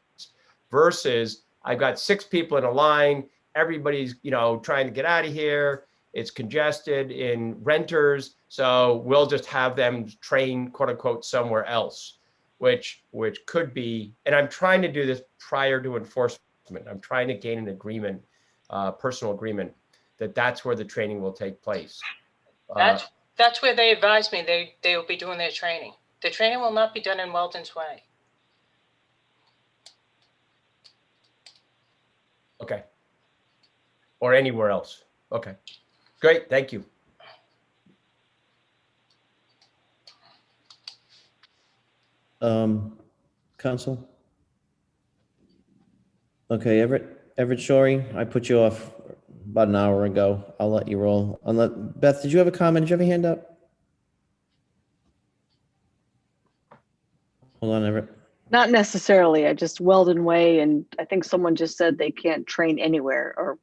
versus I've got 6 people in a line. Everybody's, trying to get out of here. It's congested in renters. So we'll just have them train, quote unquote, somewhere else, which could be, and I'm trying to do this prior to enforcement. I'm trying to gain an agreement, personal agreement, that's where the training will take place. That's where they advised me they will be doing their training. The training will not be done in Weldon's Way. Okay. Or anywhere else. Okay. Great. Thank you. Council? Okay, Everett Shorey, I put you off about an hour ago. I'll let you roll. Beth, did you have a comment? Did you have a hand up? Hold on, Everett. Not necessarily. I just Weldon Way, and I think someone just said they can't train anywhere, or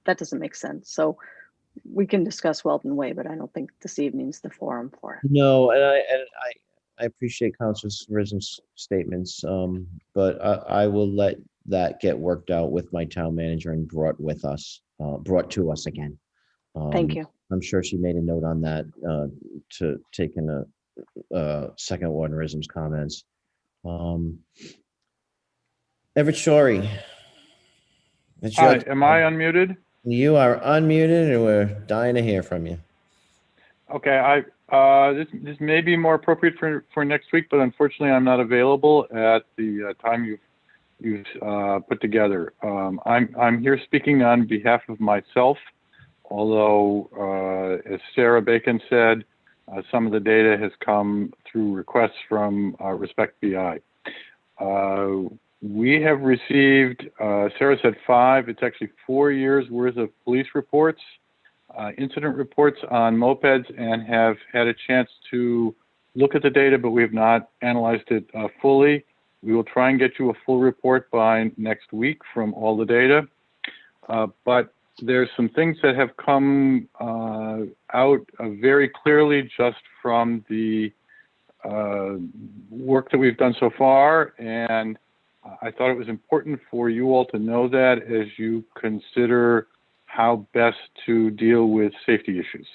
that doesn't make sense. So we can discuss Weldon Way, but I don't think this evening's the forum for it. No, and I appreciate Councilor Rizzo's statements, but I will let that get worked out with my town manager and brought to us again. Thank you. I'm sure she made a note on that to take in a second warderism's comments. Everett Shorey. Hi, am I unmuted? You are unmuted, and we're dying to hear from you. Okay, this may be more appropriate for next week, but unfortunately, I'm not available at the time you've put together. I'm here speaking on behalf of myself, although, as Sarah Bacon said, some of the data has come through requests from Respect BI. We have received, Sarah said 5, it's actually 4 years worth of police reports, incident reports on mopeds, and have had a chance to look at the data, but we have not analyzed it fully. We will try and get you a full report by next week from all the data. But there's some things that have come out very clearly just from the work that we've done so far, and I thought it was important for you all to know that as you consider how best to deal with safety issues.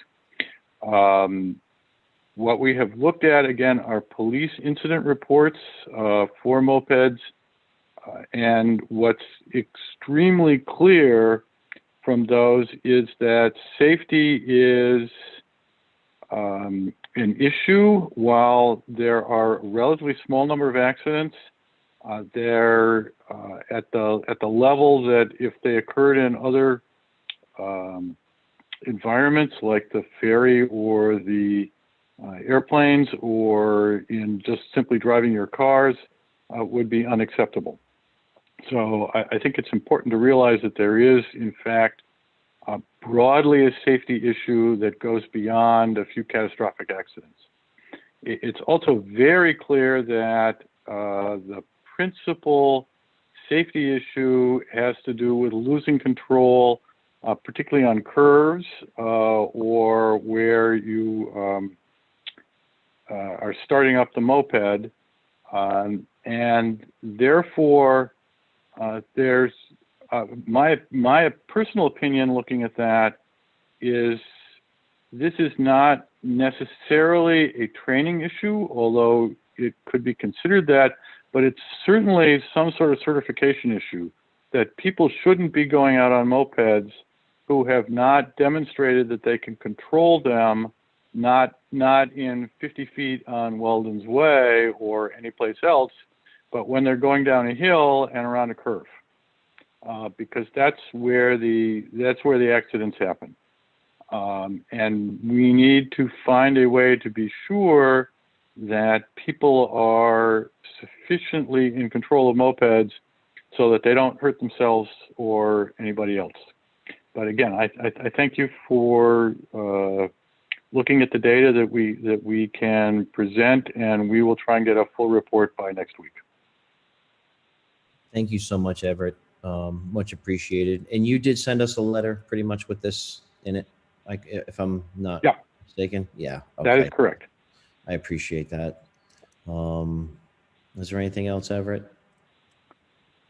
What we have looked at, again, are police incident reports for mopeds, and what's extremely clear from those is that safety is an issue. While there are a relatively small number of accidents, they're at the level that if they occurred in other environments like the ferry or the airplanes, or in just simply driving your cars, would be unacceptable. So I think it's important to realize that there is, in fact, broadly a safety issue that goes beyond a few catastrophic accidents. It's also very clear that the principal safety issue has to do with losing control, particularly on curves or where you are starting up the moped. And therefore, there's my personal opinion looking at that is this is not necessarily a training issue, although it could be considered that, but it's certainly some sort of certification issue that people shouldn't be going out on mopeds who have not demonstrated that they can control them, not in 50 feet on Weldon's Way or anyplace else, but when they're going down a hill and around a curve, because that's where the accidents happen. And we need to find a way to be sure that people are sufficiently in control of mopeds so that they don't hurt themselves or anybody else. But again, I thank you for looking at the data that we can present, and we will try and get a full report by next week. Thank you so much, Everett. Much appreciated. And you did send us a letter pretty much with this in it, like, if I'm not mistaken. Yeah. Okay. That is correct. I appreciate that. Is there anything else, Everett?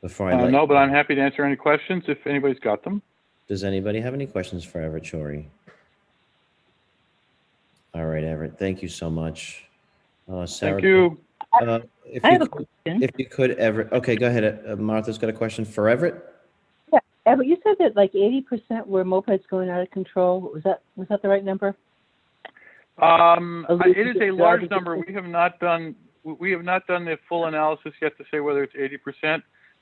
Before I no, but I'm happy to answer any questions if anybody's got them. Does anybody have any questions for Everett Shorey? All right, Everett. Thank you so much. Sarah, Thank you. If you could, Everett. Okay, go ahead. Martha's got a question for Everett. Yeah, Everett, you said that like 80% were mopeds going out of control. Was that the right number? It is a large number. We have not done the full analysis yet to say whether it's 80%,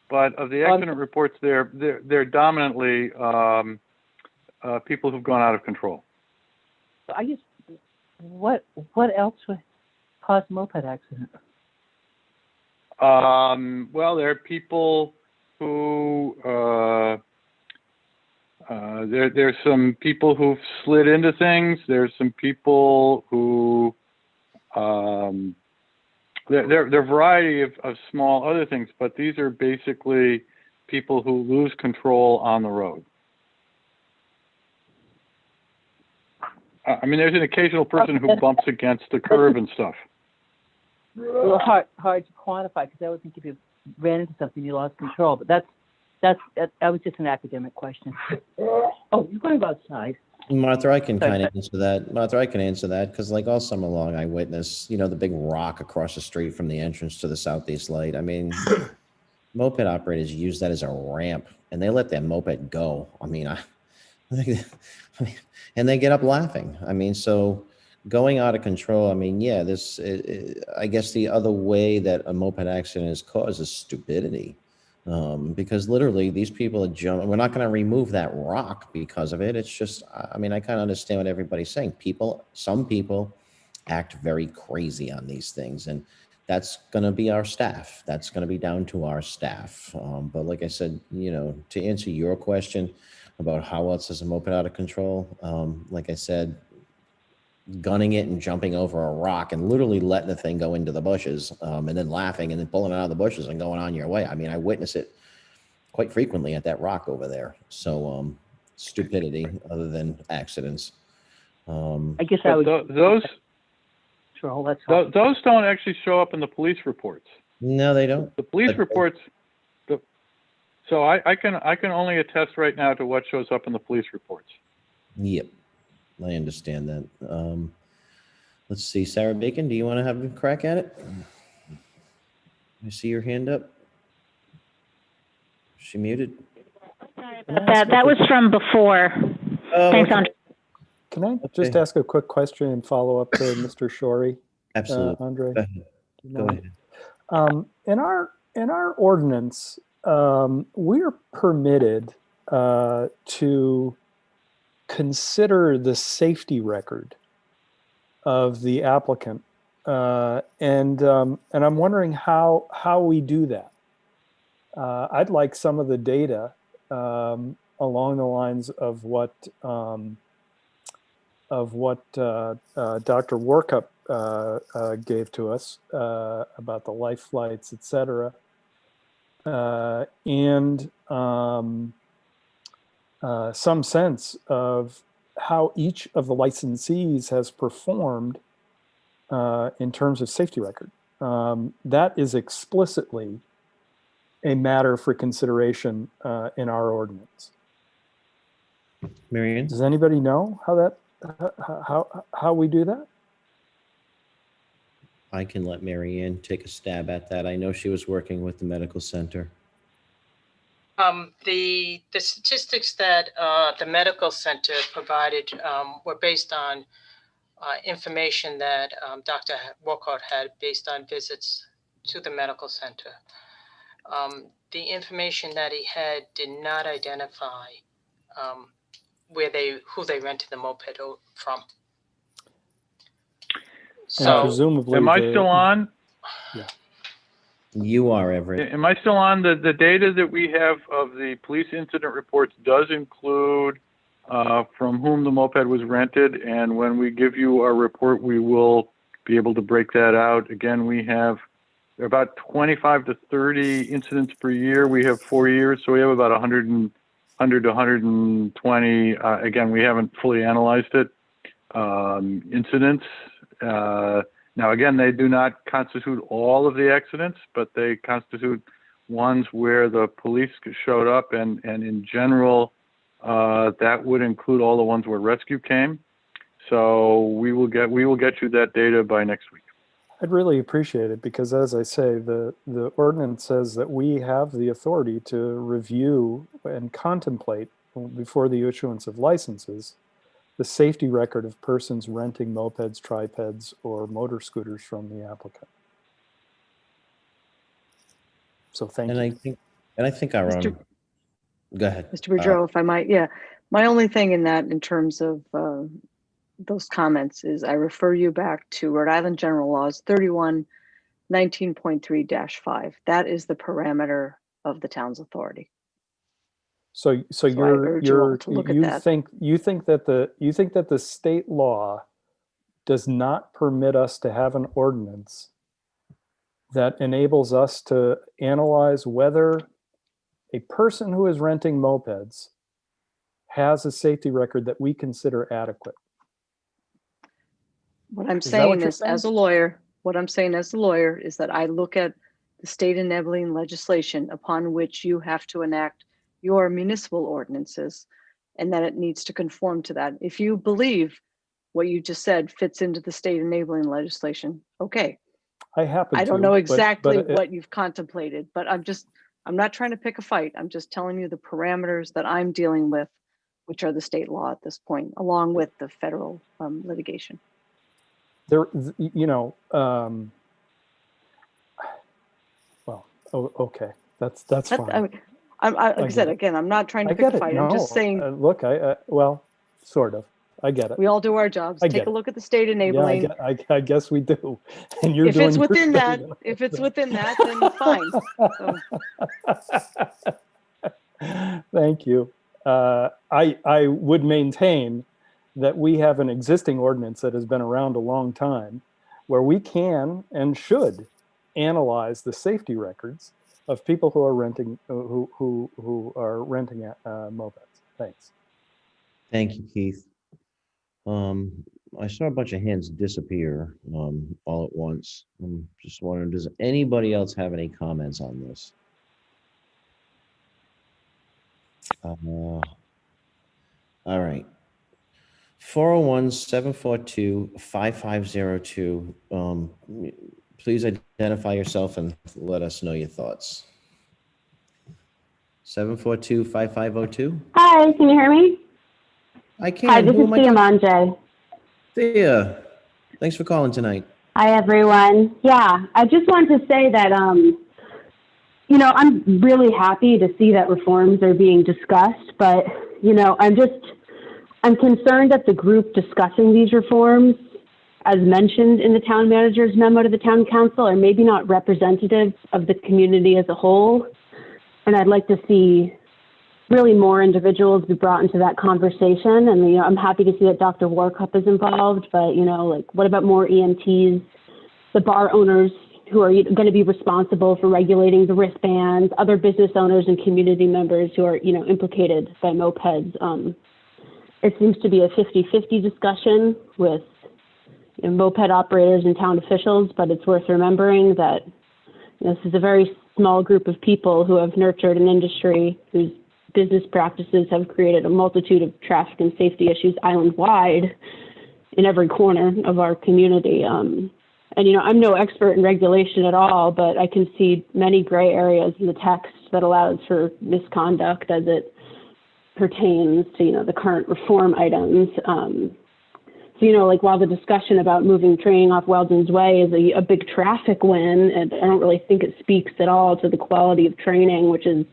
but of the accident reports, they're dominantly people who've gone out of control. I guess what else would cause a moped accident? Well, there are people who there's some people who've slid into things. There's some people who there are a variety of small other things, but these are basically people who lose control on the road. I mean, there's an occasional person who bumps against the curb and stuff. A little hard to quantify, because I would think if you ran into something, you lost control. But that was just an academic question. Oh, you're going to go outside. Martha, I can kind of answer that. Martha, I can answer that because, like, all summer long, I witnessed, the big rock across the street from the entrance to the southeast light. I mean, moped operators use that as a ramp, and they let their moped go. I mean, and they get up laughing. I mean, so going out of control. I mean, yeah, I guess the other way that a moped accident is caused is stupidity. Because literally these people are jumping. We're not going to remove that rock because of it. It's just, I mean, I kind of understand what everybody's saying. Some people act very crazy on these things, and that's going to be our staff. That's going to be down to our staff. But like I said, to answer your question about how else is a moped out of control, like I said, gunning it and jumping over a rock and literally letting the thing go into the bushes, and then laughing and then pulling it out of the bushes and going on your way. I mean, I witness it quite frequently at that rock over there. So stupidity other than accidents. I guess I would. well, let's. Those don't actually show up in the police reports. No, they don't. The police But- reports, so I can only attest right now to what shows up in the police reports. Yep, I understand that. Let's see, Sarah Bacon, do you want to have a crack at it? I see your hand up. Is she muted? That was from before. Oh, Thanks, okay. Andre. Can I just Okay. ask a quick question and follow up to Mr. Shorey? Absolutely. Andre? Go ahead. Go ahead. In our ordinance, we're permitted to consider the safety record of the applicant, and I'm wondering how we do that. I'd like some of the data along the lines of what Dr. Workup gave to us about the life flights, et cetera, and some sense of how each of the licensees has performed in terms of safety record. That is explicitly a matter for consideration in our ordinance. Marianne? Does anybody know how we do that? I can let Marianne take a stab at that. I know she was working with the medical center. The statistics that the medical center provided were based on information that Dr. Walcott had based on visits to the medical center. The information that he had did not identify who they rented the moped from. So presumably, am I still on? Yeah. You are, Everett. Am I still on? The data that we have of the police incident reports does include from whom the moped was rented, and when we give you our report, we will be able to break that out. Again, we have about 25 to 30 incidents per year. We have 4 years, so we have about 100 to 120. Again, we haven't fully analyzed it. Incidents. Now, again, they do not constitute all of the accidents, but they constitute ones where the police showed up, and in general, that would include all the ones where rescue came. So we will get you that data by next week. I'd really appreciate it because, as I say, the ordinance says that we have the authority to review and contemplate before the issuance of licenses the safety record of persons renting mopeds, tripeds, or motor scooters from the applicant. So thank you. I think our own. Go ahead. Mr. Boudreau, if I might, yeah. My only thing in that, in terms of those comments, is I refer you back to Rhode Island General Laws 3119.3-5. That is the parameter of the town's authority. So I urge you all to look at that. you think that the state law does not permit us to have an ordinance that enables us to analyze whether a person who is renting mopeds has a safety record that we consider adequate. What I'm Is that saying what you're is, as a lawyer, is that I look at the state enabling legislation upon which you have to enact your municipal ordinances, and that it needs to conform to that. If you believe what you just said fits into the state enabling legislation, okay. I happen to. I don't know exactly but what you've contemplated, but I'm not trying to pick a fight. I'm just telling you the parameters that I'm dealing with, which are the state law at this point, along with the federal litigation. Well, okay, that's fine. I mean, like I said, again, I'm not trying to pick a fight. I'm just saying. Look, well, sort of. I get it. We all do our jobs. Take a look at the state enabling. Yeah, I guess we do. And you're if doing it's within your that, thing. if it's within that, then fine. Thank you. I would maintain that we have an existing ordinance that has been around a long time where we can and should analyze the safety records of people who are renting mopeds. Thanks. Thank you, Keith. I saw a bunch of hands disappear all at once. I'm just wondering, does anybody else have any comments on this? All right. 401-742-5502. Please identify yourself and let us know your thoughts. 742-5502. Hi, can you hear me? I can. Hi, this Who is am I Thea talking- Manje. Thea, thanks for calling tonight. Hi, everyone. Yeah, I just wanted to say that, you know, I'm really happy to see that reforms are being discussed, but, you know, I'm concerned that the group discussing these reforms, as mentioned in the town manager's memo to the town council, are maybe not representative of the community as a whole. And I'd like to see really more individuals be brought into that conversation. And, you know, I'm happy to see that Dr. Warkup is involved, but, you know, like, what about more EMTs, the bar owners who are going to be responsible for regulating the wristbands, other business owners and community members who are, you know, implicated by mopeds. It seems to be a 50-50 discussion with, you know, moped operators and town officials, but it's worth remembering that, you know, this is a very small group of people who have nurtured an industry whose business practices have created a multitude of traffic and safety issues island-wide in every corner of our community. And, you know, I'm no expert in regulation at all, but I can see many gray areas in the text that allows for misconduct as it pertains to, you know, the current reform items. So, you know, like, while the discussion about moving training off Weldon's Way is a big traffic win, and I don't really think it speaks at all to the quality of training, which is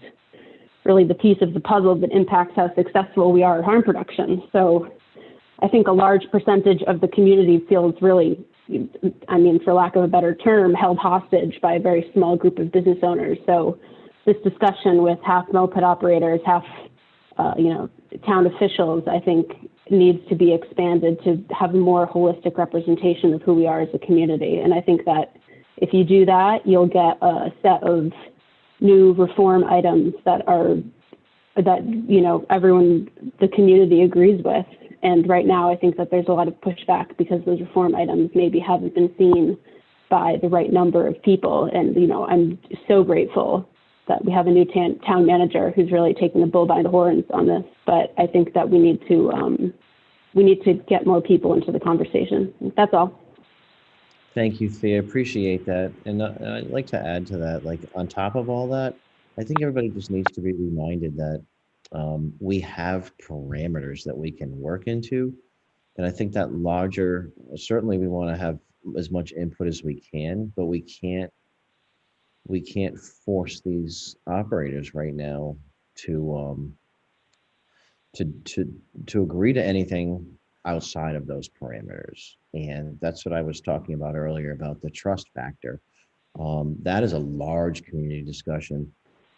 really the piece of the puzzle that impacts how successful we are at harm reduction. So I think a large percentage of the community feels really, I mean, for lack of a better term, held hostage by a very small group of business owners. So this discussion with half moped operators, half, you know, town officials, I think needs to be expanded to have a more holistic representation of who we are as a community. And I think that if you do that, you'll get a set of new reform items that you know, everyone, the community agrees with. And right now, I think that there's a lot of pushback because those reform items maybe haven't been seen by the right number of people. And, you know, I'm so grateful that we have a new town manager who's really taking the bull by the horns on this. But I think that we need to get more people into the conversation. That's all. Thank you, Thea. Appreciate that. And I'd like to add to that, like, on top of all that, I think everybody just needs to be reminded that we have parameters that we can work into. And I think that certainly we want to have as much input as we can, but we can't force these operators right now to agree to anything outside of those parameters. And that's what I was talking about earlier about the trust factor. That is a large community discussion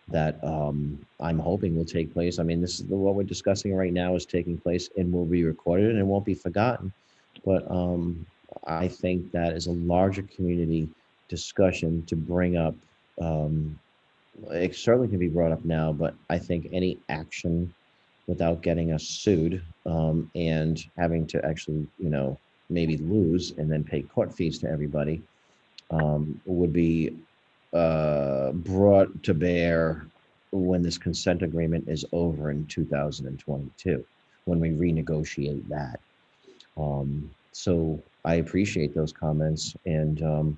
that I'm hoping will take place. I mean, this is what we're discussing right now is taking place and will be recorded and it won't be forgotten. But I think that is a larger community discussion to bring up. It certainly can be brought up now, but I think any action without getting us sued and having to actually, you know, maybe lose and then pay court fees to everybody would be brought to bear when this consent agreement is over in 2022, when we renegotiate that. So I appreciate those comments. And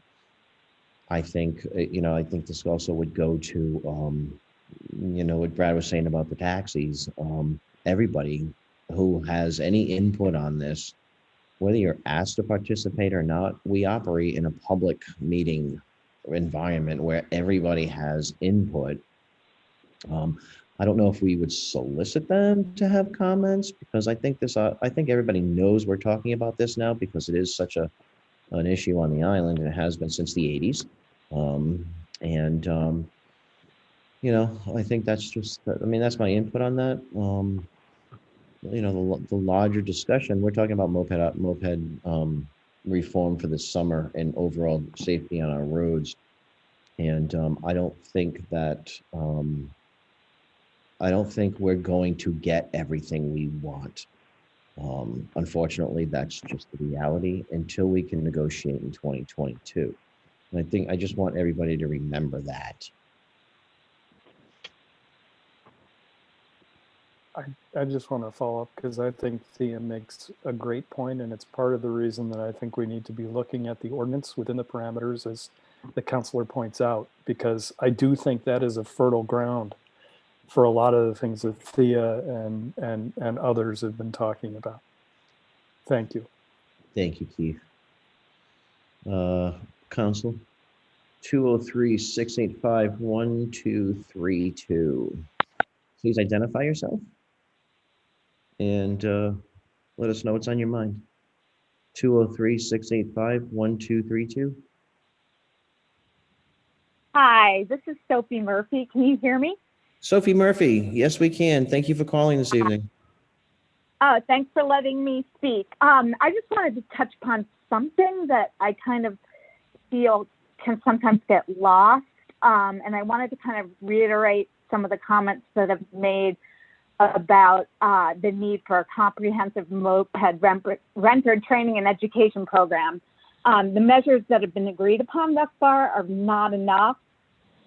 I think, you know, I think this also would go to, you know, what Brad was saying about the taxis. Everybody who has any input on this, whether you're asked to participate or not, we operate in a public meeting environment where everybody has input. I don't know if we would solicit them to have comments, because I think I think everybody knows we're talking about this now because it is such an issue on the island, and it has been since the 80s. You know, I think that's just, I mean, that's my input on that. You know, the larger discussion, we're talking about moped reform for this summer and overall safety on our roads. And I don't think we're going to get everything we want. Unfortunately, that's just the reality until we can negotiate in 2022. And I just want everybody to remember that. I just want to follow up because I think Thea makes a great point, and it's part of the reason that I think we need to be looking at the ordinance within the parameters, as the counselor points out, because I do think that is a fertile ground for a lot of the things that Thea and others have been talking about. Thank you. Thank you, Keith. Council, 203-685-1232. Please identify yourself and let us know what's on your mind. 203-685-1232. Hi, this is Sophie Murphy. Can you hear me? Sophie Murphy, yes, we can. Thank you for calling this evening. Oh, thanks for letting me speak. I just wanted to touch upon something that I kind of feel can sometimes get lost. And I wanted to kind of reiterate some of the comments that have made about the need for a comprehensive moped renter training and education program. The measures that have been agreed upon thus far are not enough.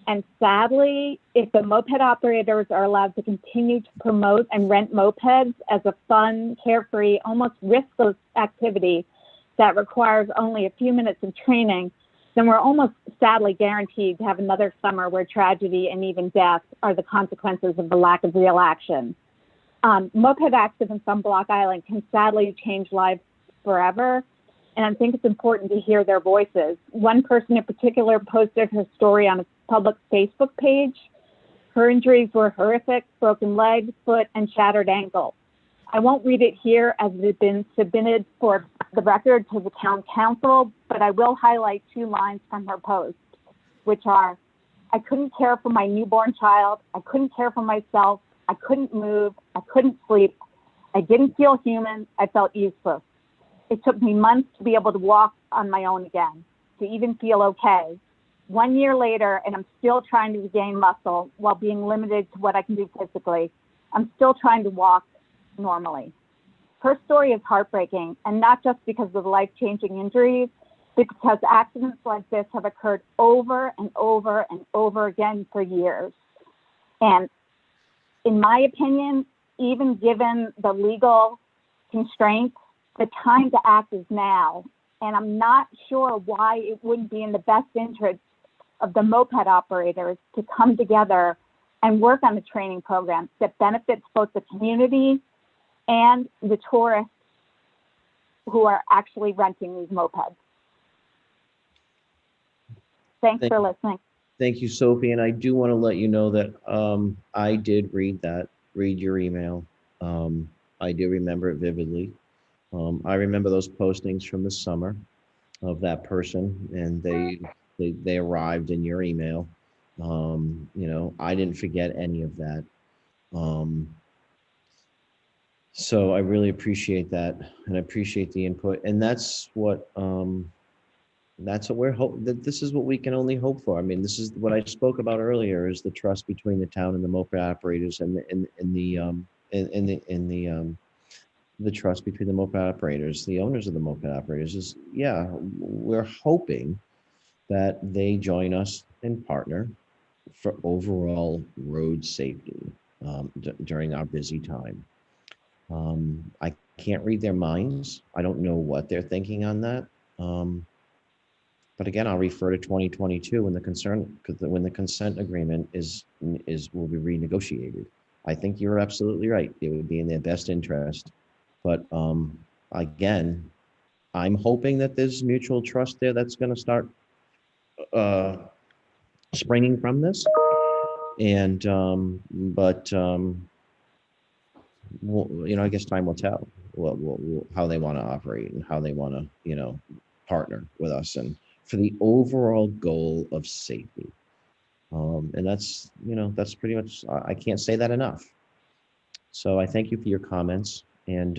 And sadly, if the moped operators are allowed to continue to promote and rent mopeds as a fun, carefree, almost riskless activity that requires only a few minutes of training, then we're almost sadly guaranteed to have another summer where tragedy and even death are the consequences of the lack of real action. Moped accidents on Block Island can sadly change lives forever, and I think it's important to hear their voices. One person in particular posted her story on a public Facebook page. Her injuries were horrific: broken leg, foot, and shattered ankle. I won't read it here as it has been submitted for the record to the town council, but I will highlight 2 lines from her post, which are, "I couldn't care for my newborn child. I couldn't care for myself. I couldn't move. I couldn't sleep. I didn't feel human. I felt useless. It took me months to be able to walk on my own again, to even feel okay. 1 year later, and I'm still trying to regain muscle while being limited to what I can do physically. I'm still trying to walk normally." Her story is heartbreaking, and not just because of the life-changing injuries, but because accidents like this have occurred over and over and over again for years. And in my opinion, even given the legal constraints, the time to act is now. And I'm not sure why it wouldn't be in the best interest of the moped operators to come together and work on a training program that benefits both the community and the tourists who are actually renting these mopeds. Thanks for listening. Thank you, Sophie. And I do want to let you know that I did read your email. I do remember it vividly. I remember those postings from the summer of that person, and they arrived in your email. I didn't forget any of that. So I really appreciate that, and I appreciate the input. And that's what we're this is what we can only hope for. I mean, this is what I spoke about earlier, is the trust between the town and the moped operators, and the trust between the moped operators, the owners of the moped operators. Is, yeah, we're hoping that they join us and partner for overall road safety during our busy time. I can't read their minds. I don't know what they're thinking on that. But again, I'll refer to 2022 when the consent agreement will be renegotiated. I think you're absolutely right. It would be in their best interest. But again, I'm hoping that there's mutual trust there that's going to start springing from this. And I guess time will tell how they want to operate and how they want to, partner with us and for the overall goal of safety. And that's pretty much, I can't say that enough. So I thank you for your comments, and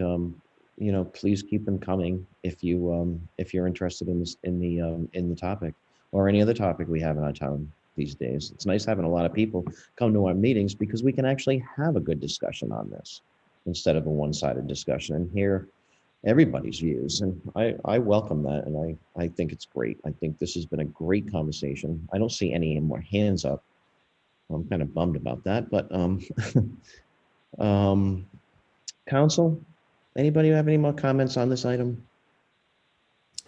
please keep them coming if you're interested in this, in the topic or any other topic we have in our town these days. It's nice having a lot of people come to our meetings because we can actually have a good discussion on this. instead of a one-sided discussion, and hear everybody's views. And I welcome that, and I think it's great. I think this has been a great conversation. I don't see any more hands up. I'm kind of bummed about that, but council, anybody have any more comments on this item?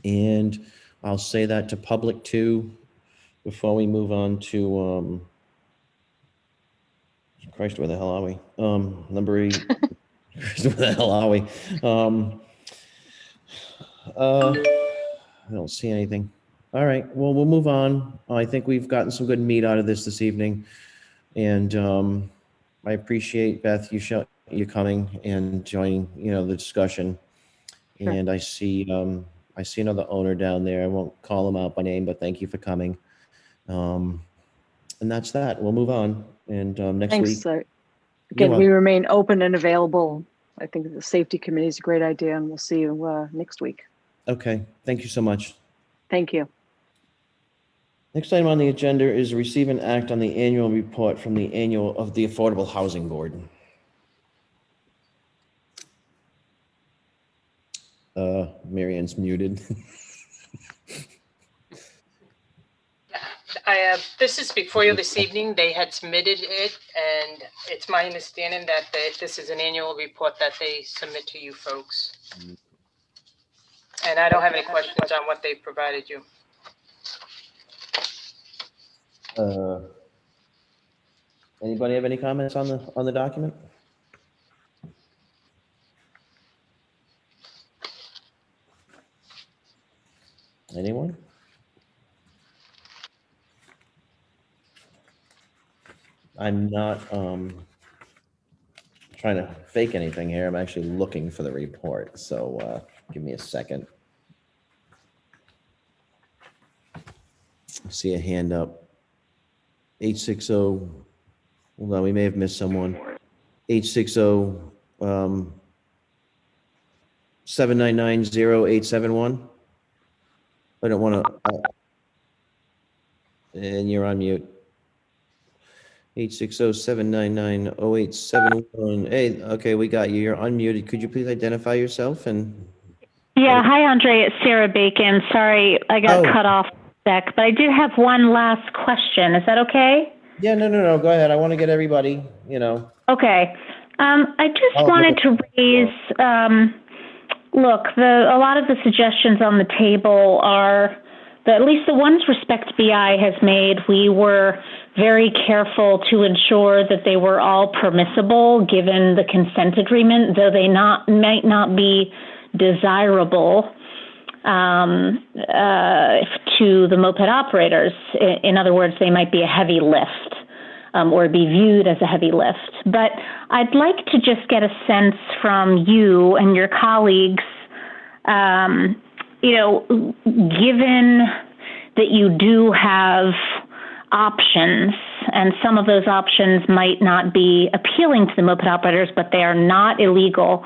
And I'll say that to public too, before we move on to, Christ, where the hell are we? Number 8, where the hell are we? I don't see anything. All right, well, we'll move on. I think we've gotten some good meat out of this evening. And I appreciate, Beth, you coming and joining, the discussion. Sure. And I see another owner down there. I won't call him out by name, but thank you for coming. And that's that. We'll move on. And next Thanks. week. Again, we remain open and available. I think the safety committee is a great idea, and we'll see you next week. Okay. Thank you so much. Thank you. Next item on the agenda is receive and act on the annual report from the Affordable Housing Board. Mary Ann's muted. This is before you this evening. They had submitted it, and it's my understanding that this is an annual report that they submit to you folks. And I don't have any questions on what they provided you. Anybody have any comments on the document? Anyone? I'm not trying to fake anything here. I'm actually looking for the report. So give me a second. I see a hand up. 860. Hold on, we may have missed someone. 860 799-0871. I don't want to. And you're on mute. 860-799-0871. Hey, okay, we got you. You're unmuted. Could you please identify yourself? And Yeah, hi, Andre. It's Sarah Bacon. Sorry, I got cut off a sec, but I did have one last question. Is that okay? Yeah, no. Go ahead. I want to get everybody, Okay. I just wanted to raise, look, a lot of the suggestions on the table are, at least the ones Respect BI has made, we were very careful to ensure that they were all permissible given the consent agreement, though they might not be desirable to the moped operators. In other words, they might be a heavy lift. Or be viewed as a heavy lift. But I'd like to just get a sense from you and your colleagues, given that you do have options, and some of those options might not be appealing to the moped operators, but they are not illegal,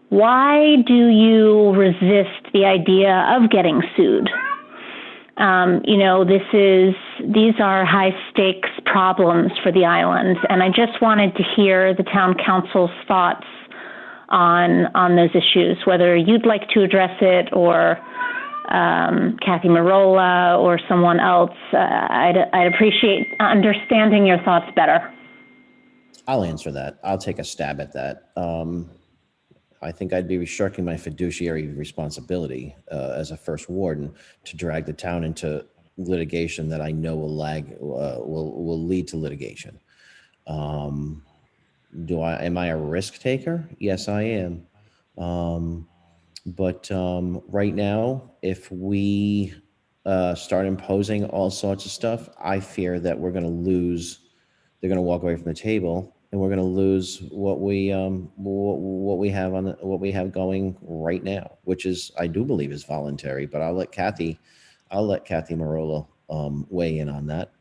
why do you resist the idea of getting sued? These are high stakes problems for the island, and I just wanted to hear the town council's thoughts on those issues, whether you'd like to address it or Kathy Marola or someone else. I'd appreciate understanding your thoughts better. I'll answer that. I'll take a stab at that. I think I'd be shirking my fiduciary responsibility as a first warden to drag the town into litigation that I know will lead to litigation. Am I a risk taker? Yes, I am. But right now, if we start imposing all sorts of stuff, I fear that we're going to lose. They're going to walk away from the table, and we're going to lose what we have going right now, which is, I do believe, is voluntary. But I'll let Kathy Marola weigh in on that.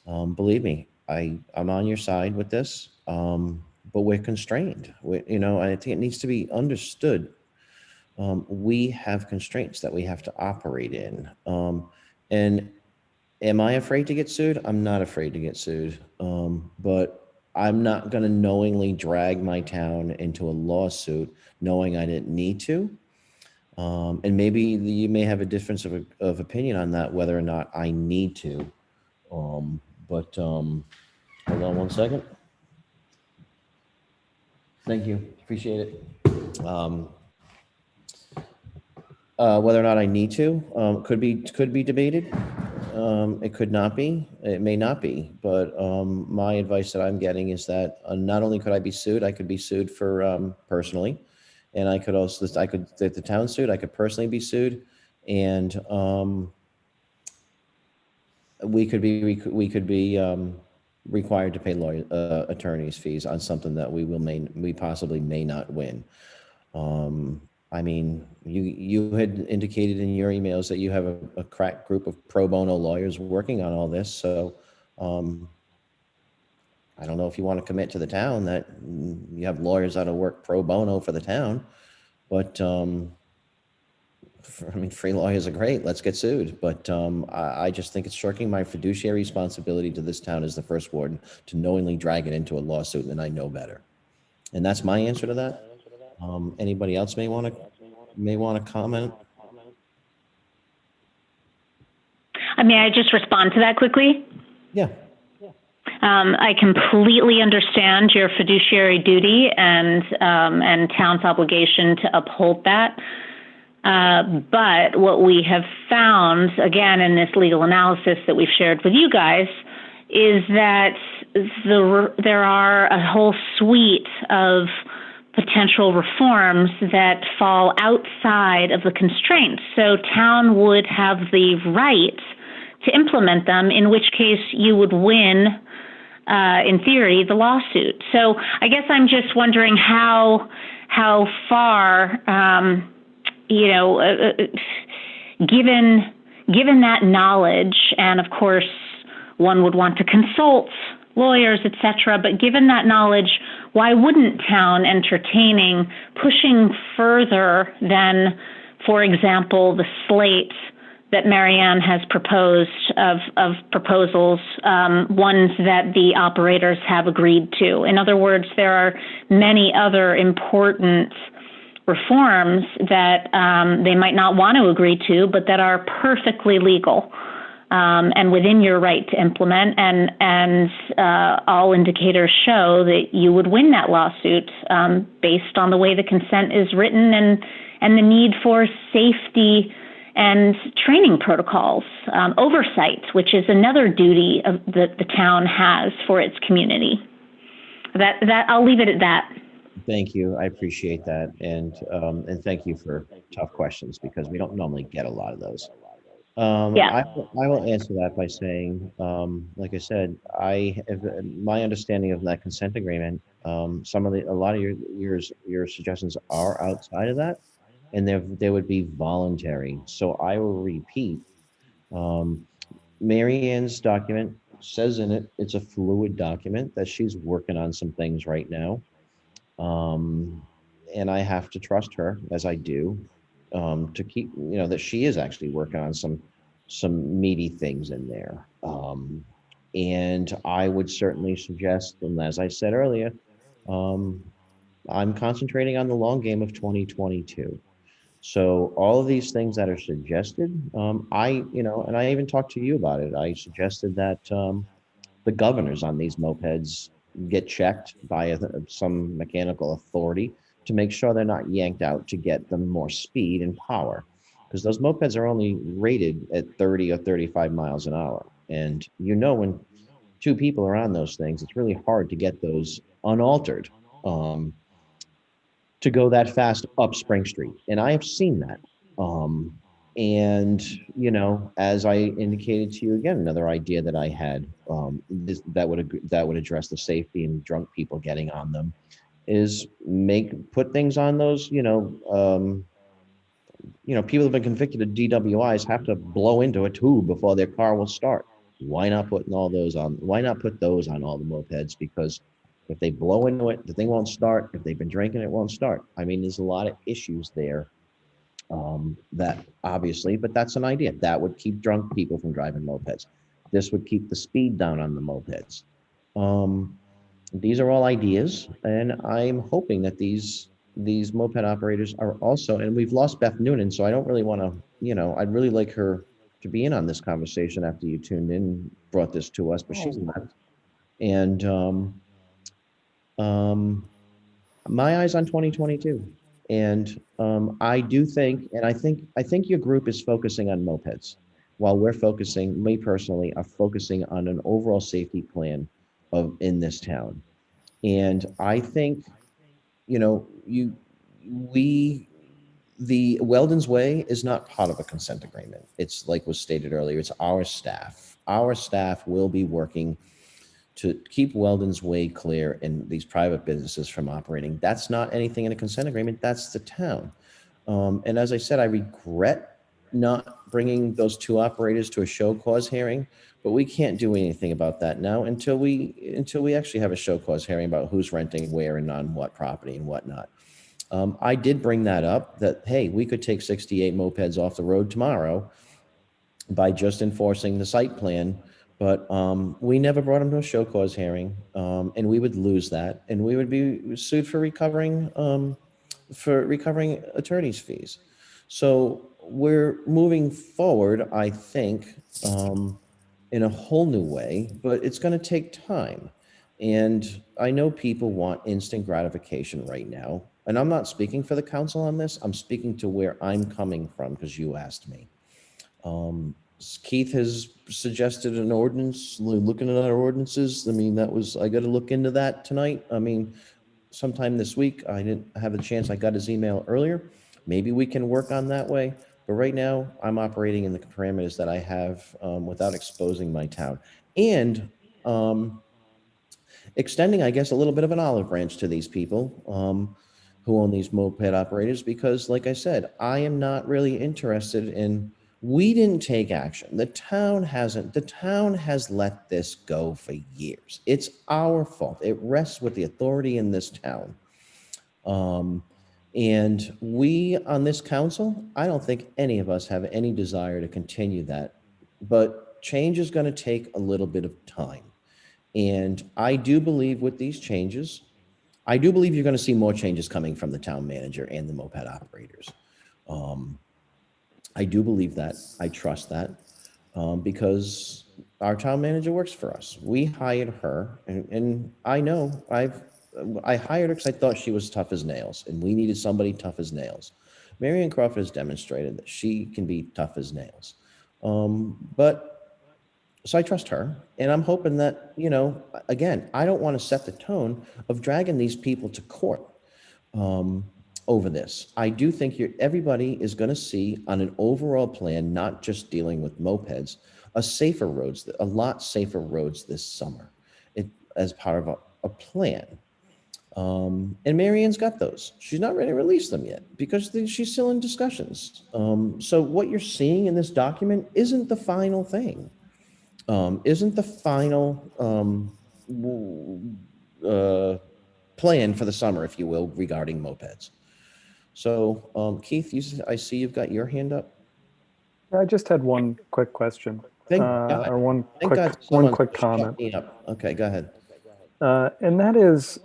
Believe me, I'm on your side with this, but we're constrained. I think it needs to be understood. We have constraints that we have to operate in. And am I afraid to get sued? I'm not afraid to get sued. But I'm not going to knowingly drag my town into a lawsuit knowing I didn't need to. And maybe you may have a difference of opinion on that, whether or not I need to. But hold on one second. Thank you. Appreciate it. Whether or not I need to could be debated. It could not be. It may not be. But my advice that I'm getting is that not only could I be sued, I could be sued for personally, and I could also the town sued. I could personally be sued, and we could be required to pay attorney's fees on something that we possibly may not win. I mean, you had indicated in your emails that you have a crack group of pro bono lawyers working on all this. So I don't know if you want to commit to the town that you have lawyers that'll work pro bono for the town, but free lawyers are great. Let's get sued. But I just think it's shirking my fiduciary responsibility to this town as the first warden to knowingly drag it into a lawsuit, and I know better. And that's my answer to that. Anybody else may want to comment? May I just respond to that quickly? Yeah. I completely understand your fiduciary duty and town's obligation to uphold that. But what we have found, again, in this legal analysis that we've shared with you guys, is that there are a whole suite of potential reforms that fall outside of the constraints. So town would have the right to implement them, in which case you would win, in theory, the lawsuit. So I guess I'm just wondering how far, given that knowledge, and of course one would want to consult lawyers, et cetera, but given that knowledge, why wouldn't town entertaining pushing further than, for example, the slate that Marianne has proposed of proposals, ones that the operators have agreed to? In other words, there are many other important reforms that they might not want to agree to, but that are perfectly legal and within your right to implement. And all indicators show that you would win that lawsuit based on the way the consent is written and the need for safety and training protocols, oversight, which is another duty that the town has for its community. That I'll leave it at that. Thank you. I appreciate that. And thank you for tough questions, because we don't normally get a lot of those. Yeah. I will answer that by saying, like I said, my understanding of that consent agreement, a lot of your suggestions are outside of that, and they would be voluntary. So I will repeat, Mary Ann's document says in it, it's a fluid document that she's working on some things right now. And I have to trust her, as I do, to keep, that she is actually working on some meaty things in there. And I would certainly suggest, and as I said earlier, I'm concentrating on the long game of 2022. So all of these things that are suggested, and I even talked to you about it. I suggested that the governors on these mopeds get checked by some mechanical authority to make sure they're not yanked out to get them more speed and power, because those mopeds are only rated at 30 or 35 miles an hour. And when two people are on those things, it's really hard to get those unaltered to go that fast up Spring Street. And I have seen that. And as I indicated to you again, another idea that I had that would address the safety and drunk people getting on them is put things on those. People have been convicted of DWIs have to blow into a tube before their car will start. Why not put those on all the mopeds? Because if they blow into it, the thing won't start. If they've been drinking, it won't start. I mean, there's a lot of issues there. That obviously, but that's an idea that would keep drunk people from driving mopeds. This would keep the speed down on the mopeds. These are all ideas, and I'm hoping that these moped operators are also, and we've lost Beth Noonan, so I don't really want to, I'd really like her to be in on this conversation after you tuned in, brought this to us, but she's left. And my eyes on 2022. And I do think, and I think your group is focusing on mopeds, while we're focusing, me personally, are focusing on an overall safety plan in this town. And I think, the Weldon's Way is not part of a consent agreement. It's like was stated earlier, it's our staff. Our staff will be working to keep Weldon's Way clear and these private businesses from operating. That's not anything in a consent agreement, that's the town. And as I said, I regret not bringing those two operators to a show cause hearing, but we can't do anything about that now until we actually have a show cause hearing about who's renting where and on what property and whatnot. I did bring that up, that, hey, we could take 68 mopeds off the road tomorrow by just enforcing the site plan, but we never brought them to a show cause hearing, and we would lose that, and we would be sued for recovering attorney's fees. So we're moving forward, I think, in a whole new way, but it's going to take time. And I know people want instant gratification right now. And I'm not speaking for the council on this. I'm speaking to where I'm coming from because you asked me. Keith has suggested an ordinance, looking at our ordinances. I mean, I got to look into that tonight. I mean, sometime this week. I didn't have a chance. I got his email earlier. Maybe we can work on that way. But right now, I'm operating in the parameters that I have without exposing my town. And extending, I guess, a little bit of an olive branch to these people who own these moped operators, because like I said, I am not really interested in, we didn't take action. The town hasn't. The town has let this go for years. It's our fault. It rests with the authority in this town. And we on this council, I don't think any of us have any desire to continue that, but change is going to take a little bit of time. And I do believe with these changes, I do believe you're going to see more changes coming from the town manager and the moped operators. I do believe that. I trust that because our town manager works for us. We hired her, and I know I hired her because I thought she was tough as nails, and we needed somebody tough as nails. Marion Crawford has demonstrated that she can be tough as nails. So I trust her, and I'm hoping that, again, I don't want to set the tone of dragging these people to court over this. I do think everybody is going to see on an overall plan, not just dealing with mopeds, a lot safer roads this summer as part of a plan. And Marianne's got those. She's not ready to release them yet because she's still in discussions. So what you're seeing in this document isn't the final thing. Isn't the final plan for the summer, if you will, regarding mopeds. So, Keith, I see you've got your hand up. I just had one quick question, or one quick comment. Okay, go ahead. And that is,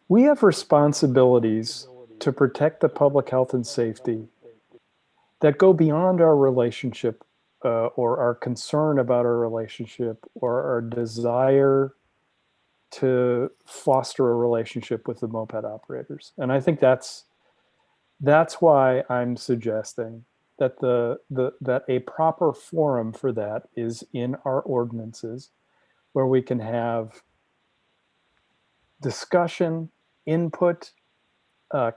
we have responsibilities to protect the public health and safety that go beyond our relationship or our concern about our relationship or our desire to foster a relationship with the moped operators. And I think that's why I'm suggesting that that a proper forum for that is in our ordinances, where we can have discussion, input,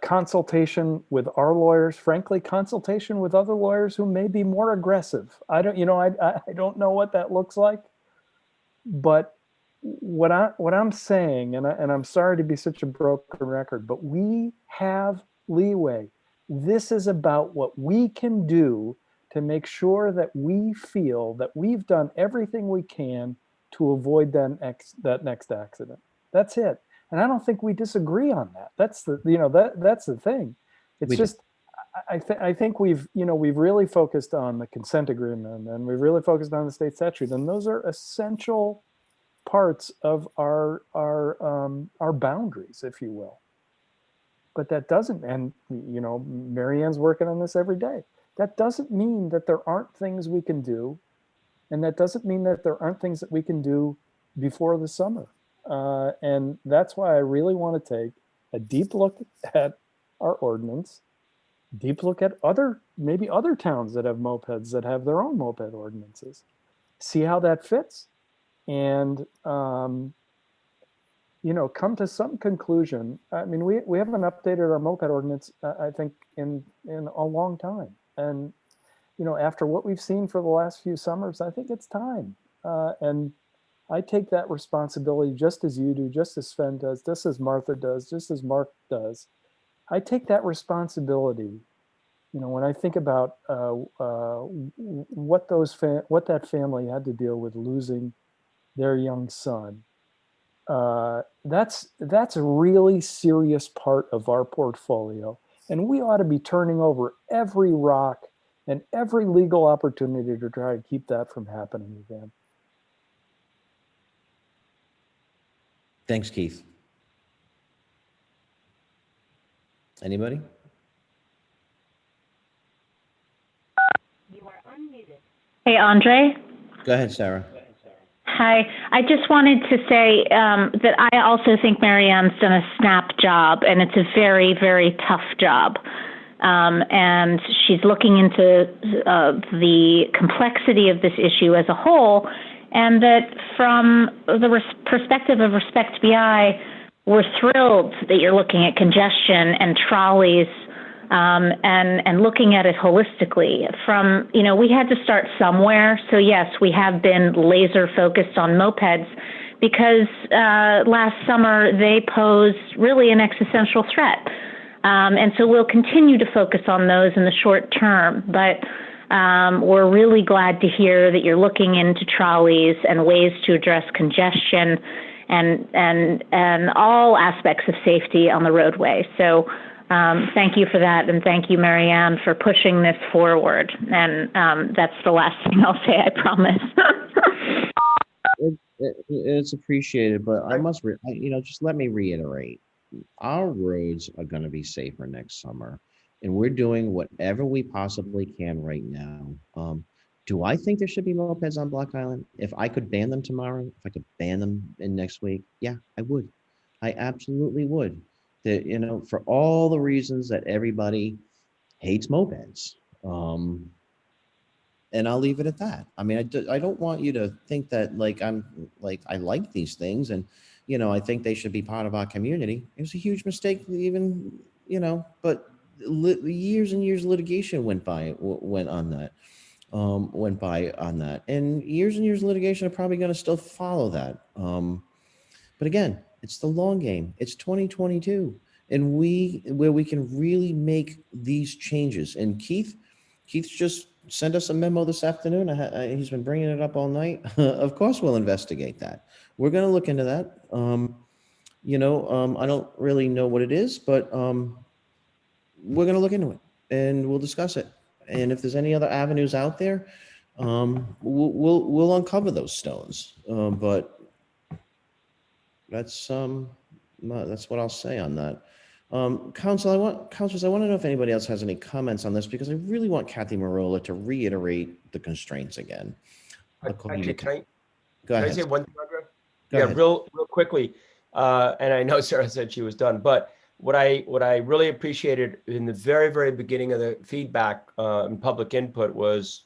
consultation with our lawyers, frankly, consultation with other lawyers who may be more aggressive. I don't know what that looks like, but what I'm saying, and I'm sorry to be such a broken record, but we have leeway. This is about what we can do to make sure that we feel that we've done everything we can to avoid that next accident. That's it. And I don't think we disagree on that. That's the thing. It's I think we've really focused on the consent agreement, and we've really focused on the state statute, and those are essential parts of our boundaries, if you will. But that doesn't, and you know, Marianne's working on this every day. That doesn't mean that there aren't things we can do, and that doesn't mean that there aren't things that we can do before the summer. And that's why I really want to take a deep look at our ordinance, deep look at maybe other towns that have mopeds that have their own moped ordinances, see how that fits, and you know, come to some conclusion. I mean, we haven't updated our moped ordinance, I think, in a long time. And, you know, after what we've seen for the last few summers, I think it's time. And I take that responsibility just as you do, just as Sven does, just as Martha does, just as Mark does. I take that responsibility. You know, when I think about what that family had to deal with losing their young son, that's a really serious part of our portfolio, and we ought to be turning over every rock and every legal opportunity to try to keep that from happening again. Thanks, Keith. Anybody? Hey, Andre. Go ahead, Sarah. Hi. I just wanted to say that I also think Marianne's done a snap job, and it's a very, very tough job. And she's looking into the complexity of this issue as a whole, and that from the perspective of Respect BI, we're thrilled that you're looking at congestion and trolleys and looking at it holistically. From, you know, we had to start somewhere. So yes, we have been laser focused on mopeds because last summer they posed really an existential threat. And so we'll continue to focus on those in the short term. But we're really glad to hear that you're looking into trolleys and ways to address congestion and all aspects of safety on the roadway. So thank you for that, and thank you, Marianne, for pushing this forward. And that's the last thing I'll say, I promise. It's appreciated, but I must, you know, just let me reiterate. Our roads are going to be safer next summer, and we're doing whatever we possibly can right now. Do I think there should be mopeds on Block Island? If I could ban them tomorrow, if I could ban them in next week, yeah, I would. I absolutely would. That, you know, for all the reasons that everybody hates mopeds. And I'll leave it at that. I mean, I don't want you to think that like I like these things and, you know, I think they should be part of our community. It was a huge mistake even, you know, but years and years of litigation went by on that. And years of litigation are probably going to still follow that. But again, it's the long game. It's 2022, and where we can really make these changes. And Keith just sent us a memo this afternoon. He's been bringing it up all night. Of course, we'll investigate that. We're going to look into that. You know, I don't really know what it is, but we're going to look into it and we'll discuss it. And if there's any other avenues out there, we'll uncover those stones. But that's what I'll say on that. Councilors, I want to know if anybody else has any comments on this, because I really want Kathy Marola to reiterate the constraints again. Actually, can Go ahead. I say one thing, Andre? Go Yeah, ahead. real quickly. And I know Sarah said she was done, but what I really appreciated in the very, very beginning of the feedback and public input was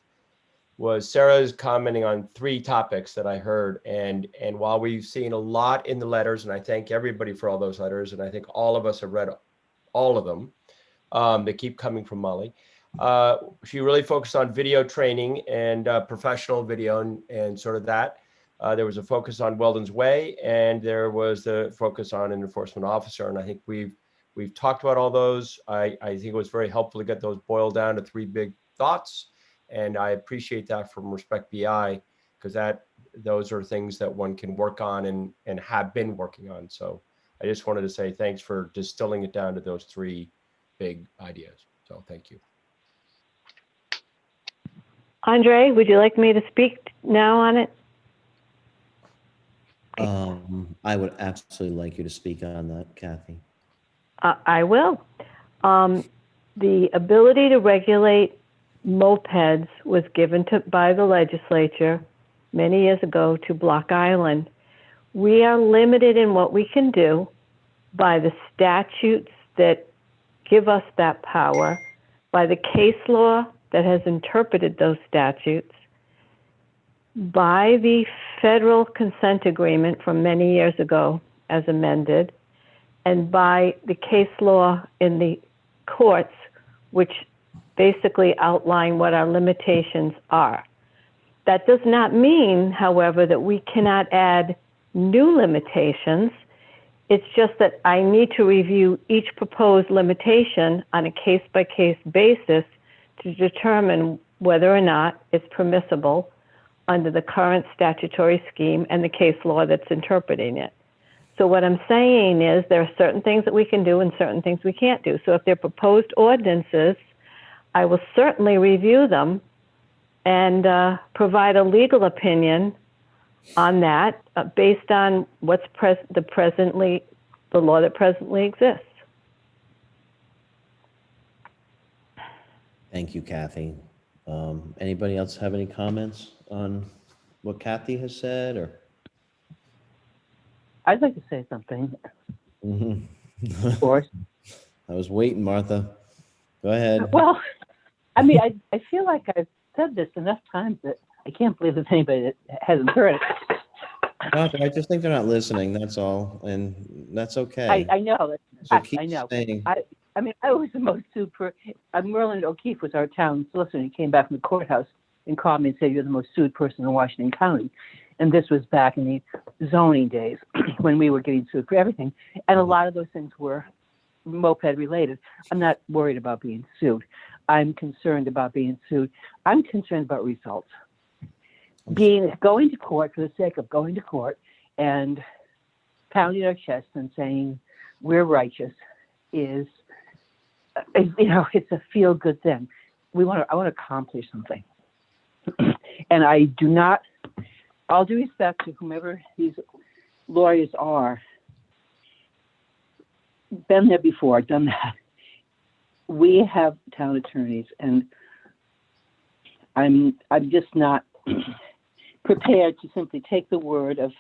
Sarah's commenting on 3 topics that I heard. And while we've seen a lot in the letters, and I thank everybody for all those letters, and I think all of us have read all of them, they keep coming from Molly. She really focused on video training and professional video and sort of that. There was a focus on Weldon's Way, and there was the focus on an enforcement officer. And I think we've talked about all those. I think it was very helpful to get those boiled down to 3 big thoughts. And I appreciate that from Respect BI, because those are things that one can work on and have been working on. So I just wanted to say thanks for distilling it down to those 3 big ideas. So thank you. Andre, would you like me to speak now on it? I would absolutely like you to speak on that, Kathy. I will. The ability to regulate mopeds was given by the legislature many years ago to Block Island. We are limited in what we can do by the statutes that give us that power, by the case law that has interpreted those statutes, by the federal consent agreement from many years ago as amended, and by the case law in the courts, which basically outline what our limitations are. That does not mean, however, that we cannot add new limitations. It's just that I need to review each proposed limitation on a case-by-case basis to determine whether or not it's permissible under the current statutory scheme and the case law that's interpreting it. So what I'm saying is there are certain things that we can do and certain things we can't do. So if they're proposed ordinances, I will certainly review them and provide a legal opinion on that based on what's the law that presently exists. Thank you, Kathy. Anybody else have any comments on what Kathy has said, or? I'd like to say something. Of course. I was waiting, Martha. Go ahead. Well, I mean, I feel like I've said this enough times that I can't believe there's anybody that hasn't heard it. Martha, I just think they're not listening, that's all, and that's okay. I know. So keep I know. saying. I mean, I was the most sued Merlin O'Keefe was our town solicitor. He came back from the courthouse and called me and said, "You're the most sued person in Washington County." And this was back in the zoning days when we were getting sued for everything. And a lot of those things were moped related. I'm not worried about being sued. I'm concerned about being sued. I'm concerned about results. Going to court for the sake of going to court and pounding our chests and saying we're righteous is, it's a feel-good thing. I want to accomplish something. And I do not, all due respect to whomever these lawyers are, been there before, done that. We have town attorneys, and I'm just not prepared to simply take the word of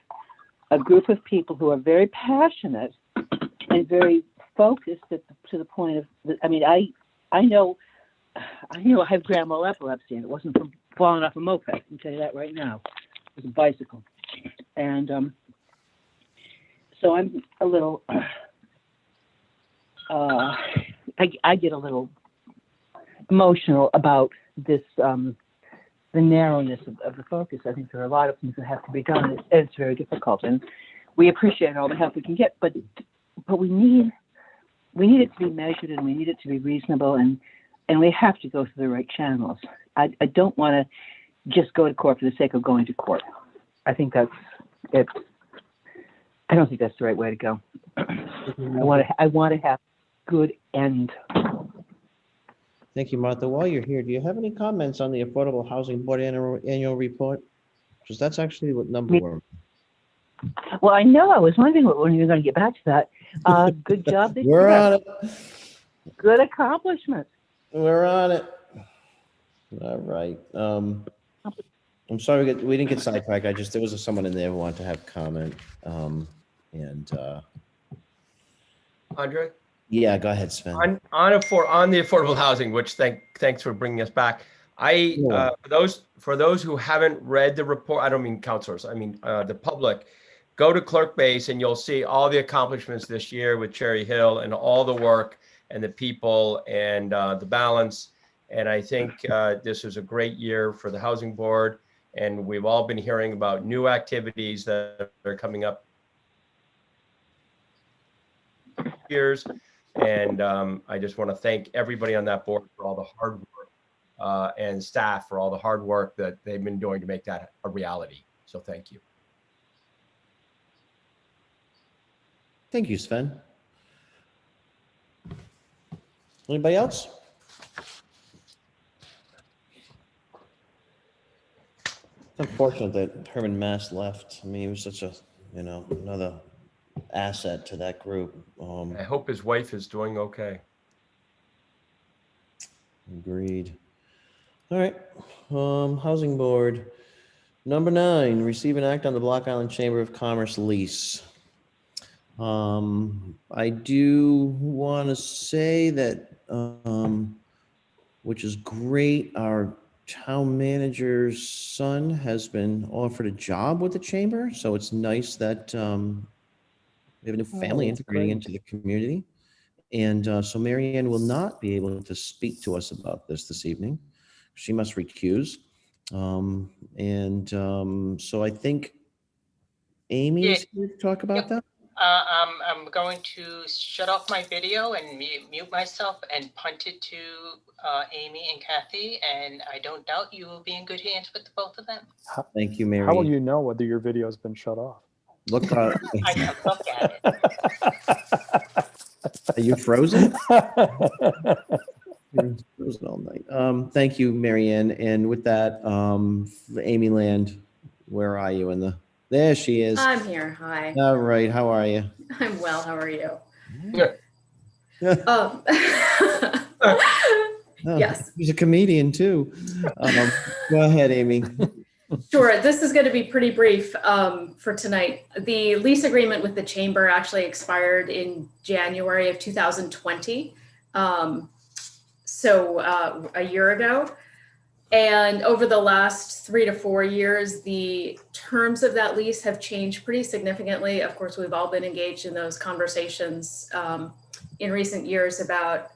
a group of people who are very passionate and very focused to the point of, I know I have grand mal epilepsy, and it wasn't from falling off a moped. I can tell you that right now. It was a bicycle. And so I'm a little, I get a little emotional about this, the narrowness of the focus. I think there are a lot of things that have to be done. It's very difficult, and we appreciate all the help we can get, but we need it to be measured, and we need it to be reasonable, and we have to go through the right channels. I don't want to just go to court for the sake of going to court. I think that's it. I don't think that's the right way to go. I want to have good end. Thank you, Martha. While you're here, do you have any comments on the Affordable Housing Board annual report? Because that's actually what number we're. Well, I know. I was wondering when you were going to get back to that. Good job. We're on it. Good accomplishment. We're on it. All right. I'm sorry we didn't get sidetracked. There was someone in there who wanted to have comment. Andre? Yeah, go ahead, Sven. On the affordable housing, which thanks for bringing us back. For those who haven't read the report, I don't mean counselors, I mean the public, go to Clerkbase and you'll see all the accomplishments this year with Cherry Hill and all the work and the people and the balance. And I think this was a great year for the Housing Board. And we've all been hearing about new activities that are coming up years. And I just want to thank everybody on that board for all the hard work and staff for all the hard work that they've been doing to make that a reality. So thank you. Thank you, Sven. Anybody else? It's unfortunate that Herman Mast left. I mean, he was such a another asset to that group. I hope his wife is doing okay. Agreed. All right. Housing Board. Number 9, receive and act on the Block Island Chamber of Commerce lease. I do want to say that, which is great, our town manager's son has been offered a job with the chamber. So it's nice that we have a new family that's integrating great. into the community. And so Marianne will not be able to speak to us about this evening. She must recuse. So I think Amy is here to talk about that. I'm going to shut off my video and mute myself and punt it to Amy and Kathy, and I don't doubt you will be in good hands with both of them. Thank you, Mary. How will you know whether your video has been shut off? Look, I can look at it. Are you frozen? You're frozen all night. Thank you, Marianne. And with that, Amy Land, where are you there she is. I'm here. Hi. All right. How are you? I'm well. How are you? Yes. She's a comedian too. Go ahead, Amy. Sure. This is going to be pretty brief for tonight. The lease agreement with the chamber actually expired in January of 2020. So a year ago. And over the last 3 to 4 years, the terms of that lease have changed pretty significantly. Of course, we've all been engaged in those conversations in recent years about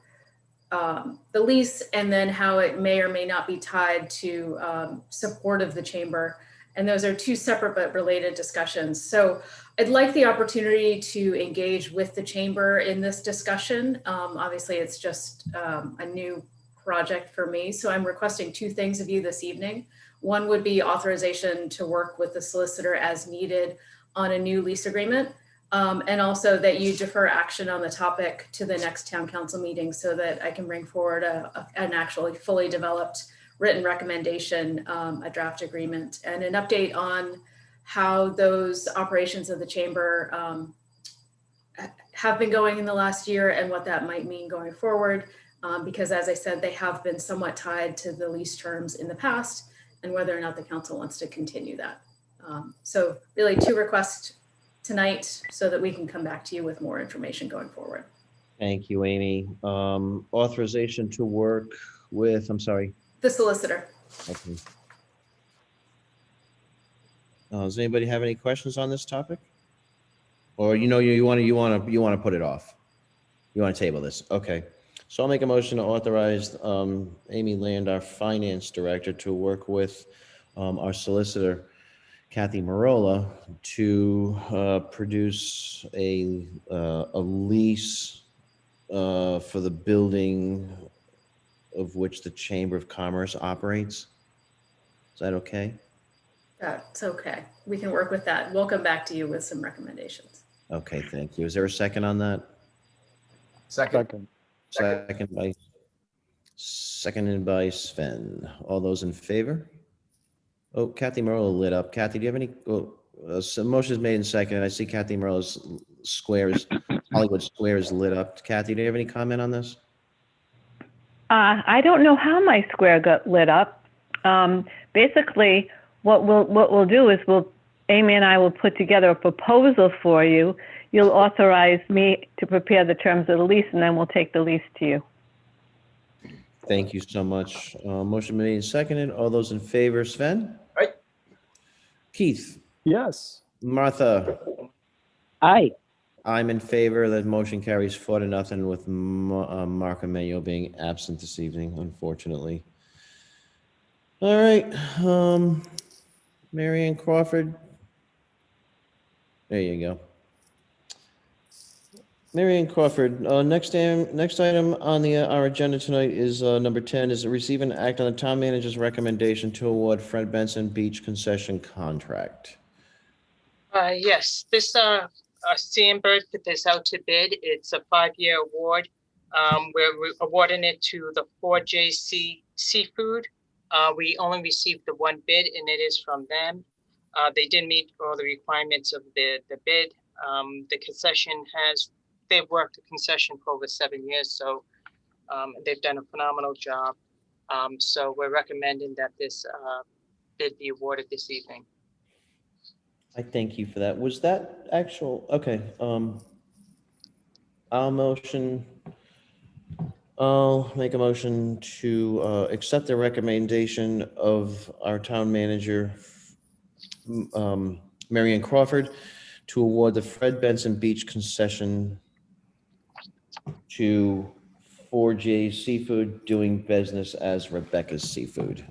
the lease and then how it may or may not be tied to support of the chamber. And those are two separate but related discussions. So I'd like the opportunity to engage with the chamber in this discussion. Obviously, it's just a new project for me. So I'm requesting 2 things of you this evening. One would be authorization to work with the solicitor as needed on a new lease agreement. And also that you defer action on the topic to the next town council meeting so that I can bring forward an actually fully developed written recommendation, a draft agreement, and an update on how those operations of the chamber have been going in the last year and what that might mean going forward. Because as I said, they have been somewhat tied to the lease terms in the past and whether or not the council wants to continue that. So really 2 requests tonight so that we can come back to you with more information going forward. Thank you, Amy. Authorization to work with, I'm sorry. The solicitor. Okay. Does anybody have any questions on this topic? Or you want to put it off? You want to table this? Okay. So I'll make a motion to authorize Amy Land, our finance director, to work with our solicitor, Kathy Marola, to produce a lease for the building of which the Chamber of Commerce operates. Is that okay? That's okay. We can work with that. We'll come back to you with some recommendations. Okay, thank you. Is there a second on that? Second. Seconded by Sven. All those in favor? Oh, Kathy Merle lit up. Kathy, do you have any? Some motions made and seconded. I see Kathy Merle's Hollywood Square is lit up. Kathy, do you have any comment on this? I don't know how my square got lit up. Basically, what we'll do is Amy and I will put together a proposal for you. You'll authorize me to prepare the terms of the lease, and then we'll take the lease to you. Thank you so much. Motion made and seconded. All those in favor, Sven? Aye. Keith? Yes. Martha? Aye. I'm in favor. That motion carries 4-0 with Mark Amenyo being absent this evening, unfortunately. All right. Marianne Crawford. There you go. Marianne Crawford, next item on our agenda tonight is number 10, is to receive and act on the town manager's recommendation to award Fred Benson Beach concession contract. Yes, this Sandberg put this out to bid. It's a 5-year award. We're awarding it to the 4JC Seafood. We only received the 1 bid, and it is from them. They didn't meet all the requirements of the bid. The concession they've worked the concession for over 7 years, so they've done a phenomenal job. So we're recommending that this bid be awarded this evening. I thank you for that. Was that actual, okay, I'll make a motion to accept the recommendation of our town manager, Marianne Crawford, to award the Fred Benson Beach concession to 4J Seafood, doing business as Rebecca's Seafood.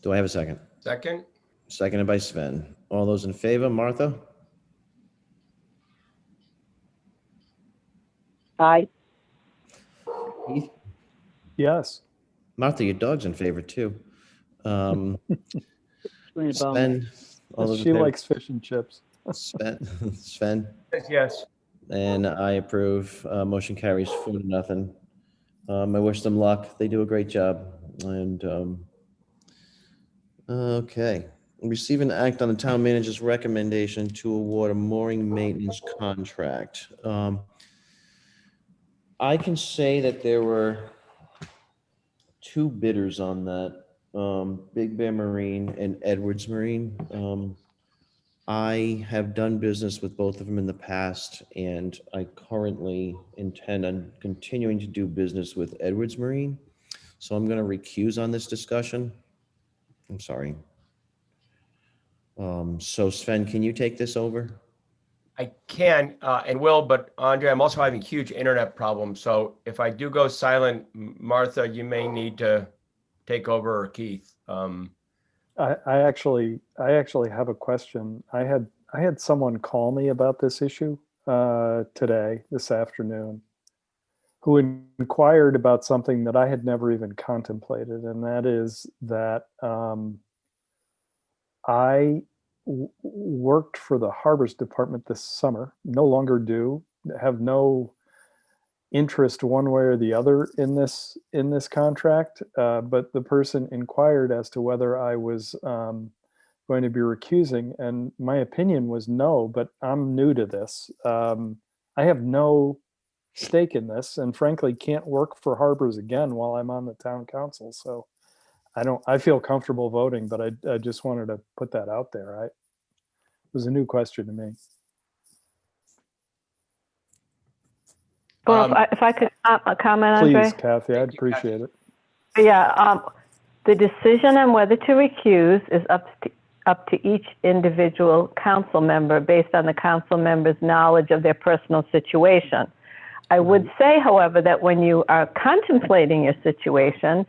Do I have a second? Second? Seconded by Sven. All those in favor, Martha? Aye. Keith? Yes. Martha, your dog's in favor too. Sven? All those in She favor? likes fish and chips. Sven? Yes. And I approve. Motion carries 4-0. I wish them luck. They do a great job. And okay. Receive and act on the town manager's recommendation to award a mooring maintenance contract. I can say that there were 2 bidders on that, Big Bear Marine and Edwards Marine. I have done business with both of them in the past, and I currently intend on continuing to do business with Edwards Marine. So I'm going to recuse on this discussion. I'm sorry. So Sven, can you take this over? I can and will, but Andre, I'm also having huge internet problems. So if I do go silent, Martha, you may need to take over, or Keith. I actually have a question. I had someone call me about this issue this afternoon, who inquired about something that I had never even contemplated, and that is that I worked for the Harbors Department this summer, no longer do, have no interest one way or the other in this contract, but the person inquired as to whether I was going to be recusing, and my opinion was no, but I'm new to this. I have no stake in this, and frankly can't work for Harbors again while I'm on the town council, so I feel comfortable voting, but I just wanted to put that out there. It was a new question to me. Well, if I could comment, Please, Andre? Kathy, I'd appreciate it. Yeah, the decision on whether to recuse is up to each individual council member based on the council member's knowledge of their personal situation. I would say, however, that when you are contemplating your situation,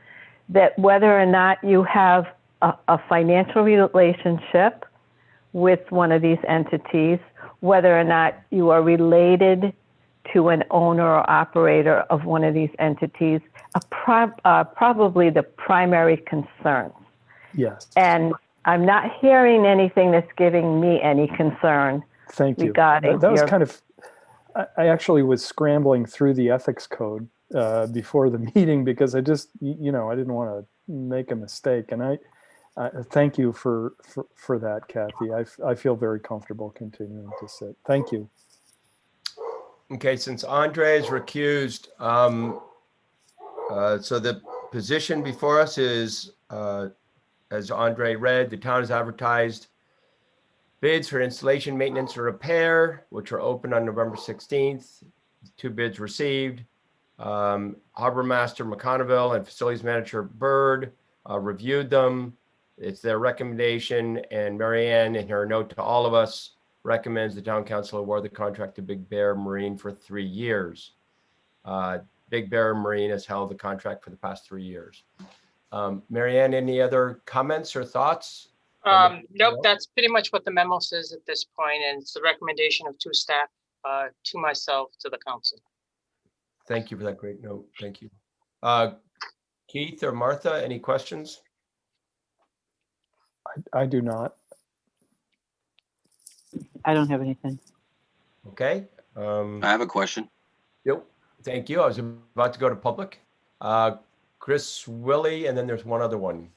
that whether or not you have a financial relationship with one of these entities, whether or not you are related to an owner or operator of one of these entities, are probably the primary concerns. Yes. And I'm not hearing anything that's giving me any concern. Thank you. Regarding that was kind of, I actually was scrambling through the ethics code before the meeting because I just, I didn't want to make a mistake. And I thank you for that, Kathy. I feel very comfortable continuing to sit. Thank you. Okay, since Andre is recused, so the position before us is, as Andre read, the town has advertised bids for installation, maintenance, or repair, which are open on November 16th. 2 bids received. Harbor Master McConneville and Facilities Manager Bird reviewed them. It's their recommendation, and Marianne, in her note to all of us, recommends the town council award the contract to Big Bear Marine for 3 years. Big Bear Marine has held the contract for the past 3 years. Marianne, any other comments or thoughts? Nope, that's pretty much what the memo says at this point, and it's the recommendation of 2 staff, to myself, to the council. Thank you for that great note. Thank you. Keith or Martha, any questions? I do not. I don't have anything. Okay. I have a question. Yep. Thank you. I was about to go to public. Chris Willie, and then there's one other one.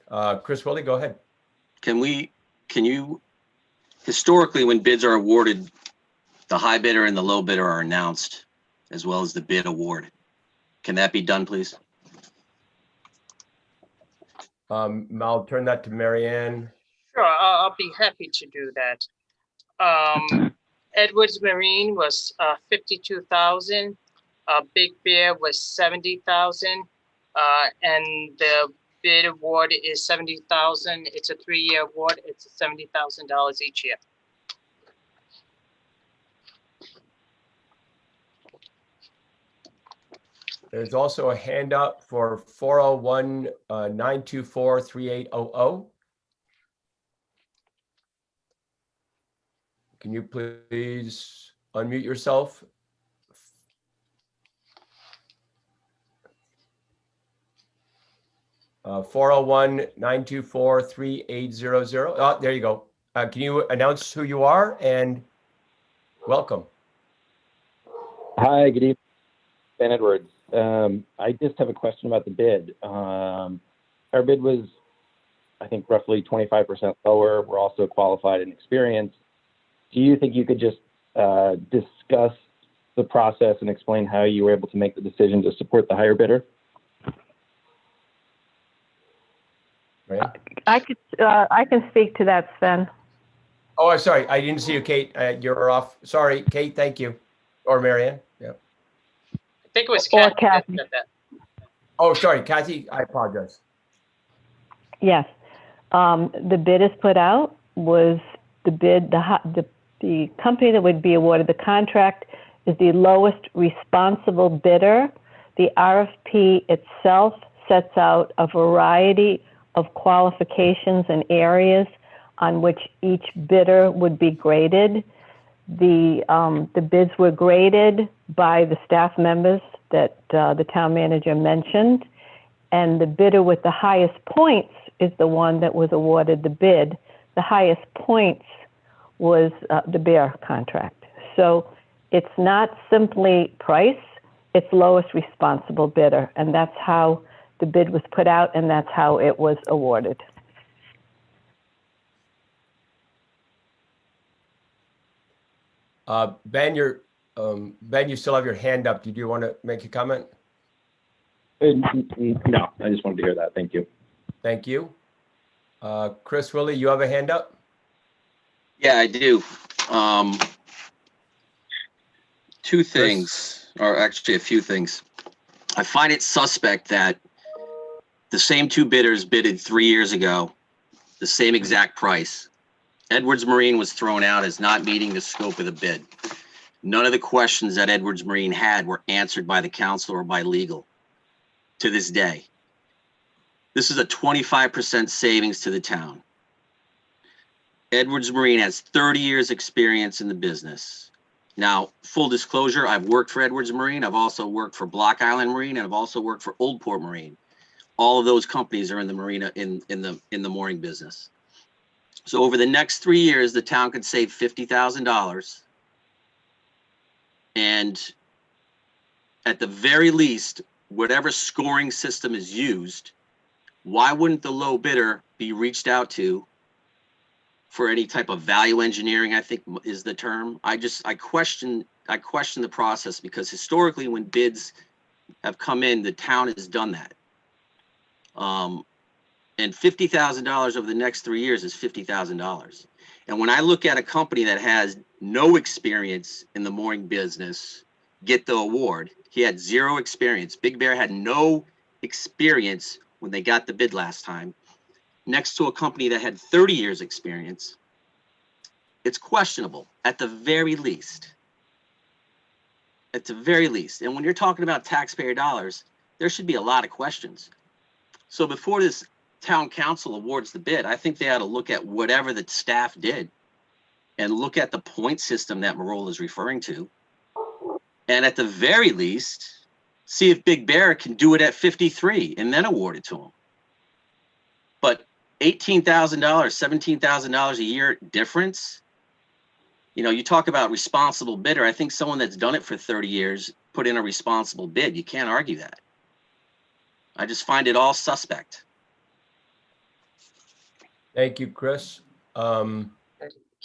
Chris Willie, go ahead. can you, historically, when bids are awarded, the high bidder and the low bidder are announced, as well as the bid award. Can that be done, please? I'll turn that to Mary Ann. Sure, I'll be happy to do that. Edwards Marine was 52,000. Big Bear was 70,000. And the bid award is 70,000. It's a 3-year award. It's $70,000 each year. There's also a hand up for 401-924-3800. Can you please unmute yourself? Uh, 401-924-3800. Oh, there you go. Can you announce who you are and welcome? Hi, good evening. Ben Edwards. I just have a question about the bid. Our bid was, I think, roughly 25% lower. We're also qualified and experienced. Do you think you could just discuss the process and explain how you were able to make the decision to support the higher bidder? I can speak to that, Sven. Oh, I'm sorry. I didn't see you, Kate. You're off. Sorry, Kate. Thank you. Or Marianne. Yeah. I think it was Or Kathy. Kathy. Oh, sorry, Kathy. I apologize. Yes. The bid is put out was the bid, the company that would be awarded the contract is the lowest responsible bidder. The RFP itself sets out a variety of qualifications and areas on which each bidder would be graded. The bids were graded by the staff members that the town manager mentioned, and the bidder with the highest points is the one that was awarded the bid. The highest points was the Bear contract. So it's not simply price, it's lowest responsible bidder, and that's how the bid was put out, and that's how it was awarded. Ben, you still have your hand up. Did you want to make a comment? No, I just wanted to hear that. Thank you. Thank you. Chris Willie, you have a hand up? Yeah, I do. Two things, or actually a few things. I find it suspect that the same two bidders bidded 3 years ago, the same exact price. Edwards Marine was thrown out as not meeting the scope of the bid. None of the questions that Edwards Marine had were answered by the council or by legal to this day. This is a 25% savings to the town. Edwards Marine has 30 years experience in the business. Now, full disclosure, I've worked for Edwards Marine. I've also worked for Block Island Marine, and I've also worked for Old Port Marine. All of those companies are in the marina in the mooring business. So over the next 3 years, the town could save $50,000. And at the very least, whatever scoring system is used, why wouldn't the low bidder be reached out to for any type of value engineering, I think is the term. I question the process, because historically when bids have come in, the town has done that. And $50,000 over the next 3 years is $50,000. And when I look at a company that has no experience in the mooring business get the award, he had zero experience. Big Bear had no experience when they got the bid last time, next to a company that had 30 years experience. It's questionable at the very least. At the very least. And when you're talking about taxpayer dollars, there should be a lot of questions. So before this town council awards the bid, I think they ought to look at whatever the staff did and look at the point system that Marola is referring to. And at the very least, see if Big Bear can do it at 53 and then award it to him. But $18,000, $17,000 a year difference, you know, you talk about responsible bidder. I think someone that's done it for 30 years put in a responsible bid. You can't argue that. I just find it all suspect. Thank you, Chris. I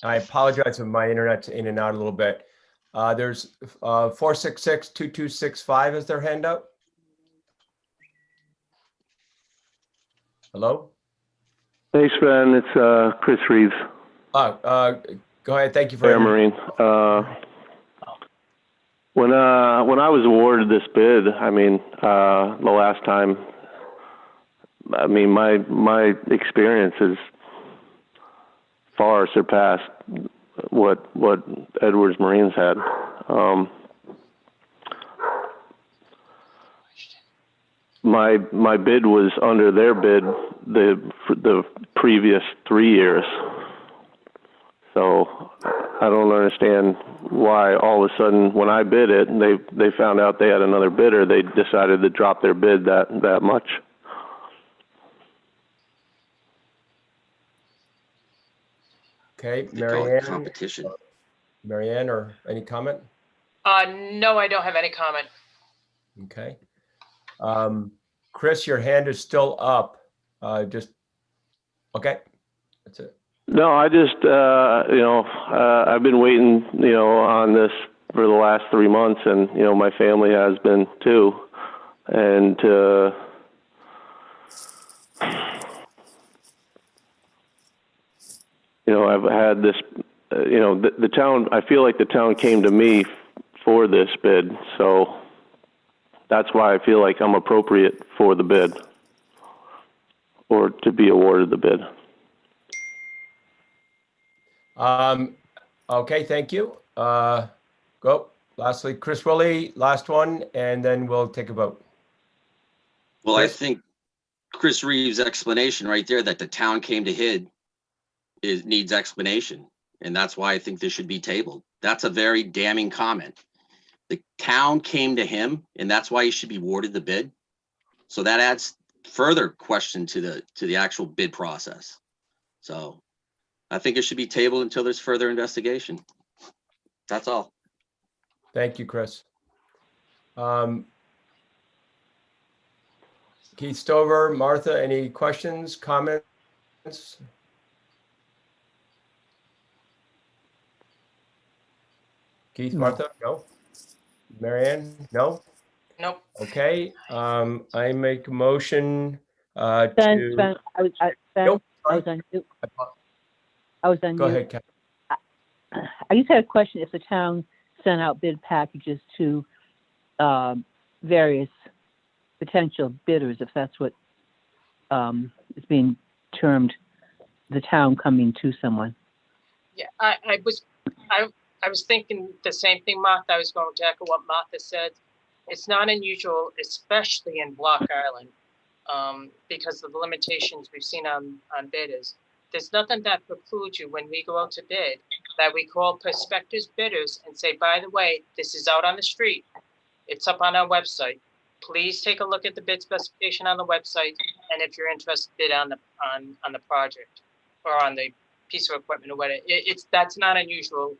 apologize if my internet's in and out a little bit. There's 466-2265 as their handout. Hello? Thanks, Ben. It's Chris Reeves. Go ahead. Thank you for Air Marine. When I was awarded this bid, I mean, the last time, I mean, my experience is far surpassed what Edwards Marines had. My bid was under their bid the previous 3 years. So I don't understand why all of a sudden when I bid it, they found out they had another bidder, they decided to drop their bid that much. Okay, They call it Marianne. competition. Marianne, or any comment? No, I don't have any comment. Okay. Chris, your hand is still up. Okay, that's it. No, I just, I've been waiting, on this for the last 3 months, and, my family has been too. And, I've had this, the town, I feel like the town came to me for this bid. So that's why I feel like I'm appropriate for the bid or to be awarded the bid. Okay, thank you. Go. Lastly, Chris Willie, last one, and then we'll take a vote. Well, I think Chris Reeves' explanation right there that the town came to him needs explanation. And that's why I think this should be tabled. That's a very damning comment. The town came to him, and that's why he should be awarded the bid. So that adds further question to the actual bid process. So I think it should be tabled until there's further investigation. That's all. Thank you, Chris. Keith Stover, Martha, any questions, comments? Keith, Martha, no? Marianne, no? Nope. Okay, I make a motion Ben, to. I was Nope, on mute. I was on Go mute. ahead, Kat. I just had a question. If the town sent out bid packages to various potential bidders, if that's what is being termed, the town coming to someone. Yeah, I was thinking the same thing, Martha. I was going to echo what Martha said. It's not unusual, especially in Block Island, because of the limitations we've seen on bidders. There's nothing that precludes you when we go out to bid that we call prospective bidders and say, by the way, this is out on the street. It's up on our website. Please take a look at the bid specification on the website, and if you're interested, bid on the project or on the piece of equipment or whatever. That's not unusual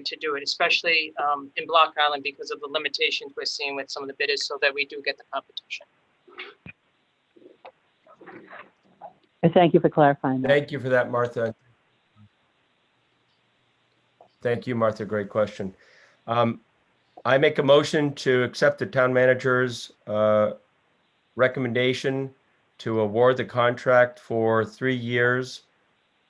to do it, especially in Block Island because of the limitations we're seeing with some of the bidders, so that we do get the competition. Thank you for clarifying that. Thank you for that, Martha. Thank you, Martha. Great question. I make a motion to accept the town manager's recommendation to award the contract for 3 years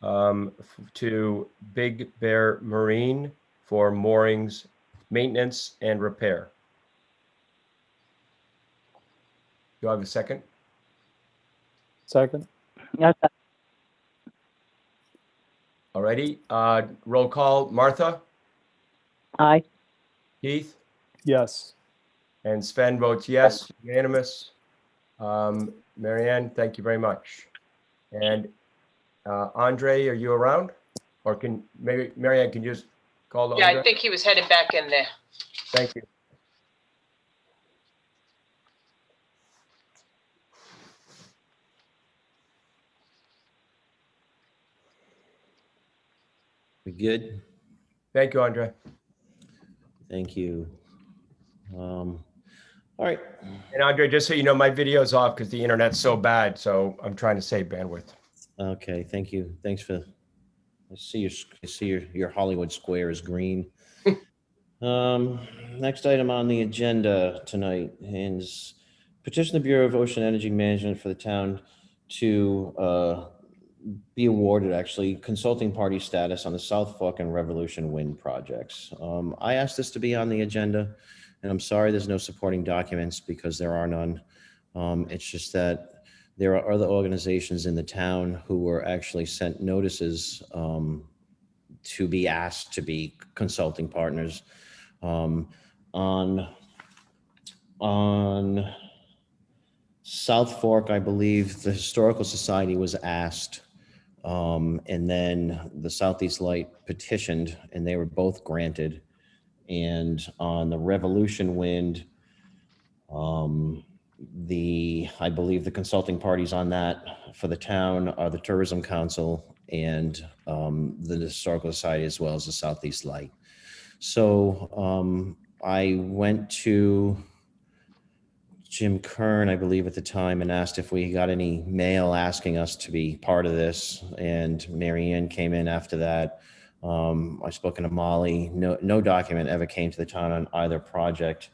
to Big Bear Marine for moorings, maintenance, and repair. Do I have a second? Second. Yes. Alrighty, roll call. Martha? Aye. Keith? Yes. And Sven votes yes, unanimous. Marianne, thank you very much. And Andre, are you around? Or can maybe Marianne can you just call Yeah, Andre? I think he was headed back in there. Thank you. We good? Thank you, Andre. Thank you. All right. And Andre, just so you know, my video's off because the internet's so bad, so I'm trying to save bandwidth. Okay, thank you. Thanks for, I see your Hollywood square is green. Next item on the agenda tonight is petition the Bureau of Ocean Energy Management for the town to be awarded actually consulting party status on the South Fork and Revolution Wind projects. I asked this to be on the agenda, and I'm sorry there's no supporting documents because there are none. It's just that there are other organizations in the town who were actually sent notices to be asked to be consulting partners. On South Fork, I believe the Historical Society was asked, and then the Southeast Light petitioned, and they were both granted. And on the Revolution Wind, I believe the consulting parties on that for the town are the Tourism Council and the Historical Society, as well as the Southeast Light. So I went to Jim Kern, I believe at the time, and asked if we got any mail asking us to be part of this. And Mary Ann came in after that. I've spoken to Molly. No document ever came to the town on either project.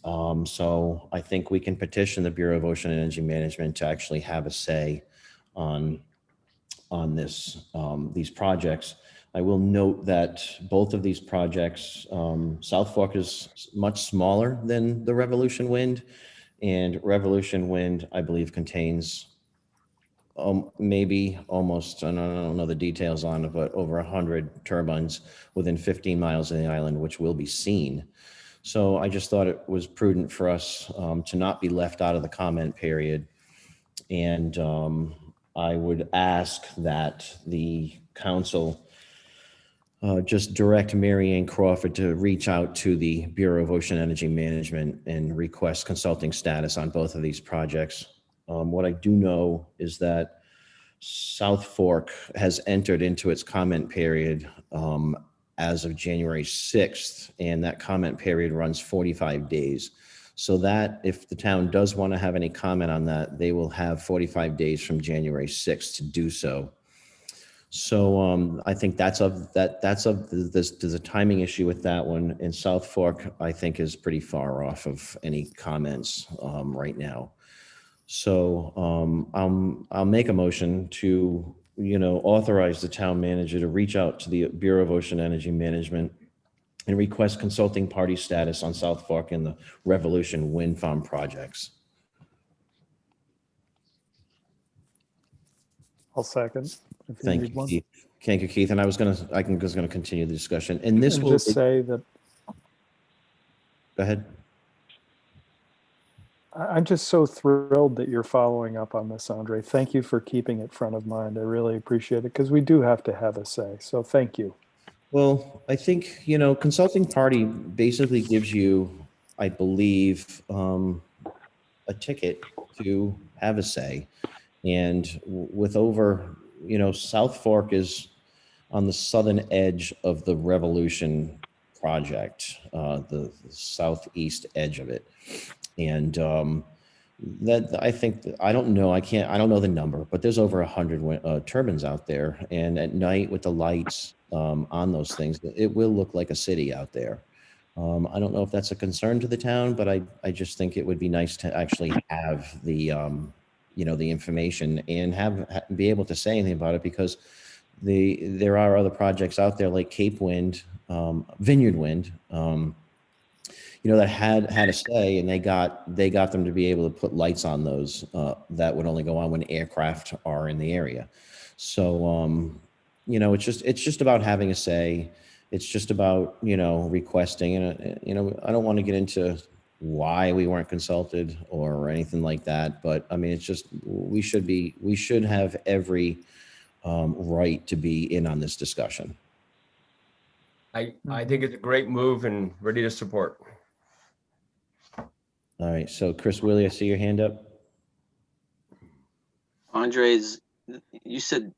So I think we can petition the Bureau of Ocean Energy Management to actually have a say on these projects. I will note that both of these projects, South Fork is much smaller than the Revolution Wind, and Revolution Wind, I believe, contains maybe almost, and I don't know the details on it, but over 100 turbines within 15 miles of the island, which will be seen. So I just thought it was prudent for us to not be left out of the comment period. And I would ask that the council just direct Mary Ann Crawford to reach out to the Bureau of Ocean Energy Management and request consulting status on both of these projects. What I do know is that South Fork has entered into its comment period as of January 6th, and that comment period runs 45 days. So that if the town does want to have any comment on that, they will have 45 days from January 6th to do so. So I think there's a timing issue with that one. And South Fork, I think, is pretty far off of any comments right now. So I'll make a motion to, authorize the town manager to reach out to the Bureau of Ocean Energy Management and request consulting party status on South Fork and the Revolution Wind Farm projects. I'll second. Thank you, Keith. Thank you, Keith. And I was going to continue the discussion. And this will just say that. Go ahead. I'm just so thrilled that you're following up on this, Andre. Thank you for keeping it front of mind. I really appreciate it because we do have to have a say. So thank you. Well, I think, consulting party basically gives you, I believe, a ticket to have a say. And with over, South Fork is on the southern edge of the Revolution project, the southeast edge of it. And that I think, I don't know the number, but there's over 100 turbines out there. And at night with the lights on those things, it will look like a city out there. I don't know if that's a concern to the town, but I just think it would be nice to actually have the, the information and be able to say anything about it, because there are other projects out there like Cape Wind, Vineyard Wind, that had a say, and they got them to be able to put lights on those that would only go on when aircraft are in the area. So it's just about having a say. It's just about requesting, and I don't want to get into why we weren't consulted or anything like that, but I mean, it's just we should have every right to be in on this discussion. I think it's a great move and ready to support. All right, so Chris Willie, I see your hand up. Andres, you said,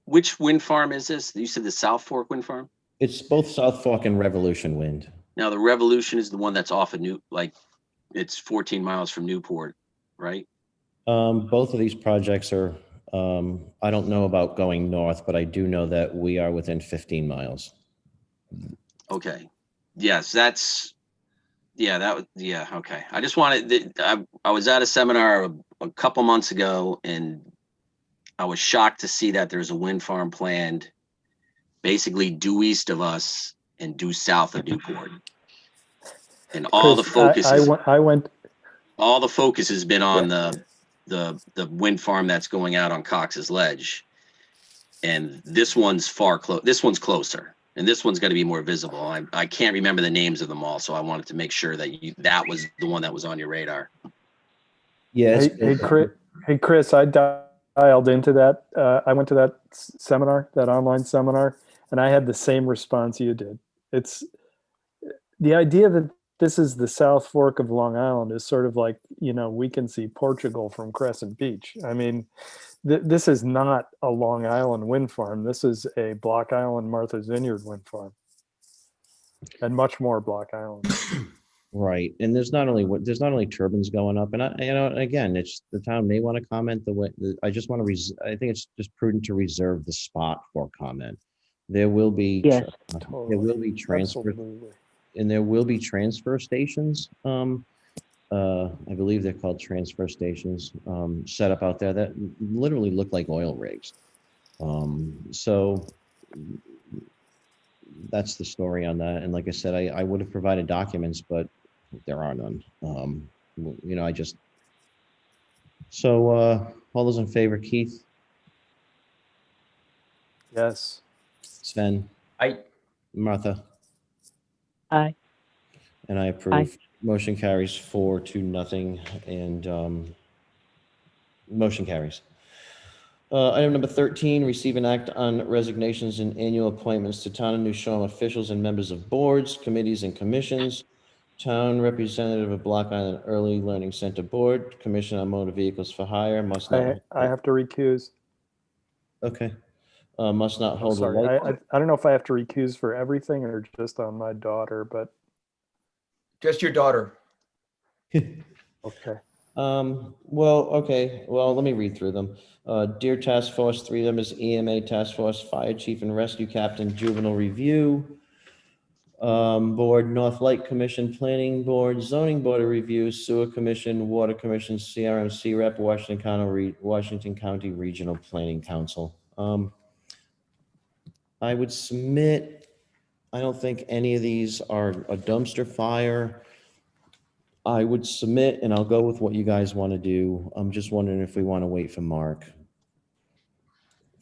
which wind farm is this? You said the South Fork wind farm? It's both South Fork and Revolution Wind. Now the Revolution is the one that's off of it's 14 miles from Newport, right? Both of these projects are, I don't know about going north, but I do know that we are within 15 miles. Okay. Yes, that's, yeah, okay. I just wanted, I was at a seminar a couple months ago, and I was shocked to see that there's a wind farm planned basically due east of us and due south of Newport. And all the Chris, focus is, I went. all the focus has been on the wind farm that's going out on Cox's Ledge. And this one's this one's closer, and this one's going to be more visible. I can't remember the names of them all, so I wanted to make sure that that was the one that was on your radar. Yes. Hey, Chris, I dialed into that. I went to that seminar, that online seminar, and I had the same response you did. It's the idea that this is the South Fork of Long Island is sort of like, we can see Portugal from Crescent Beach. I mean, this is not a Long Island wind farm. This is a Block Island Martha's Vineyard wind farm, and much more Block Island. Right, and there's not only turbines going up, and again, it's the town may want to comment. I just want to. I think it's just prudent to reserve the spot for comment. There will be Yes. there will be transfer, Absolutely. and there will be transfer stations. I believe they're called transfer stations, set up out there that literally look like oil rigs. So that's the story on that. And like I said, I would have provided documents, but there are none. All those in favor, Keith, Yes. Sven, Aye. Martha, Aye. and I approve. Aye. Motion carries 4-0, and motion carries. Item number 13, receive and act on resignations and annual appointments to Town of New Shore officials and members of boards, committees, and commissions. Town representative of Block Island Early Learning Center Board, Commission on Motor Vehicles for Hire, must not. I have to recuse. Okay. Must not I'm hold a sorry. license. I don't know if I have to recuse for everything or just on my daughter, but Just your daughter. okay. Okay. Well, let me read through them. Dear Task Force, 3 of them is EMA Task Force, Fire Chief and Rescue Captain, Juvenile Review Board, North Light Commission, Planning Board, Zoning Board of Review, Sewer Commission, Water Commission, CRMC Rep, Washington County Regional Planning Council. I would submit, I don't think any of these are a dumpster fire. I would submit, and I'll go with what you guys want to do. I'm just wondering if we want to wait for Mark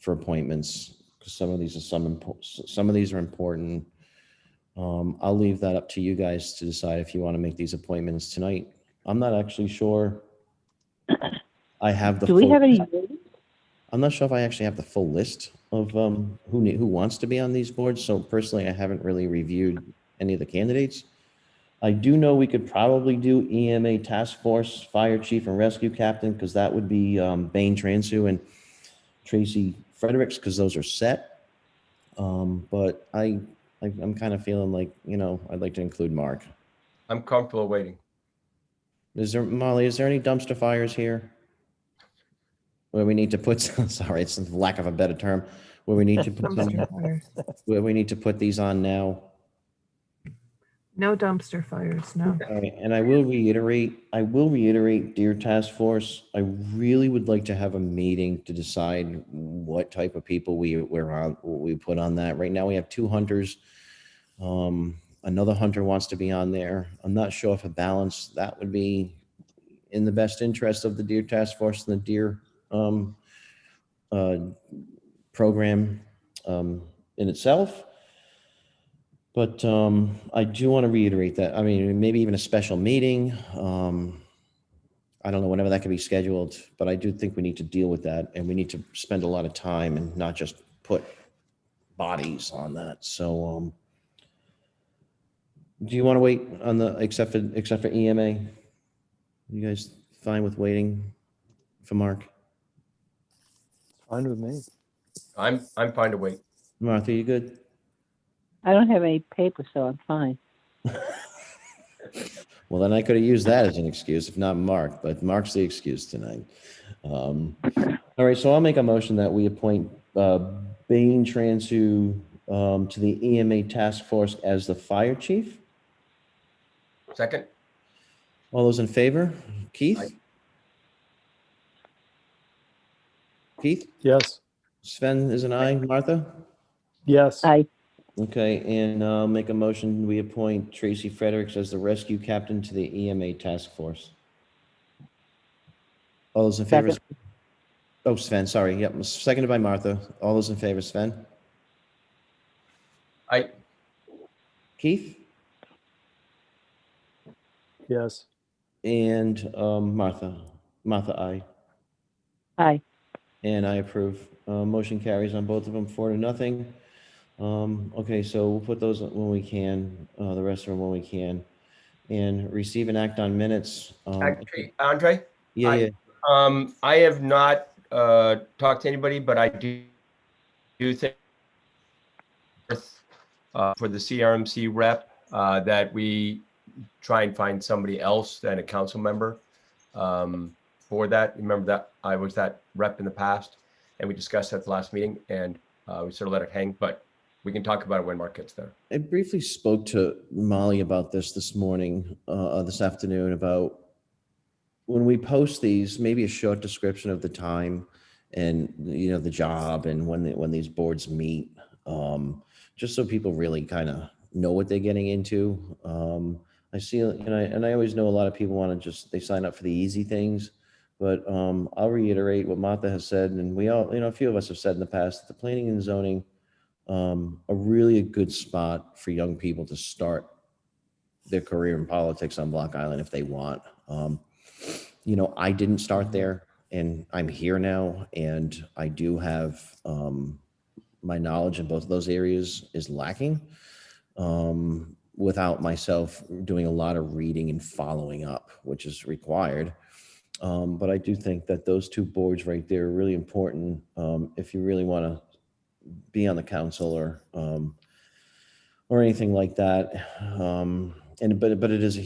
for appointments, because some of these are important. I'll leave that up to you guys to decide if you want to make these appointments tonight. I'm not actually sure. I have the. Do we have any? I'm not sure if I actually have the full list of who wants to be on these boards. So personally, I haven't really reviewed any of the candidates. I do know we could probably do EMA Task Force, Fire Chief and Rescue Captain, because that would be Bain Transu and Tracy Fredericks, because those are set. But I'm kind of feeling like, I'd like to include Mark. I'm comfortable waiting. Molly, is there any dumpster fires here? Where we need to put, sorry, it's the lack of a better term, where we need to put where we need to put these on now. No dumpster fires, no. All right, and I will reiterate, dear Task Force, I really would like to have a meeting to decide what type of people we put on that. Right now we have 2 hunters. Another hunter wants to be on there. I'm not sure if a balance that would be in the best interest of the Deer Task Force and the Deer program in itself. But I do want to reiterate that. I mean, maybe even a special meeting. I don't know, whenever that can be scheduled, but I do think we need to deal with that, and we need to spend a lot of time and not just put bodies on that. So do you want to wait on the, except for EMA? You guys fine with waiting for Mark? Fine with me. I'm fine to wait. Martha, you good? I don't have any paper, so I'm fine. Well, then I could have used that as an excuse, if not Mark, but Mark's the excuse tonight. All right, so I'll make a motion that we appoint Bain Transu to the EMA task force as the fire chief. Second? All those in favor? Keith? Keith? Yes. Sven is an aye. Martha? Yes. Aye. Okay, and I'll make a motion, we appoint Tracy Fredericks as the rescue captain to the EMA task force. All those in favor? Second. Oh, Sven, sorry. Yep, seconded by Martha. All those in favor, Sven? Aye. Keith? Yes. And Martha? Martha, aye. Aye. And I approve. Motion carries on both of them 4-0. Okay, so we'll put those when we can, the rest of them when we can. And receive and act on minutes. Actually, Andre? Yeah. I have not talked to anybody, but I do think for the CRMC rep that we try and find somebody else than a council member for that. Remember that I was that rep in the past, and we discussed that at the last meeting, and we sort of let it hang, but we can talk about it when Mark gets there. I briefly spoke to Molly about this morning, this afternoon, about when we post these, maybe a short description of the time and, you know, the job and when these boards meet, just so people really kind of know what they're getting into. I see, and I always know a lot of people want to they sign up for the easy things, but I'll reiterate what Martha has said, and we all, a few of us have said in the past, the planning and zoning, a really good spot for young people to start their career in politics on Block Island if they want. I didn't start there, and I'm here now, and I do have my knowledge in both of those areas is lacking without myself doing a lot of reading and following up, which is required. But I do think that those two boards right there are really important if you really want to be on the council or anything like that. But it is,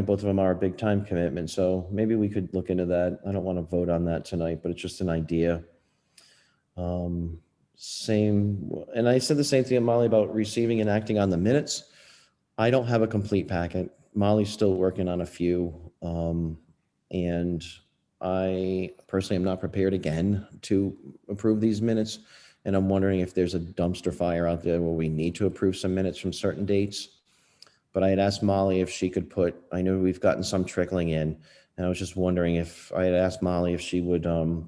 both of them are a big time commitment. So maybe we could look into that. I don't want to vote on that tonight, but it's just an idea. And I said the same thing to Molly about receiving and acting on the minutes. I don't have a complete packet. Molly's still working on a few. And I personally am not prepared again to approve these minutes. And I'm wondering if there's a dumpster fire out there where we need to approve some minutes from certain dates. But I had asked Molly if she could I know we've gotten some trickling in, and I was just wondering if I had asked Molly if she would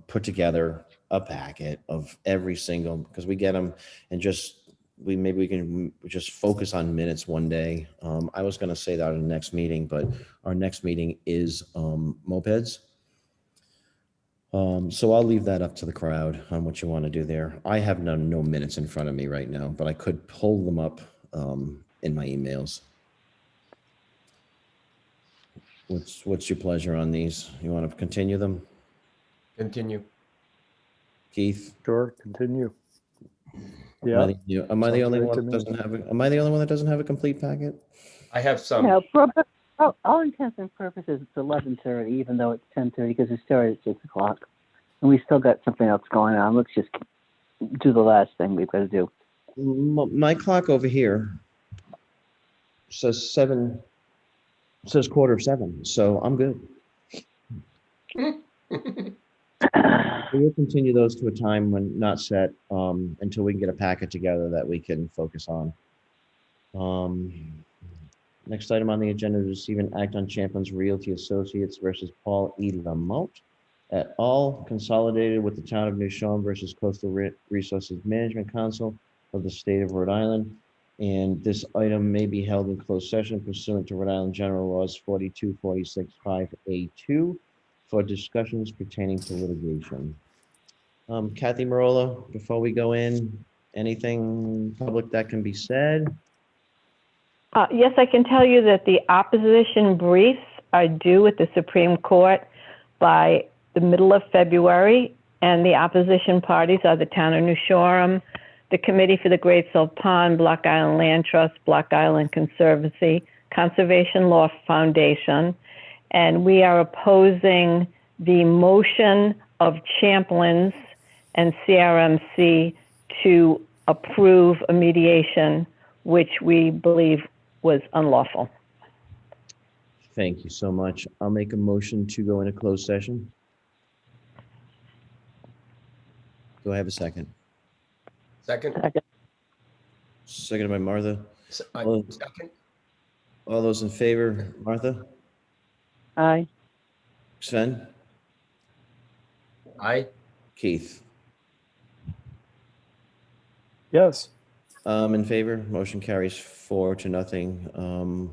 put together a packet of every single, because we get them and maybe we can just focus on minutes one day. I was going to say that in the next meeting, but our next meeting is mopeds. So I'll leave that up to the crowd on what you want to do there. I have no minutes in front of me right now, but I could pull them up in my emails. What's your pleasure on these? You want to continue them? Continue. Keith? Sure, continue. Yeah. Am I the only Sounds one great that to me. doesn't have a complete packet? I have some. No, all intents and purposes, it's 11:30, even though it's 10:30, because it started at 6 o'clock. And we still got something else going on. Let's just do the last thing we've got to do. My clock over here says 7:15, so I'm good. We'll continue those to a time when not set until we can get a packet together that we can focus on. Next item on the agenda is receive and act on Champlain's Realty Associates versus Paul E. Lamont et al., consolidated with the Town of New Shoreham versus Coastal Resources Management Council of the State of Rhode Island. And this item may be held in closed session pursuant to Rhode Island General Laws 4246(5)(a)(2) for discussions pertaining to litigation. Kathy Marola, before we go in, anything public that can be said? Yes, I can tell you that the opposition briefs are due at the Supreme Court by the middle of February, and the opposition parties are the Town of New Shoreham, the Committee for the Great Salt Pond, Block Island Land Trust, Block Island Conservancy, Conservation Law Foundation, and we are opposing the motion of Champlain's and CRMC to approve a mediation which we believe was unlawful. Thank you so much. I'll make a motion to go into closed session. Do I have a second? Second? Seconded by Martha. Second? All those in favor, Martha? Aye. Sven? Aye. Keith? Yes. In favor, motion carries 4-0.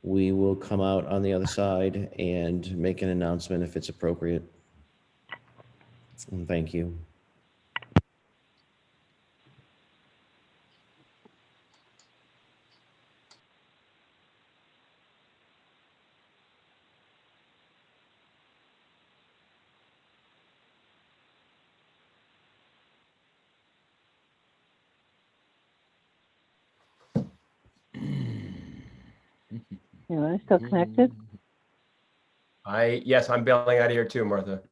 We will come out on the other side and make an announcement if it's appropriate. And thank you. Am I still connected? Yes, I'm bailing out of here too, Martha.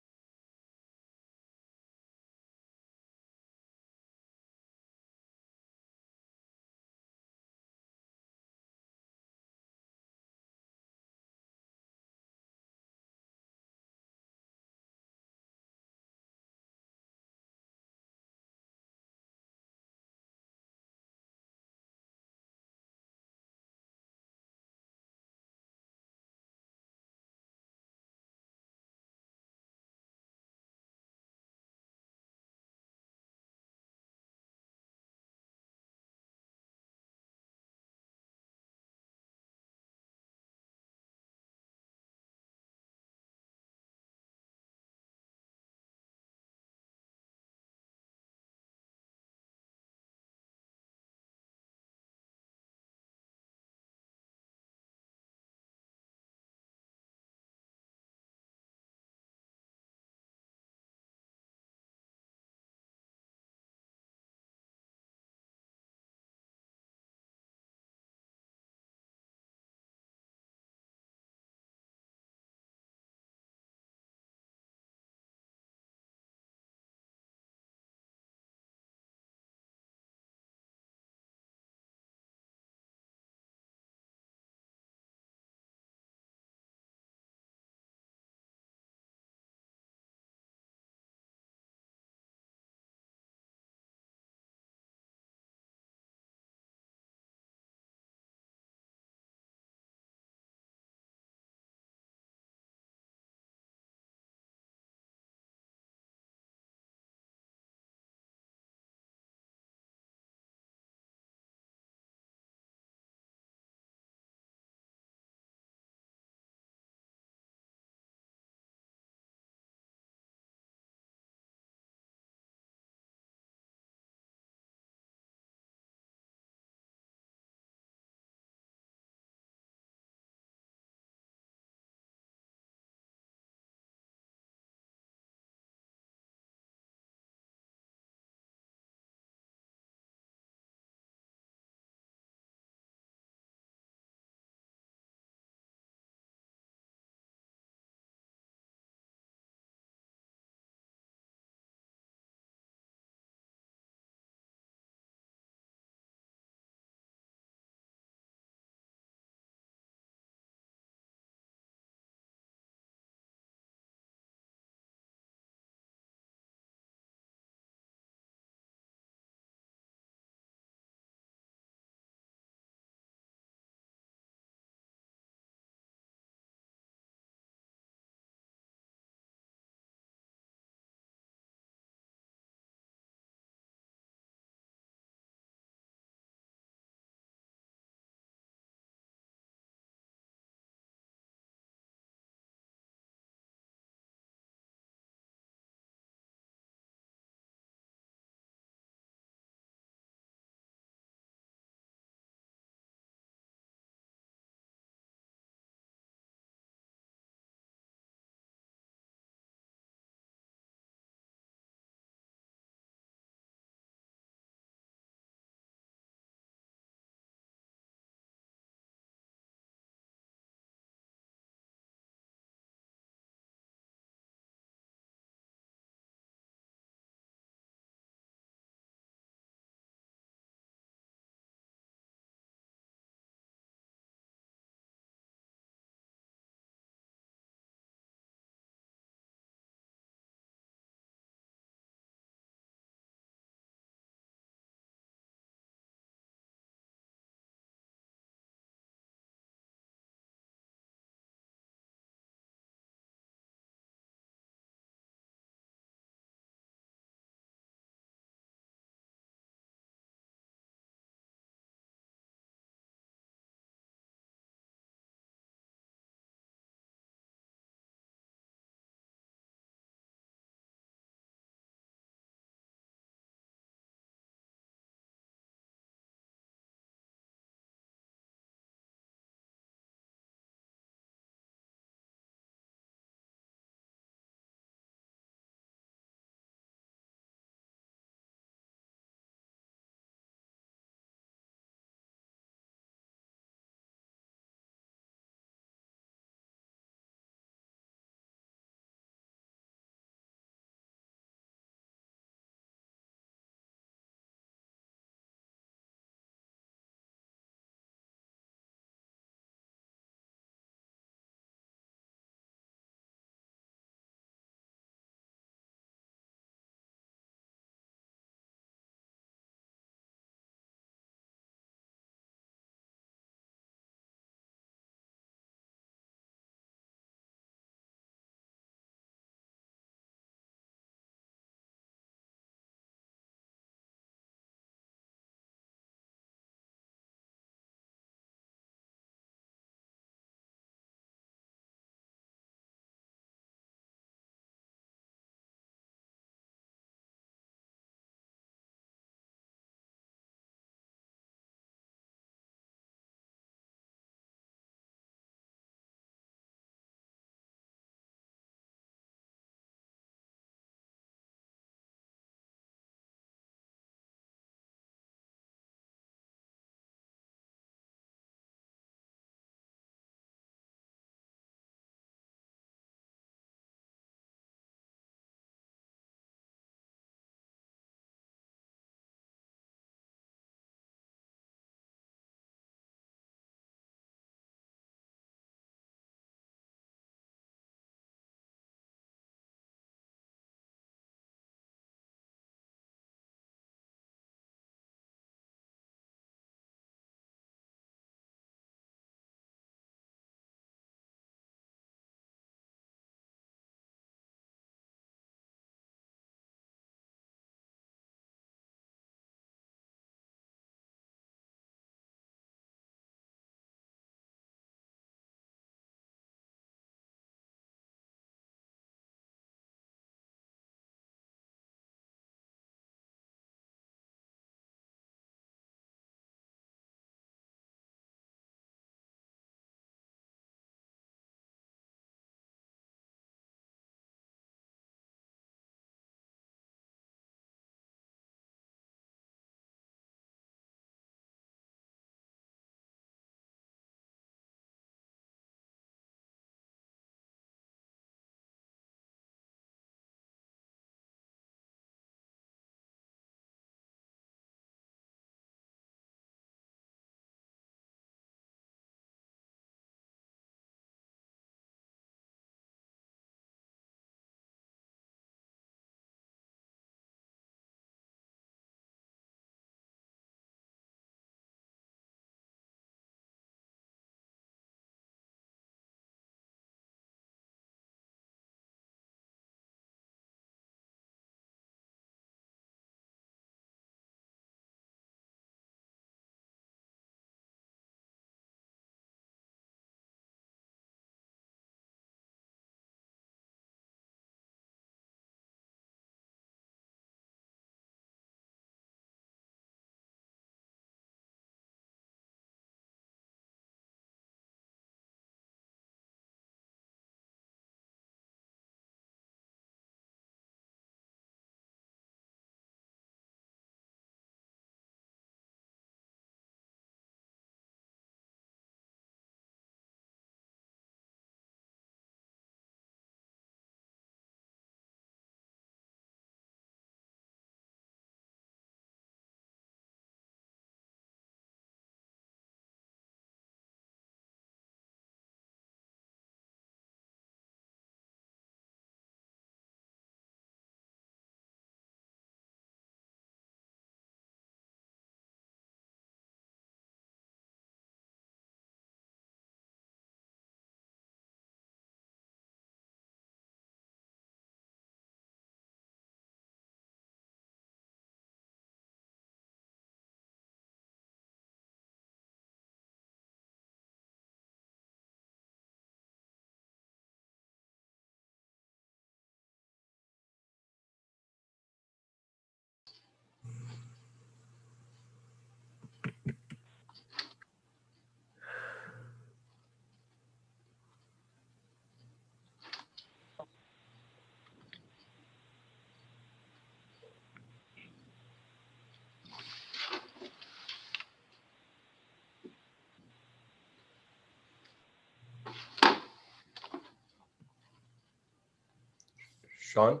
Sean?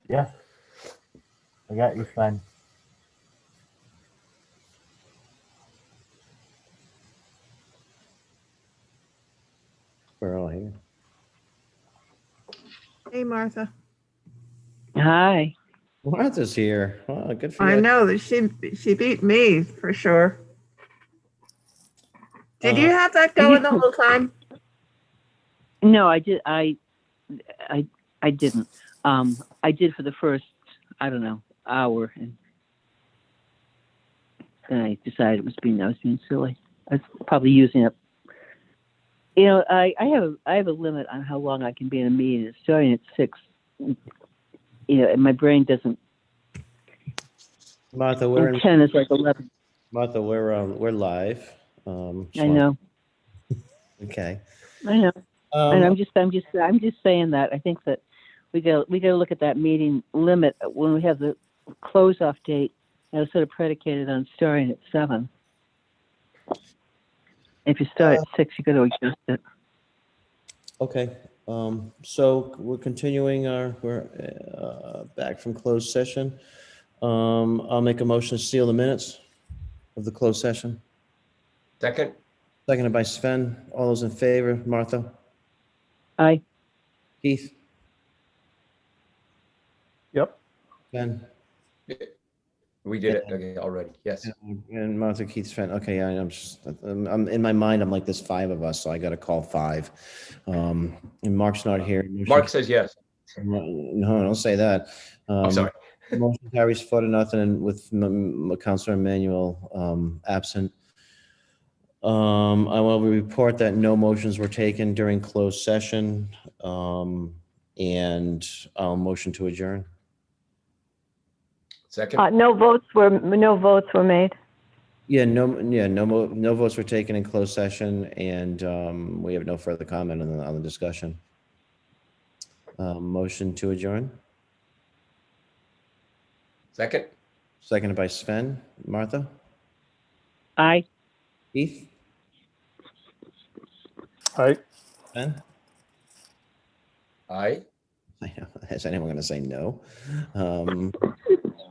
Yeah. I got you, Sven. We're all here. Hey, Martha. Hi. Martha's here. Oh, good for I you. know that she beat me for sure. Did you have that going the whole time? No, I did. I didn't. I did for the first, I don't know, hour, and then I decided I was being silly. I was probably using up. You know, I have a limit on how long I can be in a meeting. It's starting at 6. You know, and my brain doesn't. Martha, we're And 10 is like 11. Martha, we're live. I know. Okay. I know. And I'm just saying that I think that we got to look at that meeting limit when we have the close off date. And it's sort of predicated on starting at 7. If you start at 6, you got to adjust it. Okay. So we're continuing we're back from closed session. I'll make a motion to seal the minutes of the closed session. Second? Seconded by Sven. All those in favor, Martha? Aye. Keith? Yep. Sven? We did it okay, already. Yes. And Martha, Keith, Sven. Okay, I'm in my mind, I'm like, there's 5 of us, so I got to call 5. And Mark's not here. Mark says yes. No, don't say that. I'm sorry. Motion carries 4-0 and with Councilor Emmanuel absent. I will report that no motions were taken during closed session. And I'll motion to adjourn. Second? No votes were made. Yeah, no votes were taken in closed session, and we have no further comment on the discussion. Motion to adjourn. Second? Seconded by Sven. Martha? Aye. Keith? Aye. Sven? Aye. I know. Is anyone going to say no?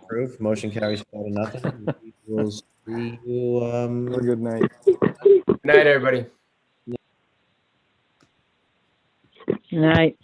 Approved. Motion carries 4-0. We'll see you. Have a good night. Good night, everybody. Good night.